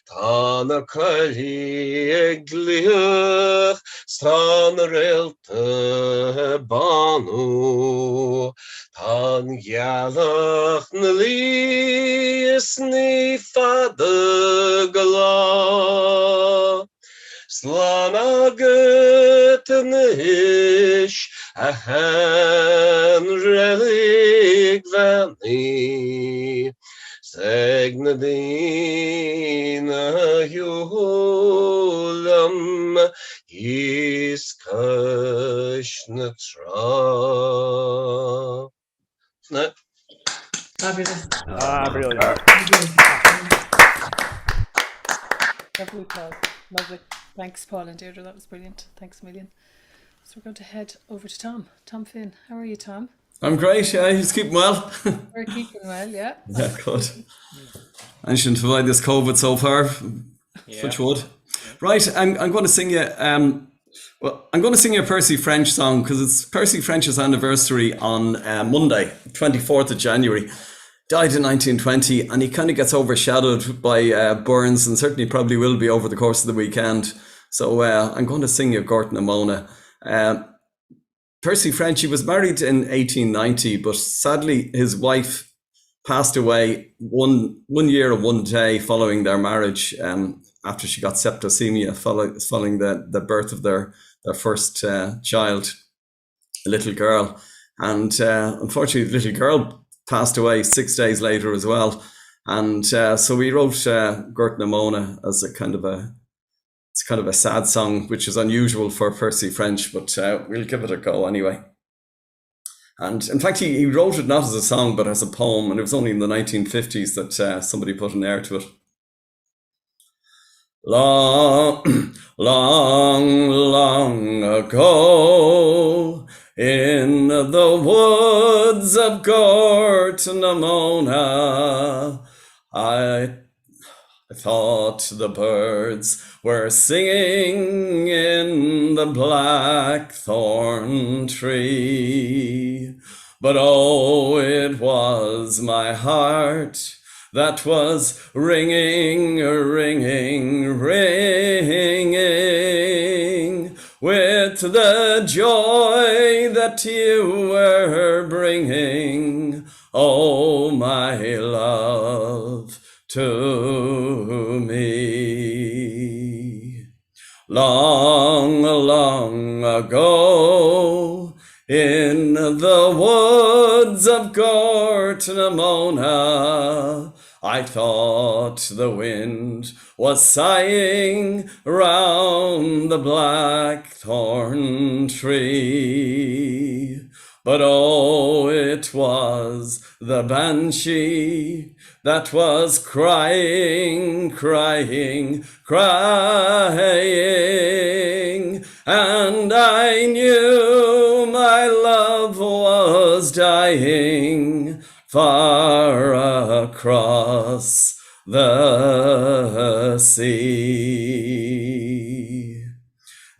Tána cailí ag glíoch, stána réalta banú, tán gealach na líos ní fada go lá. Slán agat na his a han relig vanni, seg na dina hjulam is kash na tra. No.
Fabulous.
Brilliant.
Lovely, Paul. Lovely. Thanks, Paul and Deirdre. That was brilliant. Thanks a million. So we're going to head over to Tom. Tom Finn. How are you, Tom?
I'm great, yeah, he's keeping well.
We're keeping well, yeah.
Yeah, good. I shouldn't survive this COVID so far. Touch wood. Right, I'm going to sing you. I'm going to sing you a Percy French song because it's Percy French's anniversary on Monday, 24th of January. Died in 1920, and he kind of gets overshadowed by Burns, and certainly probably will be over the course of the weekend. So I'm going to sing you Gort na Mona. Percy French, he was married in 1890, but sadly his wife passed away one year and 1 day following their marriage, after she got septicemia following the birth of their first child, a little girl. And unfortunately, the little girl passed away 6 days later as well. And so we wrote Gort na Mona as a kind of a sad song, which is unusual for Percy French, but we'll give it a go anyway. And in fact, he wrote it not as a song, but as a poem, and it was only in the 1950s that somebody put an air to it. Long, long, long ago, in the woods of Gort na Mona, I thought the birds were singing in the blackthorn tree, but oh, it was my heart that was ringing, ringing, ringing with the joy that you were bringing, oh, my love, to me. Long, long ago, in the woods of Gortnamona, I thought the wind was sighing round the blackthorn tree. But oh, it was the banshee that was crying, crying, crying, and I knew my love was dying far across the sea.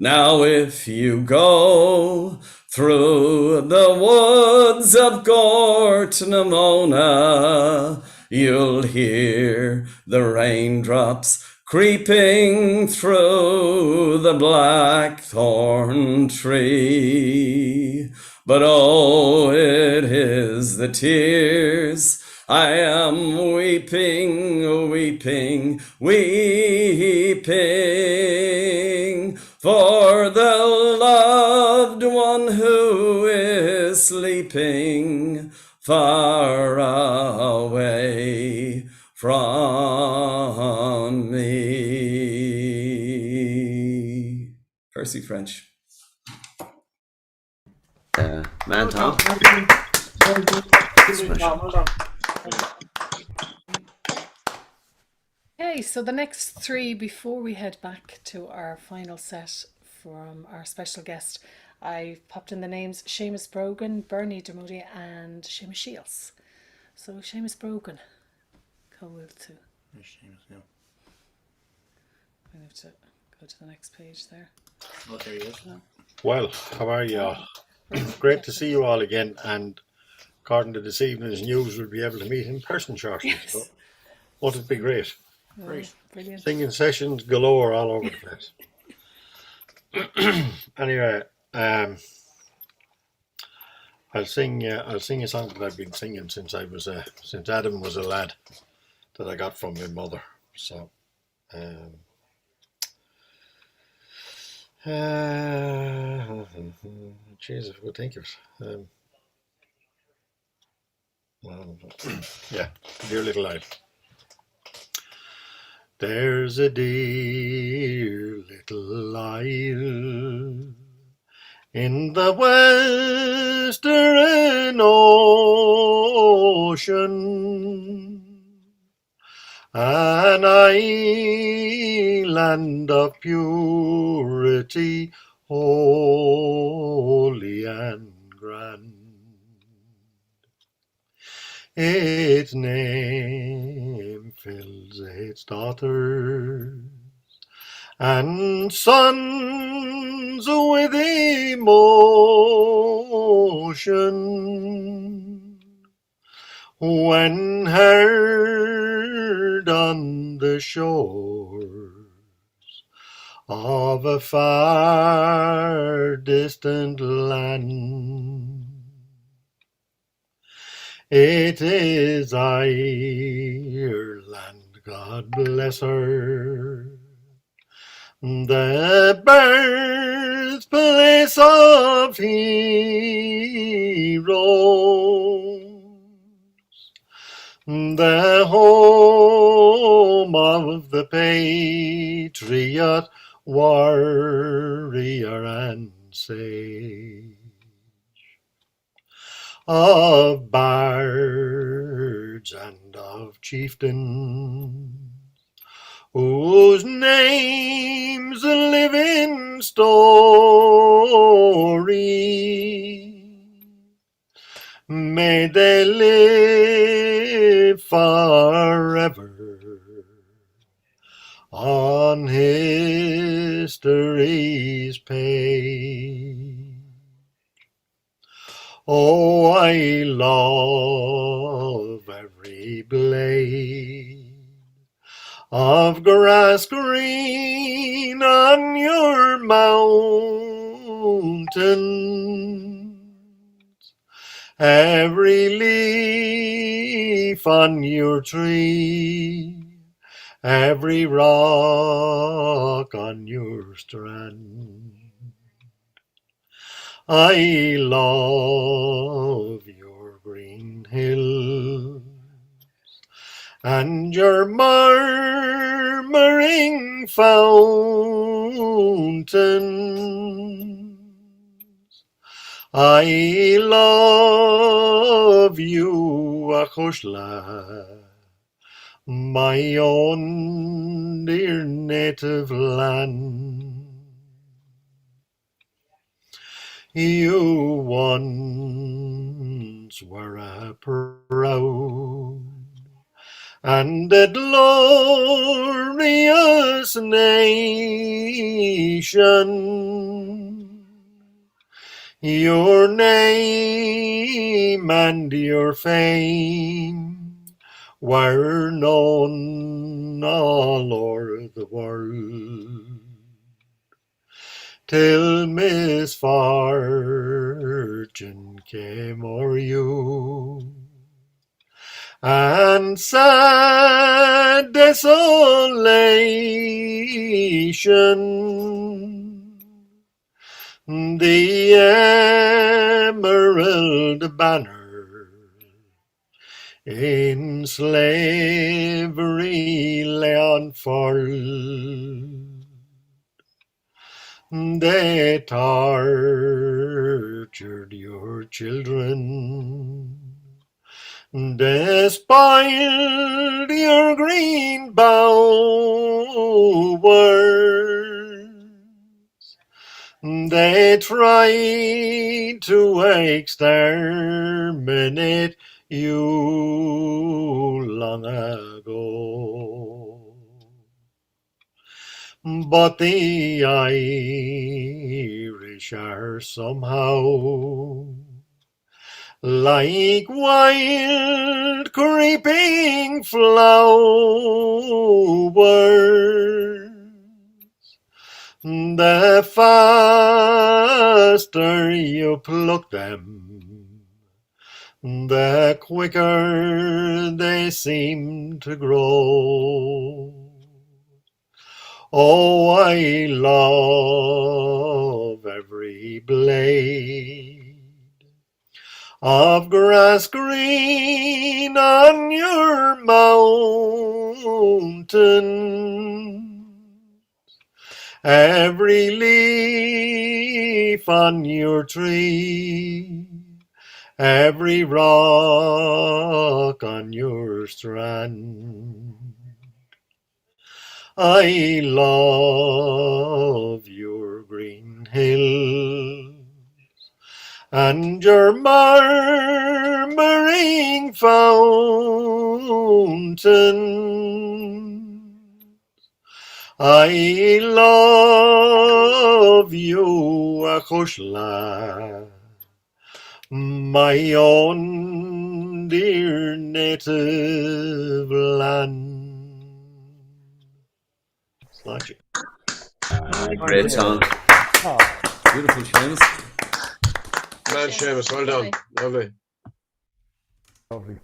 Now if you go through the woods of Gortnamona, you'll hear the raindrops creeping through the blackthorn tree. But oh, it is the tears I am weeping, weeping, weeping, for the loved one who is sleeping far away from me. Percy French. Man, Tom.
Okay, so the next three, before we head back to our final set from our special guest, I popped in the names Seamus Brogan, Bernie Dermody, and Seamus Shields. So Seamus Brogan, Colwell too.
Seamus, yeah.
I have to go to the next page there.
Oh, there he is.
Well, how are you all? Great to see you all again, and according to this evening's news, we'll be able to meet in person shortly.
Yes.
So, won't it be great?
Great. Brilliant.
Singing sessions galore all over the place. Anyway, I'll sing a song that I've been singing since Adam was a lad, that I got from my mother. So, jeez, if I could think of it. Yeah, Dear Little Isle. There's a dear little isle in the western ocean, an island of purity, holy and grand. Its name fills its daughters and sons with emotion when heard on the shores of a far distant land. It is Ireland, God bless her, the birthplace of heroes, the home of the patriot, warrior and sage, of bards and of chieftains, whose names live in story. May they live forever on history's page. Oh, I love every blade of grass green on your mountains, every leaf on your tree, every rock on your strand. I love your green hills and your murmuring fountains. I love you, Acushla, my own dear native land. You once were a proud and a glorious nation. Your name and your fame were known all o'er the world, till misfortune came o'er you, and sad desolation. The emerald banner in slavery lay unfurled. They tortured your children. They spoiled your green bowers. They tried to exterminate you long ago. But the Irish are somehow like wild creeping flowers. The faster you pluck them, the quicker they seem to grow. Oh, I love every blade of grass green on your mountain. Every leaf on your tree, every rock on your strand. I love your green hills and your murmuring fountains. I love you, Acushla, my own dear native land. Slash.
Great song.
Beautiful tunes.
Man, Seamus, well done. Lovely.
Lovely.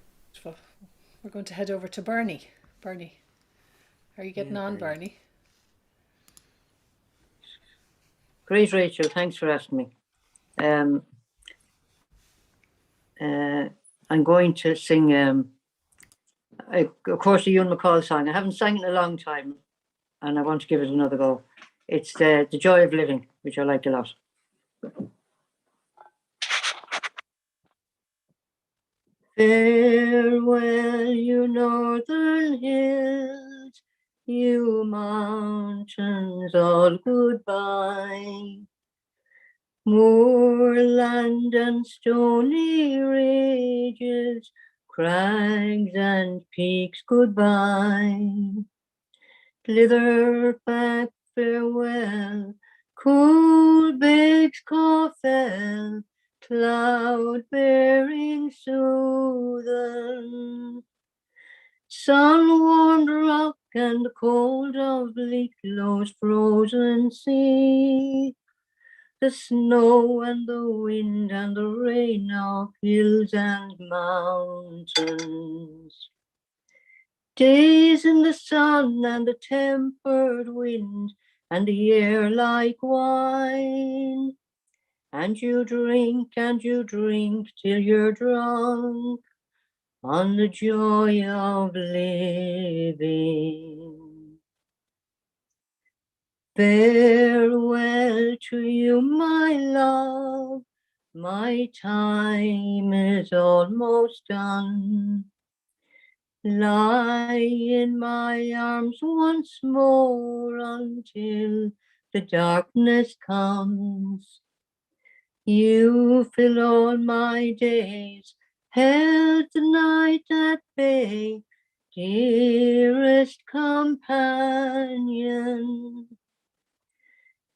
We're going to head over to Bernie. Bernie, how are you getting on, Bernie?
Great, Rachel. Thanks for asking me. I'm going to sing, of course, the Ewan MacColl song. I haven't sang it in a long time, and I want to give it another go. It's the Joy of Living, which I like a lot. Farewell, you northern hills, you mountains, all goodbye. Moorland and stony ridges, crags and peaks, goodbye. Slitherback, farewell, cool Biggs Caufel, cloud-bearing Soothan. Sun-warmed rock and cold of Leaklow's frozen sea. The snow and the wind and the rain of hills and mountains. Days in the sun and the tempered wind, and the air like wine. And you drink till you're drunk on the joy of living. Farewell to you, my love, my time is almost done. Lie in my arms once more until the darkness comes. You fill all my days, held the night at bay, dearest companion.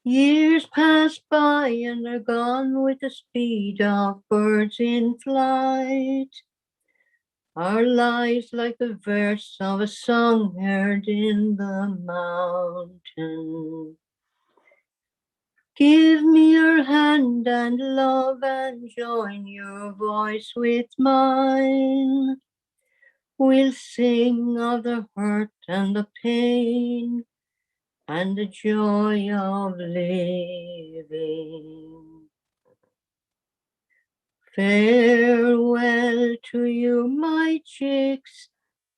Years pass by and are gone with the speed of birds in flight. Our lives like the verse of a song heard in the mountain. Give me your hand and love and join your voice with mine. We'll sing of the hurt and the pain and the joy of living. Farewell to you, my chicks,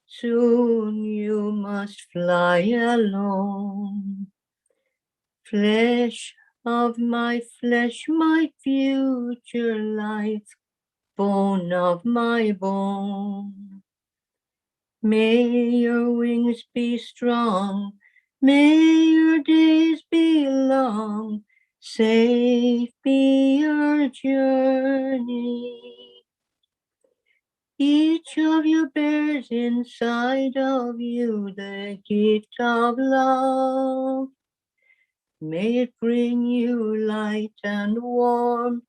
soon you must fly alone. Flesh of my flesh, my future life, bone of my bone. May your wings be strong, may your days be long, safe be your journey. Each of you bears inside of you the gift of love. May it bring you light and warmth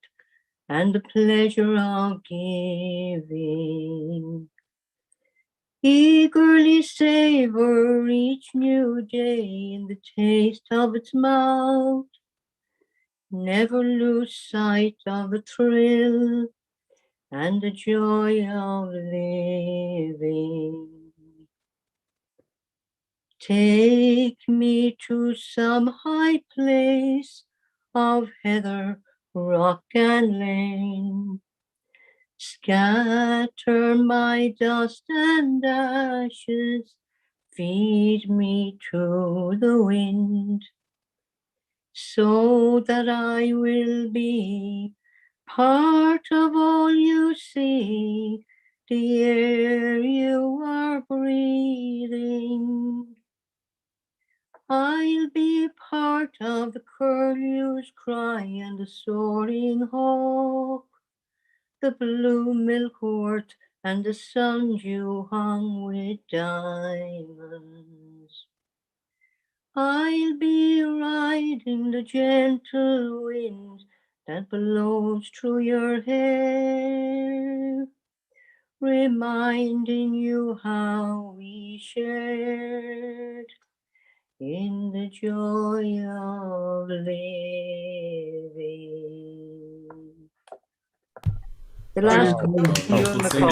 and the pleasure of giving. Eagerly savor each new day in the taste of its mouth. Never lose sight of the thrill and the joy of living. Take me to some high place of heather, rock and lane. Scatter my dust and ashes, feed me to the wind, so that I will be part of all you see, the air you are breathing. I'll be part of the curlew's cry and the soaring hawk, the blue milkwort and the sundew hung with diamonds. I'll be riding the gentle wind that blows through your hair, reminding you how we shared in the joy of living. The last one, Fionnuala Maxwell.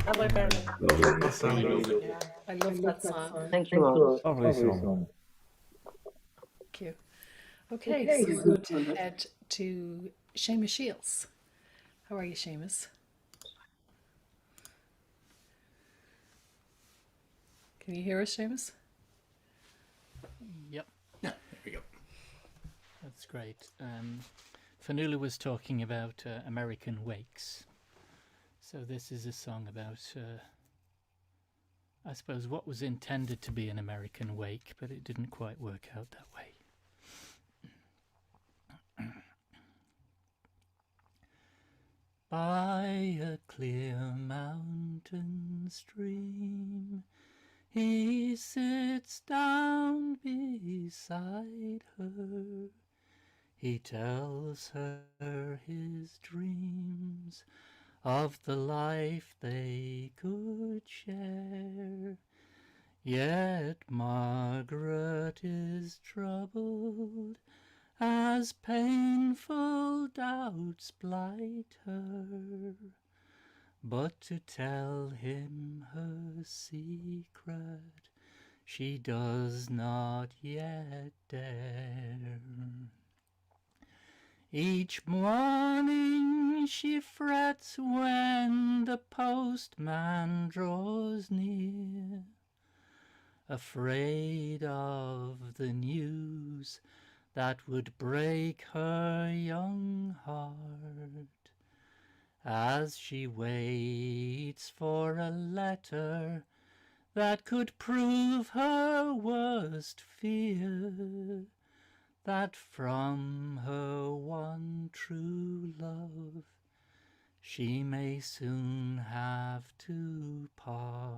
Hello, Bernie.
Lovely.
Yeah, I love that song.
Thank you all.
Lovely song.
Thank you. Okay, so we're going to head to Seamus Shields. How are you, Seamus? Can you hear us, Seamus?
Yep.
Yeah, there we go.
That's great. Fánula was talking about American wakes. So this is a song about, I suppose, what was intended to be an American wake, but it didn't quite work out that way. By a clear mountain stream, he sits down beside her. He tells her his dreams of the life they could share. Yet Margaret is troubled as painful doubts blight her. but to tell him her secret she does not yet dare. Each morning she frets when the postman draws near, afraid of the news that would break her young heart, as she waits for a letter that could prove her worst fear, that from her one true love she may soon have to part.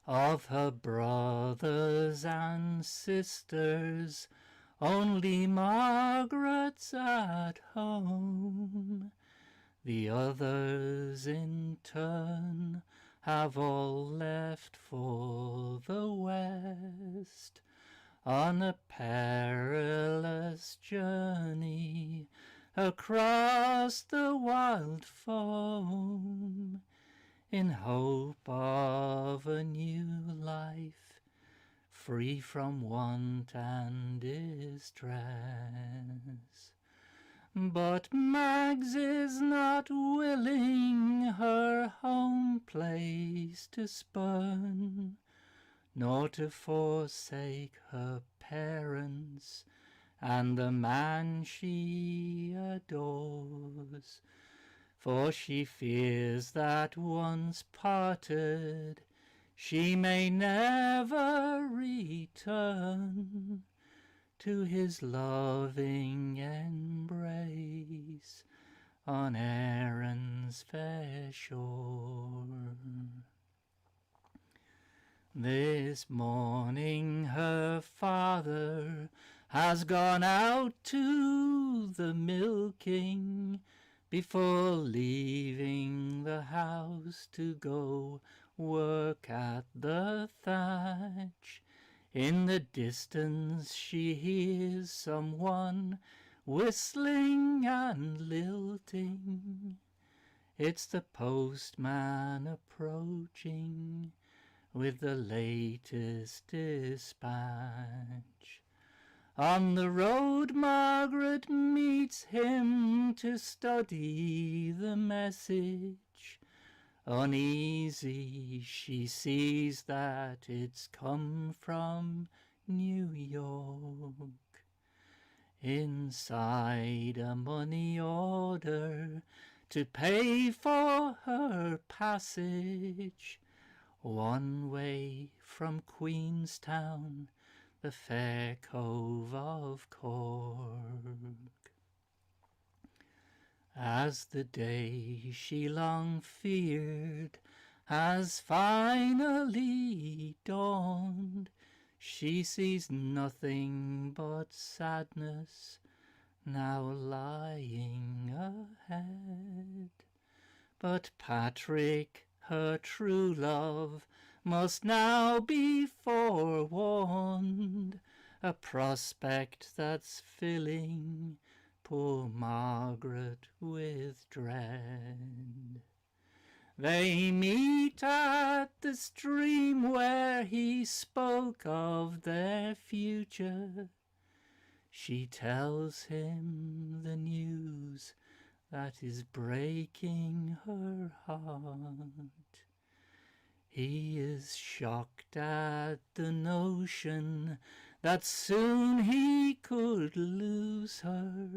Of her brothers and sisters, only Margaret's at home. The others in turn have all left for the West, on a perilous journey across the wild foam, in hope of a new life, free from want and distress. But Mags is not willing her home place to spurn, nor to forsake her parents and the man she adores, for she fears that once parted she may never return to his loving embrace on Erin's fair shore. This morning her father has gone out to the milking, before leaving the house to go work at the thatch. In the distance she hears someone whistling and lilting. It's the postman approaching with the latest dispatch. On the road Margaret meets him to study the message. Uneasy she sees that it's come from New York. Inside a money order to pay for her passage, one way from Queenstown, the fair cove of Cork. As the day she long feared has finally dawned, she sees nothing but sadness now lying ahead. But Patrick, her true love, must now be forewarned, a prospect that's filling poor Margaret with dread. They meet at the stream where he spoke of their future. She tells him the news that is breaking her heart. He is shocked at the notion that soon he could lose her,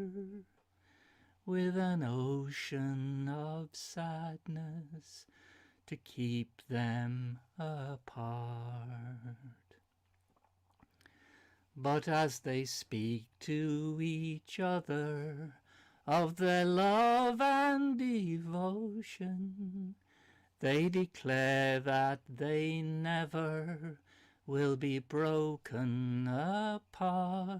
with an ocean of sadness to keep them apart. But as they speak to each other of their love and devotion, they declare that they never will be broken apart,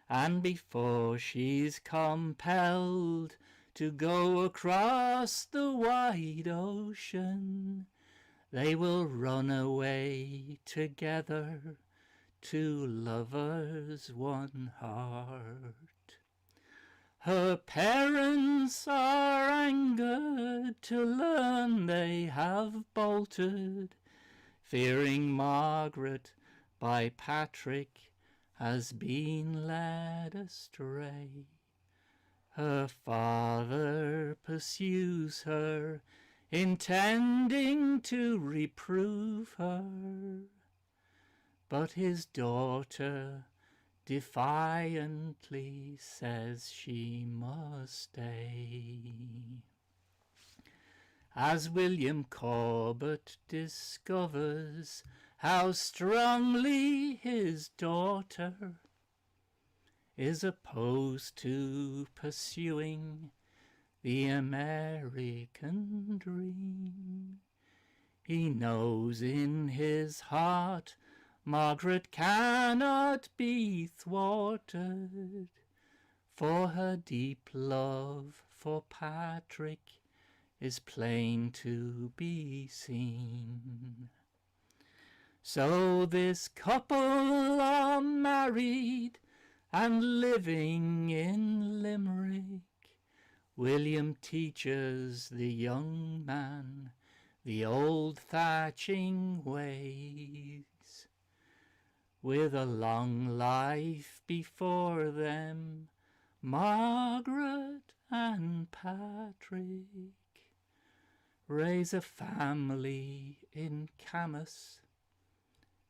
and before she's compelled to go across the wide ocean, they will run away together, two lovers, one heart. Her parents are angered to learn they have bolted, fearing Margaret by Patrick has been led astray. Her father pursues her, intending to reprove her, but his daughter defiantly says she must stay. As William Corbett discovers how strongly his daughter is opposed to pursuing the American dream, he knows in his heart Margaret cannot be thwarted, for her deep love for Patrick is plain to be seen. So this couple are married and living in Limerick. William teaches the young man the old thatching ways. With a long life before them, Margaret and Patrick raise a family in Camas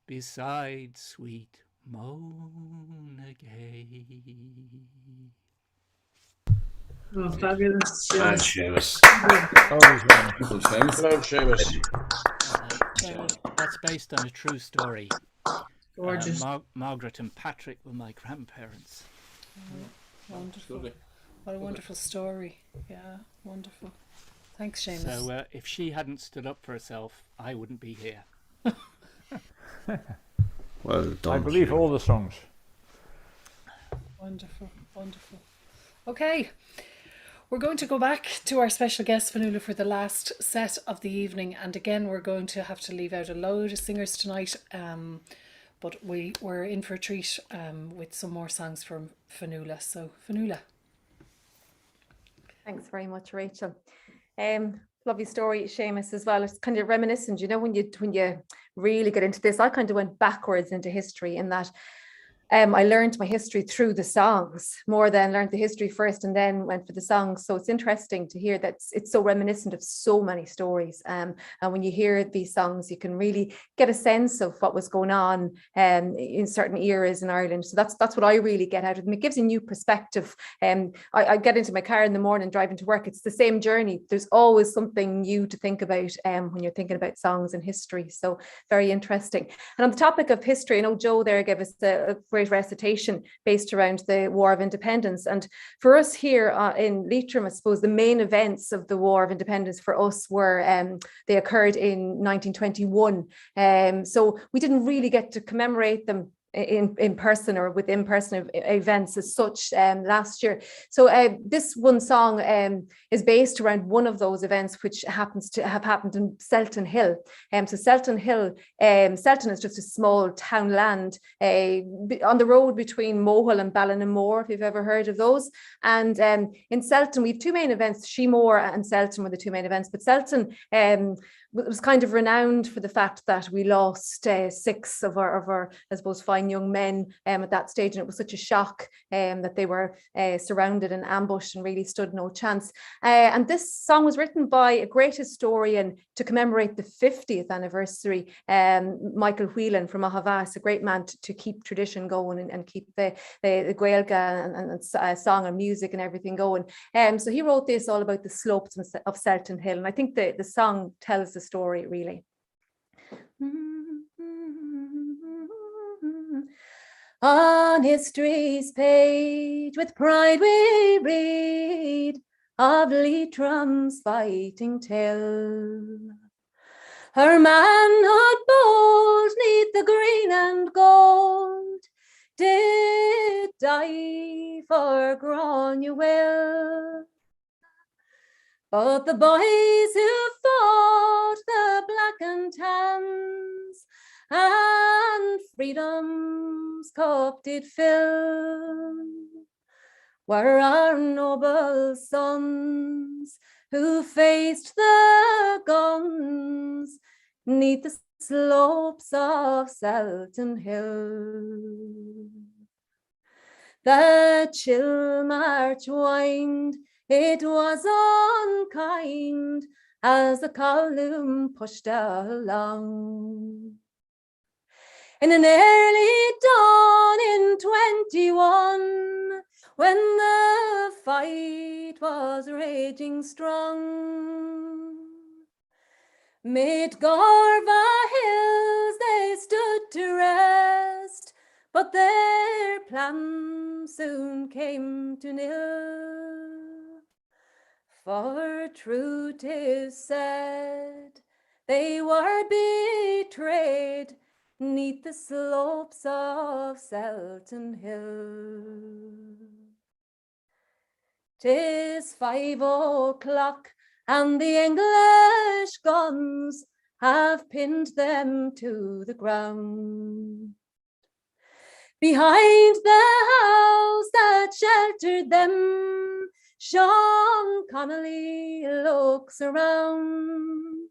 beside sweet Mona Gay.
Oh, fabulous.
And Seamus.
Hello,
Seamus.
That's based on a true story.
Gorgeous.
Margaret and Patrick were my grandparents.
Wonderful. What a wonderful story. Yeah, wonderful. Thanks, Seamus.
So if she hadn't stood up for herself, I wouldn't be here.
Well done.
I believe all the songs.
Wonderful, wonderful. Okay, we're going to go back to our special guest, Fionnuala, for the last set of the evening. And again, we're going to have to leave out a load of singers tonight. But we're in for a treat with some more songs from Fionnuala. So, Fionnuala.
Thanks very much, Rachel. Lovely story, Seamus, as well. It's kind of reminiscent, you know, when you really get into this. I kind of went backwards into history in that I learned my history through the songs more than learned the history first and then went for the songs. So it's interesting to hear that it's so reminiscent of so many stories. And when you hear these songs, you can really get a sense of what was going on in certain eras in Ireland. So that's what I really get out of them. It gives a new perspective. I get into my car in the morning driving to work. It's the same journey. There's always something new to think about when you're thinking about songs and history. So very interesting. And on the topic of history, I know Joe there gave us a great recitation based around the War of Independence. And for us here in Leitrim, I suppose the main events of the War of Independence for us were they occurred in 1921. So we didn't really get to commemorate them in person or with in-person events as such last year. So this one song is based around one of those events, which happens to have happened in Selton Hill. So Selton Hill, Selton is just a small townland on the road between Mohill and Ballinamore, if you've ever heard of those. And in Selton, we have two main events. Sheemore and Selton were the two main events, but Selton was kind of renowned for the fact that we lost 6 of our, I suppose, fine young men at that stage, and it was such a shock that they were surrounded and ambushed and really stood no chance. And this song was written by a great historian to commemorate the 50th anniversary, Michael Whelan from Ahavas, a great man to keep tradition going and keep the Gaelga and song and music and everything going. So he wrote this all about the slopes of Selton Hill, and I think the song tells the story really. On history's page with pride we read of Leitrim's fighting tale. Her manhood bold 'neath the green and gold did die for Granuaile. But the boys who fought the black and tans and freedom's cup did fill were our noble sons who faced the guns 'neath the slopes of Selton Hill. The chill March wind, it was unkind as the column pushed along. In an early dawn in 21, when the fight was raging strong, mid Garva hills they stood to rest, but their plans soon came to nil. For true 'tis said, they were betrayed 'neath the slopes of Selton Hill. 'Tis 5 o'clock and the English guns have pinned them to the ground. Behind the house that sheltered them, Sean Connolly looks around.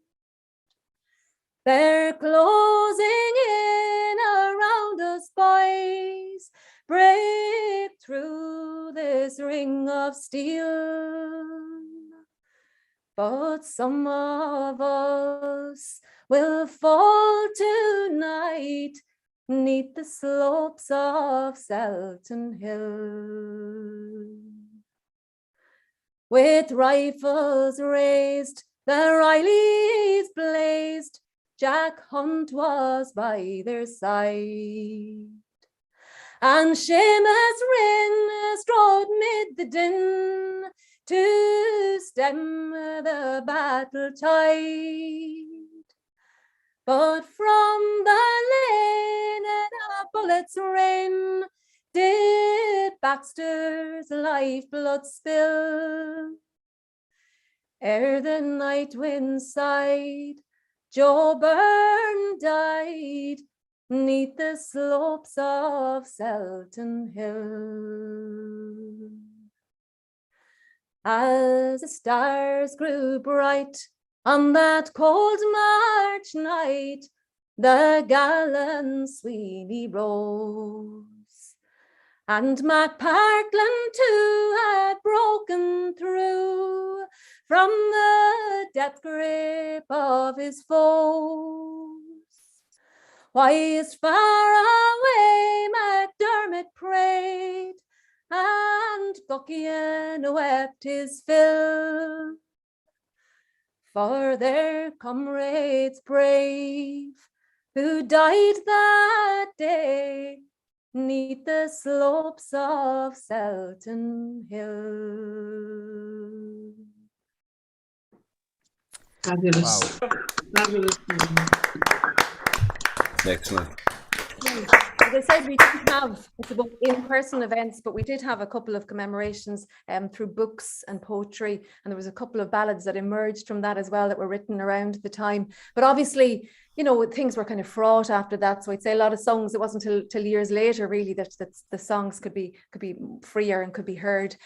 They're closing in around us, boys. Break through this ring of steel. But some of us will fall tonight 'neath the slopes of Selton Hill. With rifles raised, the Rileys blazed, Jack Hunt was by their side. And Seamus Rynn strode mid the din to stem the battle tide. But from the lane the bullets rain, did Baxter's lifeblood spill. Ere the night wind sighed, Joe Byrne died 'neath the slopes of Selton Hill. As the stars grew bright on that cold March night, the gallant Sweeney rose, and Mac Parkland too had broken through from the death grip of his foes. Whilst far away MacDermot prayed, and Buckian wept his fill, for their comrades brave who died that day 'neath the slopes of Selton Hill.
Fabulous.
Wow.
Fabulous.
Excellent.
As I said, we didn't have, it's about in-person events, but we did have a couple of commemorations through books and poetry, and there was a couple of ballads that emerged from that as well that were written around the time. But obviously, you know, things were kind of fraught after that. So I'd say a lot of songs, it wasn't till years later really that the songs could be freer and could be heard.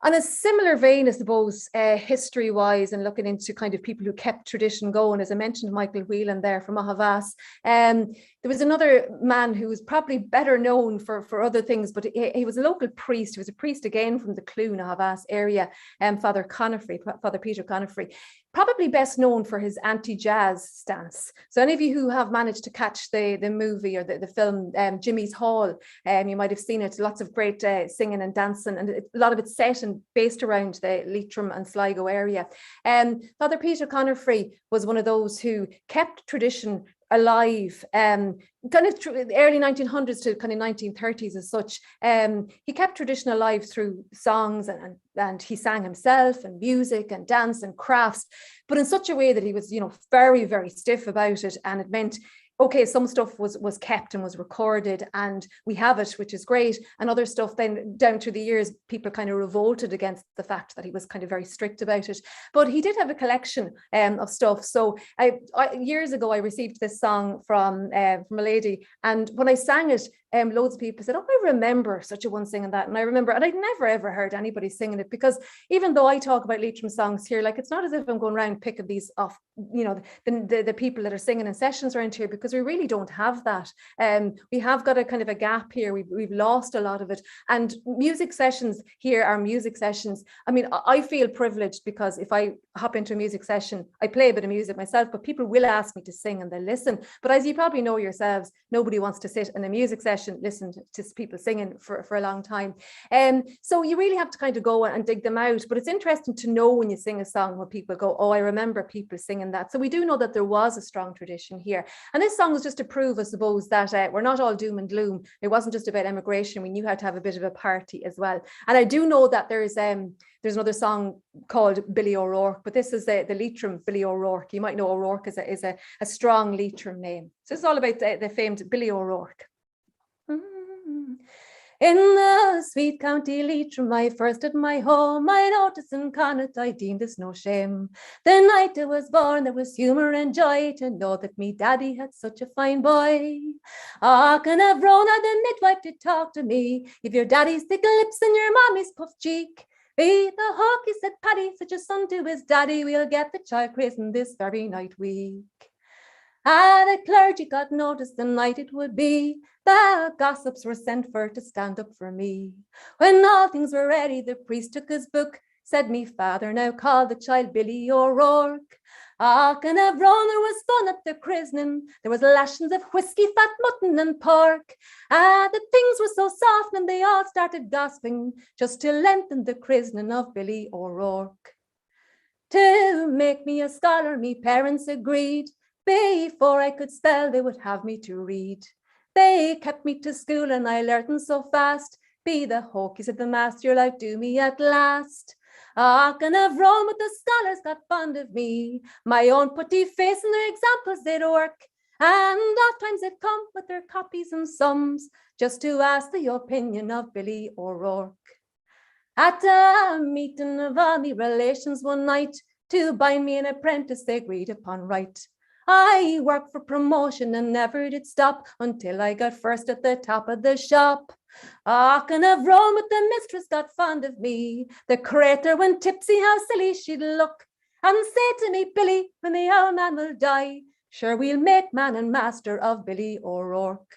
On a similar vein, I suppose, history-wise and looking into kind of people who kept tradition going, as I mentioned, Michael Whelan there from Ahavas. There was another man who was probably better known for other things, but he was a local priest. He was a priest again from the Clune, Ahavas area, Father Peter Conifrey. Probably best known for his anti-jazz stance. So any of you who have managed to catch the movie or the film Jimmy's Hall, you might have seen it. Lots of great singing and dancing, and a lot of it's set and based around the Leitrim and Sligo area. Father Peter Conifrey was one of those who kept tradition alive, kind of through the early 1900s to kind of 1930s as such. He kept tradition alive through songs and he sang himself and music and dance and crafts, but in such a way that he was, you know, very, very stiff about it. And it meant okay, some stuff was kept and was recorded and we have it, which is great. And other stuff then down through the years, people kind of revolted against the fact that he was kind of very strict about it. But he did have a collection of stuff. So years ago, I received this song from a lady. And when I sang it, loads of people said, oh, I remember such a one singing that. And I remember, and I'd never ever heard anybody singing it, because even though I talk about Leitrim songs here, like it's not as if I'm going around picking these off, you know, the people that are singing in sessions around here, because we really don't have that. We have got a kind of a gap here. We've lost a lot of it. And music sessions here are music sessions. I mean, I feel privileged because if I hop into a music session, I play a bit of music myself, but people will ask me to sing and they'll listen. But as you probably know yourselves, nobody wants to sit in a music session, listen to people singing for a long time. So you really have to kind of go and dig them out. But it's interesting to know when you sing a song where people go, oh, I remember people singing that. So we do know that there was a strong tradition here. And this song was just to prove, I suppose, that we're not all doom and gloom. It wasn't just about emigration. We knew how to have a bit of a party as well. And I do know that there's another song called Billy O'Rourke, but this is the Leitrim Billy O'Rourke. You might know O'Rourke is a strong Leitrim name. So it's all about the famed Billy O'Rourke. In the sweet county Leitrim, I first at my home, I noticed in Connacht, I deemed this no shame. The night I was born, there was humour and joy to know that me daddy had such a fine boy. Ah, can have Rona, the midwife, to talk to me. If your daddy's thick lips and your mommy's puffed cheek, be the hawk, said Paddy, such a son to his daddy, we'll get the child christened this very night week. Ah, the clergy got notice the night it would be. The gossips were sent for to stand up for me. When all things were ready, the priest took his book, said me father, now call the child Billy O'Rourke. Ah, can have rown, there was fun at the christening. There was lashings of whiskey, fat mutton and pork. Ah, the things were so soft and they all started gossiping, just to lengthen the christening of Billy O'Rourke. To make me a scholar, me parents agreed. Before I could spell, they would have me to read. They kept me to school and I learned so fast. Be the hawk, said the master, you'll outdo me at last. Ah, can have roam, but the scholars got fond of me. My own putty face and their examples they'd work. And oft times they'd come with their copies and sums, just to ask the opinion of Billy O'Rourke. At a meeting of all me relations one night, to bind me an apprentice they agreed upon right. I worked for promotion and never did stop until I got first at the top of the shop. Ah, can have roam, but the mistress got fond of me. The crater when tipsy, how silly she'd look, and say to me, Billy, when the old man will die, sure we'll make man and master of Billy O'Rourke.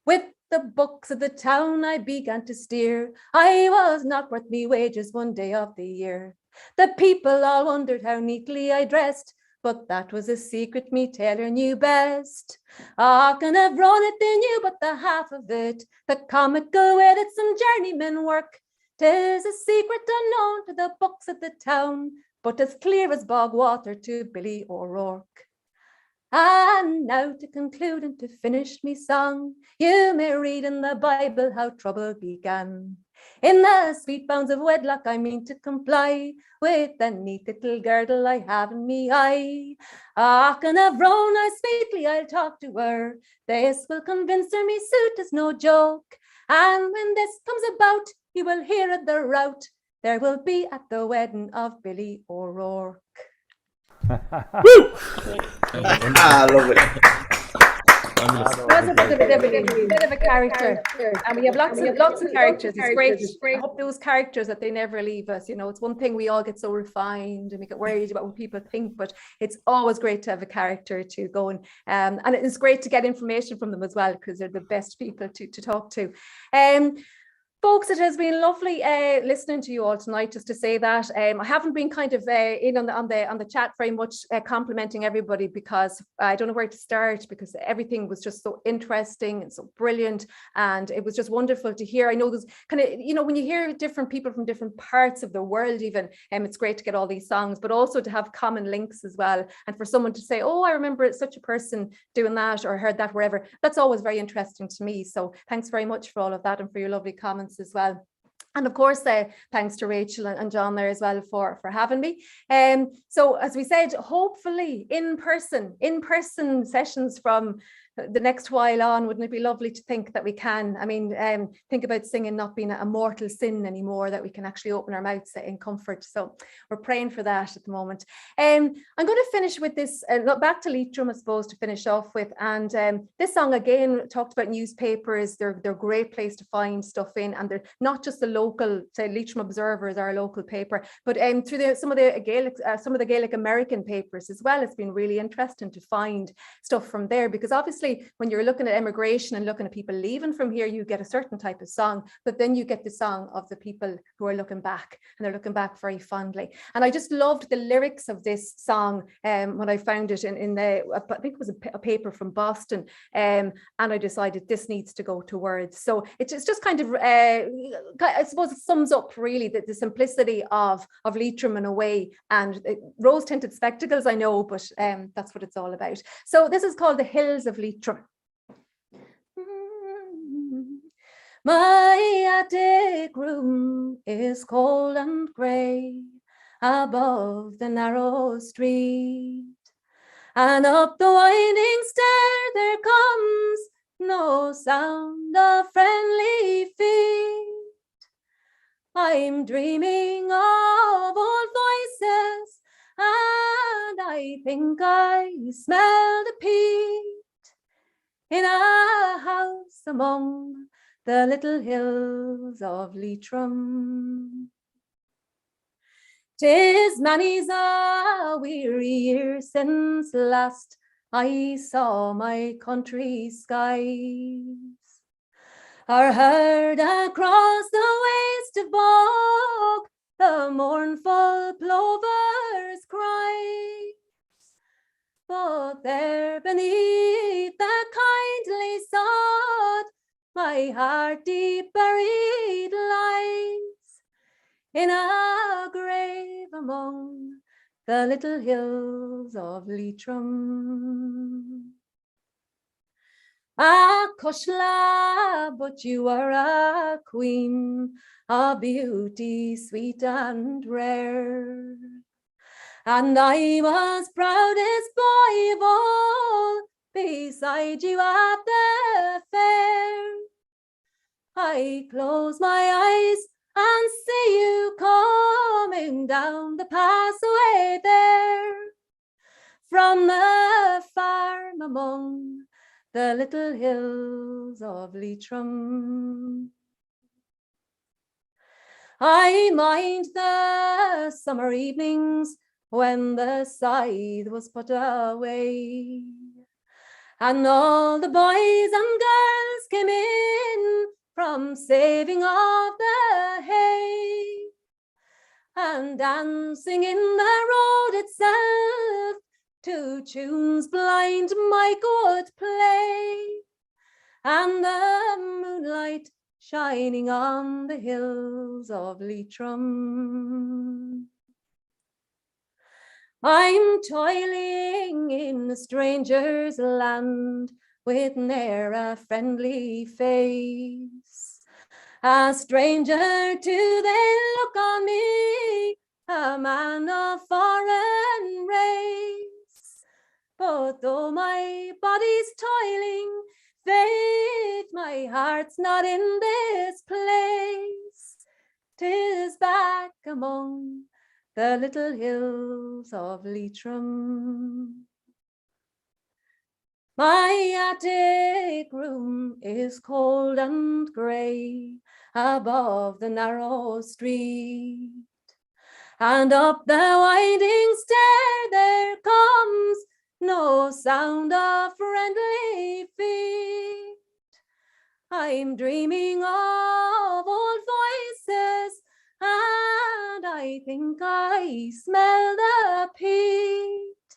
With the books of the town I began to steer. I was not worth me wages one day of the year. The people all wondered how neatly I dressed, but that was a secret me tailor knew best. Ah, can have run it, they knew but the half of it. The comical way that some journeymen work. 'Tis a secret unknown to the books of the town, but as clear as bog water to Billy O'Rourke. And now to conclude and to finish me song, you may read in the Bible how trouble began. In the sweet bounds of wedlock I mean to comply with the neat little girdle I have in me eye. Ah, can have rown her sweetly, I'll talk to her. This will convince her me suit is no joke. And when this comes about, you will hear of the rout there will be at the wedding of Billy O'Rourke.
Woo! Lovely.
That's a bit of a character, and we have lots of characters. It's great. I hope those characters that they never leave us. You know, it's one thing we all get so refined and we get worried about what people think, but it's always great to have a character to go and it's great to get information from them as well, because they're the best people to talk to. Folks, it has been lovely listening to you all tonight. Just to say that I haven't been kind of in on the chat very much, complimenting everybody, because I don't know where to start, because everything was just so interesting and so brilliant, and it was just wonderful to hear. I know there's kind of, you know, when you hear different people from different parts of the world, even it's great to get all these songs, but also to have common links as well, and for someone to say, oh, I remember such a person doing that or heard that wherever. That's always very interesting to me. So thanks very much for all of that and for your lovely comments as well. And of course, thanks to Rachel and John there as well for having me. So as we said, hopefully in person sessions from the next while on. Wouldn't it be lovely to think that we can? I mean, think about singing not being a mortal sin anymore, that we can actually open our mouths in comfort. So we're praying for that at the moment. I'm going to finish with this, back to Leitrim, I suppose, to finish off with. And this song, again, talked about newspapers. They're a great place to find stuff in. And they're not just the local, say, Leitrim Observer is our local paper, but through some of the Gaelic American papers as well. It's been really interesting to find stuff from there, because obviously when you're looking at immigration and looking at people leaving from here, you get a certain type of song, but then you get the song of the people who are looking back, and they're looking back very fondly. And I just loved the lyrics of this song when I found it in I think it was a paper from Boston, and I decided this needs to go to words. So it's just kind of, I suppose it sums up really the simplicity of Leitrim in a way, and rose-tinted spectacles, I know, but that's what it's all about. So this is called The Hills of Leitrim. My attic room is cold and grey above the narrow street, and up the winding stair there comes no sound of friendly feet. I'm dreaming of old voices, and I think I smell the peat in a house among the little hills of Leitrim. 'Tis many's a weary year since last I saw my country skies, or heard across the waste of bog the mournful plover's cry. But there beneath the kindly sod my heart deep buried lies, in a grave among the little hills of Leitrim. Ah, Cushla, but you are a queen, a beauty sweet and rare, and I was proudest boy of all beside you at the fair. I close my eyes and see you coming down the pathway there, from the farm among the little hills of Leitrim. I mind the summer evenings when the scythe was put away, and all the boys and girls came in from saving of the hay, and dancing in the road itself to tunes blind Mike would play, and the moonlight shining on the hills of Leitrim. I'm toiling in a stranger's land with ne'er a friendly face, a stranger too they look on me, a man of foreign race. But though my body's toiling, faith, my heart's not in this place. 'Tis back among the little hills of Leitrim. My attic room is cold and grey above the narrow street, and up the winding stair there comes no sound of friendly feet. I'm dreaming of old voices, and I think I smell the peat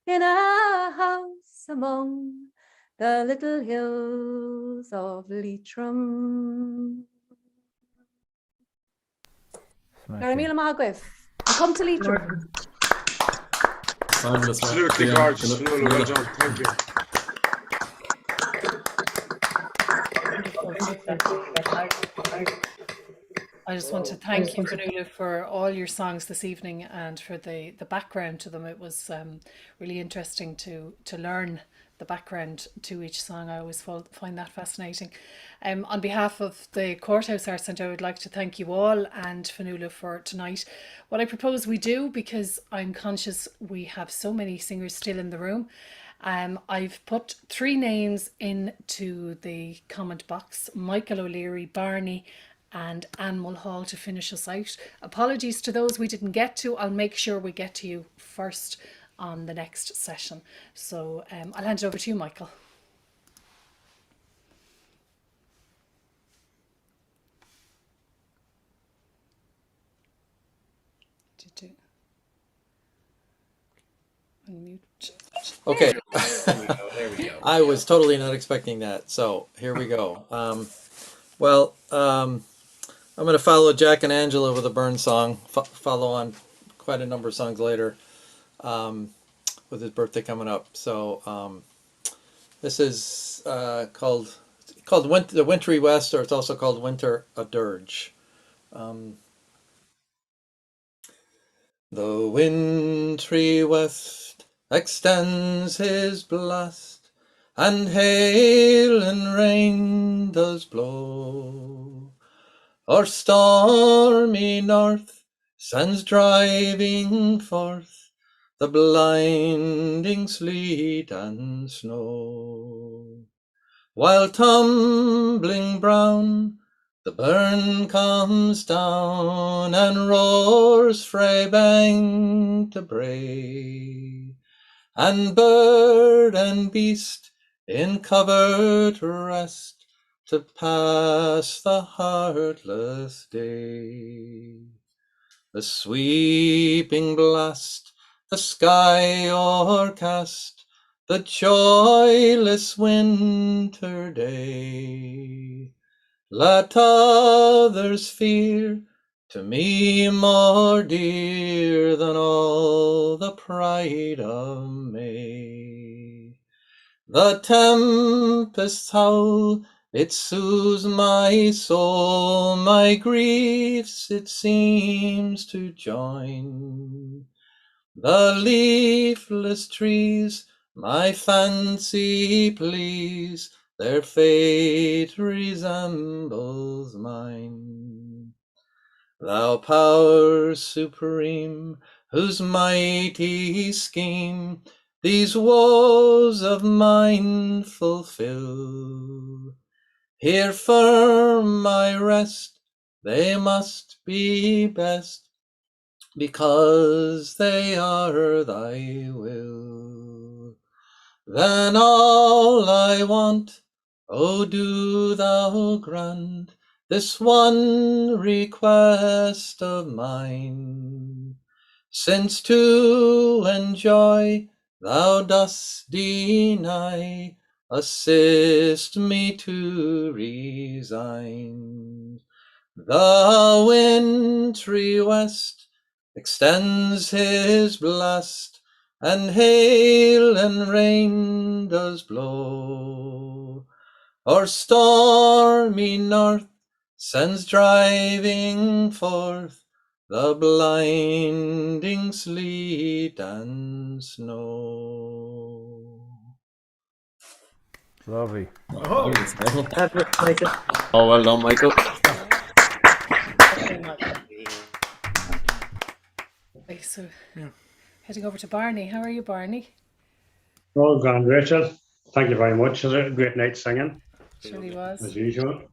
in a house among the little hills of Leitrim. Naramila Magwith, come to Leitrim.
Absolutely gorgeous. Well done. Thank you.
I just want to thank you, Fionnuala, for all your songs this evening and for the background to them. It was really interesting to learn the background to each song. I always find that fascinating. On behalf of the Courthouse Arts Centre, I would like to thank you all and Fionnuala for tonight. What I propose we do, because I'm conscious we have so many singers still in the room, I've put 3 names into the comment box: Michael O'Leary, Barney and Anne Mulhall, to finish us out. Apologies to those we didn't get to. I'll make sure we get to you first on the next session. So I'll hand it over to you, Michael. Unmute.
Okay.
There we go.
I was totally not expecting that. So here we go. I'm going to follow Jack and Angela with a Burn song, follow on quite a number of songs later with his birthday coming up. So this is called The Wintry West, or it's also called Winter a Dirge. The wintry west extends his blast, and hail and rain does blow. Or stormy north sends driving forth the blinding sleet and snow. While tumbling brown the burn comes down and roars frae bank to brae, and bird and beast in covert rest to pass the heartless day. The sweeping blast the sky o'ercast, the joyless winter day. Let others fear, to me more dear than all the pride of May. The tempest's howl, it soothes my soul, my griefs it seems to join. The leafless trees my fancy please, their fate resembles mine. Thou power supreme, whose mighty scheme these woes of mine fulfill, here firm I rest, they must be best, because they are thy will. Then all I want, O do thou grant, this one request of mine. Since to enjoy thou dost deny, assist me to resign. The wintry west extends his blast, and hail and rain does blow. Or stormy north sends driving forth the blinding sleet and snow.
Lovely.
Oh, Michael.
Michael.
Oh, well done, Michael.
Okay, so heading over to Barney. How are you, Barney?
Oh, grand, Rachel. Thank you very much. It was a great night singing.
Surely was.
As usual.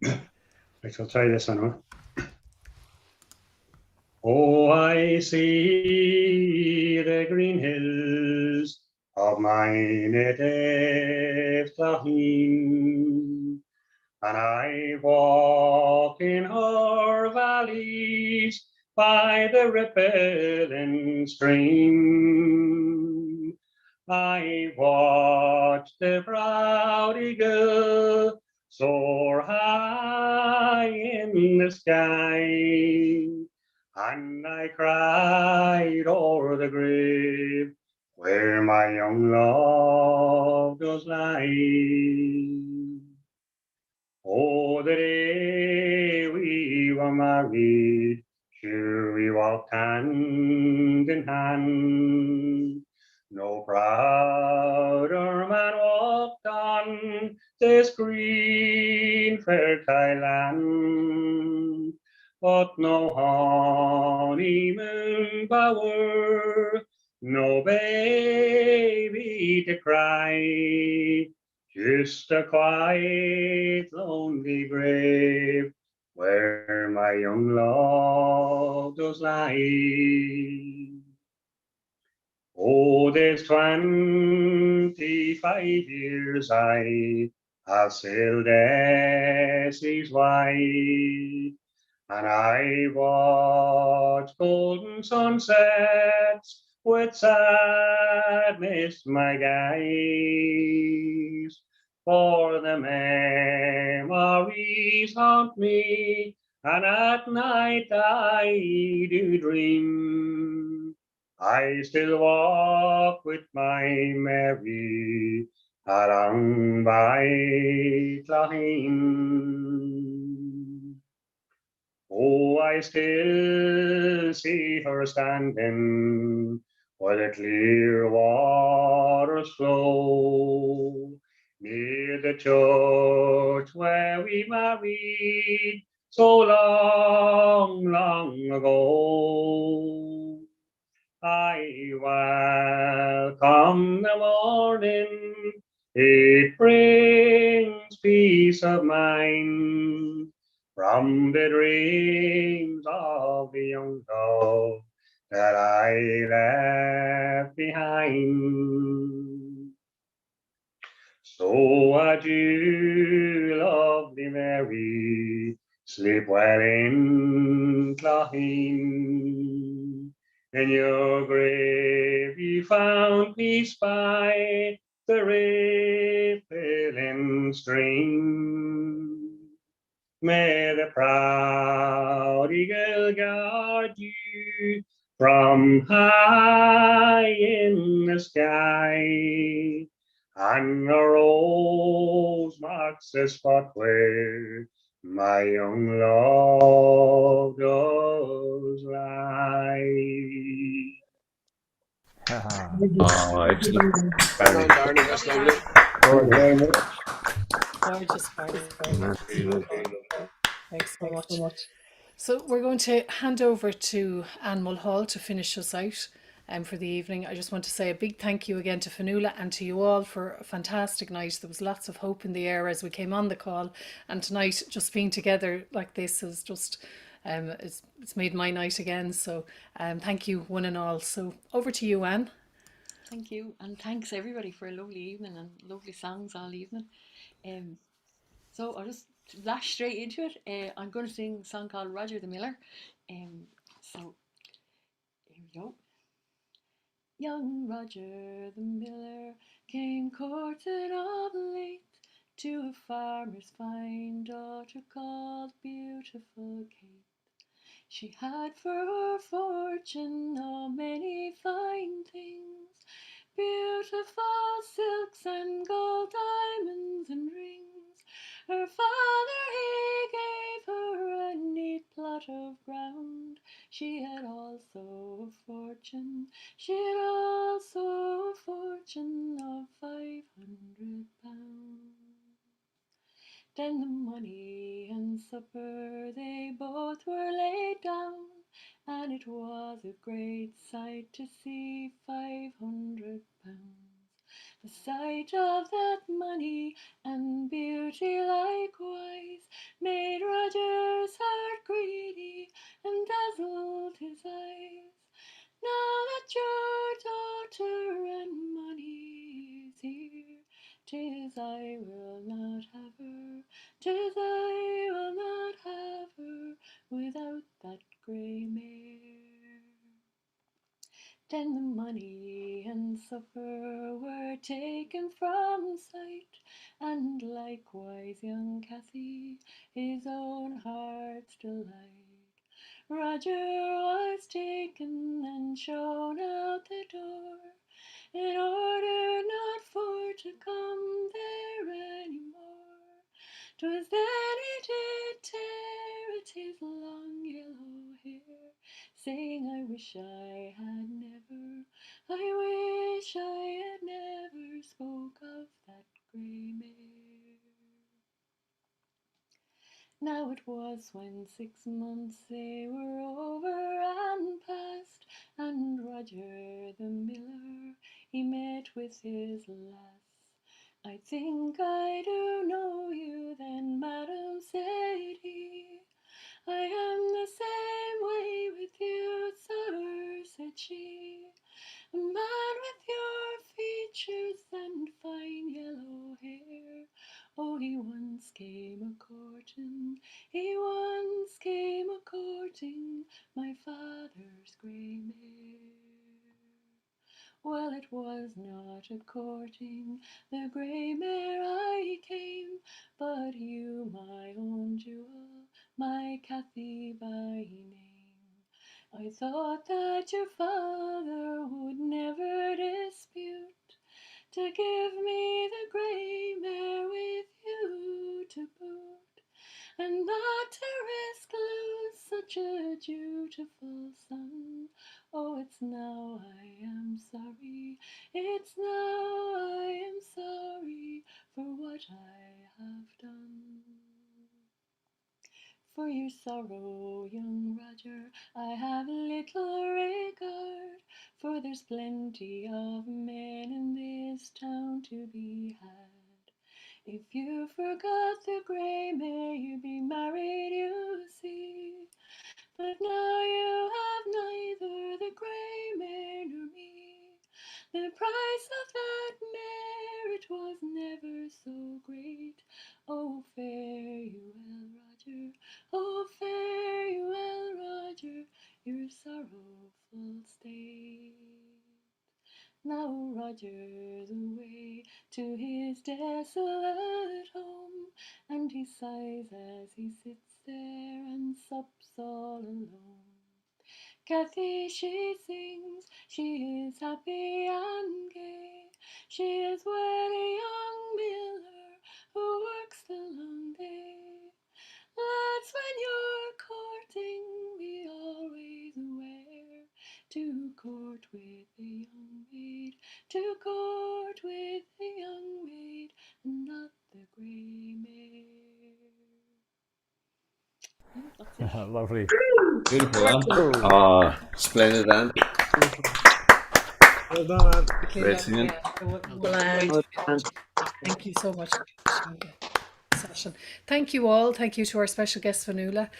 I shall try this one. Oh, I see the green hills of my native Claheen, and I walk in her valleys by the rippling stream. I watch the proud eagle soar high in the sky, and I cried o'er the grave where my young love does lie. Oh, the day we were married married, sure we walked hand in hand. No prouder man walked on this green fertile land, but no honeymoon bower, no baby to cry, just a quiet, lonely grave where my young love does lie. Oh, there's 25 years I have sailed the seas wide, and I watch golden sunsets with sadness my gaze, for the memories haunt me, and at night I do dream I still walk with my Mary along by Claheen. Oh, I still see her standing where the clear waters flow, near the church where we married so long, long ago. I welcome the morning, it brings peace of mind from the dreams of the young love that I left behind. So adieu, lovely Mary, sleep well in Claheen. In your grave you found peace by the rippling stream. May the proud eagle guard you from high in the sky, and a rose marks the spot where my young love does lie.
Oh, excellent.
Well done, Barney, that's lovely.
Gorgeous, Barney. Thanks so much. So we're going to hand over to Anne Mulhall to finish us out for the evening. I just want to say a big thank you again to Fionnuala and to you all for a fantastic night. There was lots of hope in the air as we came on the call, and tonight just being together like this is just it's made my night again. So thank you one and all. So over to you, Anne.
Thank you, and thanks everybody for a lovely evening and lovely songs all evening. So I'll just lash straight into it. I'm going to sing a song called Roger the Miller. So here we go. Young Roger the Miller came courted of late to a farmer's fine daughter called Beautiful Kate. She had for her fortune oh many fine things, beautiful silks and gold diamonds and rings. Her father he gave her a neat plot of ground. She had also a fortune, she had also a fortune of 500 pounds. Then the money and supper they both were laid down, and it was a great sight to see 500 pounds. The sight of that money and beauty likewise made Roger's heart greedy and dazzled his eyes. Now that your daughter and money is here, 'tis I will not have her, 'tis I will not have her without that grey mare. Then the money and supper were taken from sight, and likewise young Cathy, his own heart's delight. Roger was taken and shown out the door, in order not for to come there any more. 'Twas then he did tear at his long saying, I wish I had never, I wish I had never spoke of that grey mare. Now it was when 6 months they were over and past, and Roger the miller, he met with his lass. I think I do know you then, madam, said he. I am the same way with you, sir, said she. A man with your features and fine yellow hair. Oh, he once came a-courting, he once came a-courting my father's grey mare. Well, it was not a-courting the grey mare I came, but you, my own jewel, my Cathy by name. I thought that your father would never dispute to give me the grey mare with you to boot, and not to risk lose such a dutiful son. Oh, it's now I am sorry, it's now I am sorry for what I have done. For your sorrow, young Roger, I have little regard, for there's plenty of men in this town to be had. If you forgot the grey mare, you'd be married, you see. But now you have neither the grey mare nor me. The price of that mare, it was never so great. Oh, fare you well, Roger, oh, fare you well, Roger, your sorrowful state. Now Roger's away to his desolate home, and he sighs as he sits there and sups all alone. Cathy, she sings, she is happy and gay. She is wed a young miller who works the long day. Lads, when you're courting, be always aware to court with a young maid, to court with a young maid, and not the grey mare.
Lovely.
Beautiful, Anne. Ah, splendid, Anne.
Well done, Anne.
Great singing.
Thank you so much. Session. Thank you all. Thank you to our special guest Fionnuala.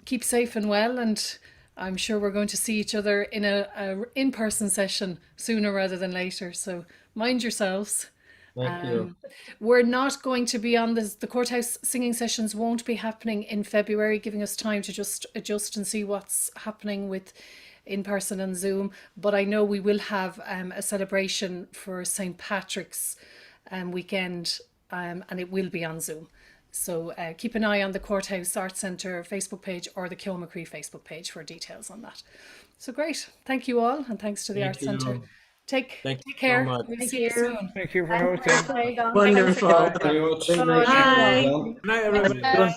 Keep safe and well, and I'm sure we're going to see each other in a in-person session sooner rather than later. So mind yourselves.
Thank you.
We're not going to be on the Courthouse Singing Sessions won't be happening in February, giving us time to just adjust and see what's happening with in-person and Zoom. But I know we will have a celebration for St. Patrick's weekend, and it will be on Zoom. So keep an eye on the Courthouse Arts Centre Facebook page or the Kilmacree Facebook page for details on that. So great. Thank you all, and thanks to the Arts Centre. Take care.
So much.
We'll see you soon.
Thank you for hosting.
Wonderful.
Thank you very much.
Bye.
Good night, everybody.
Bye.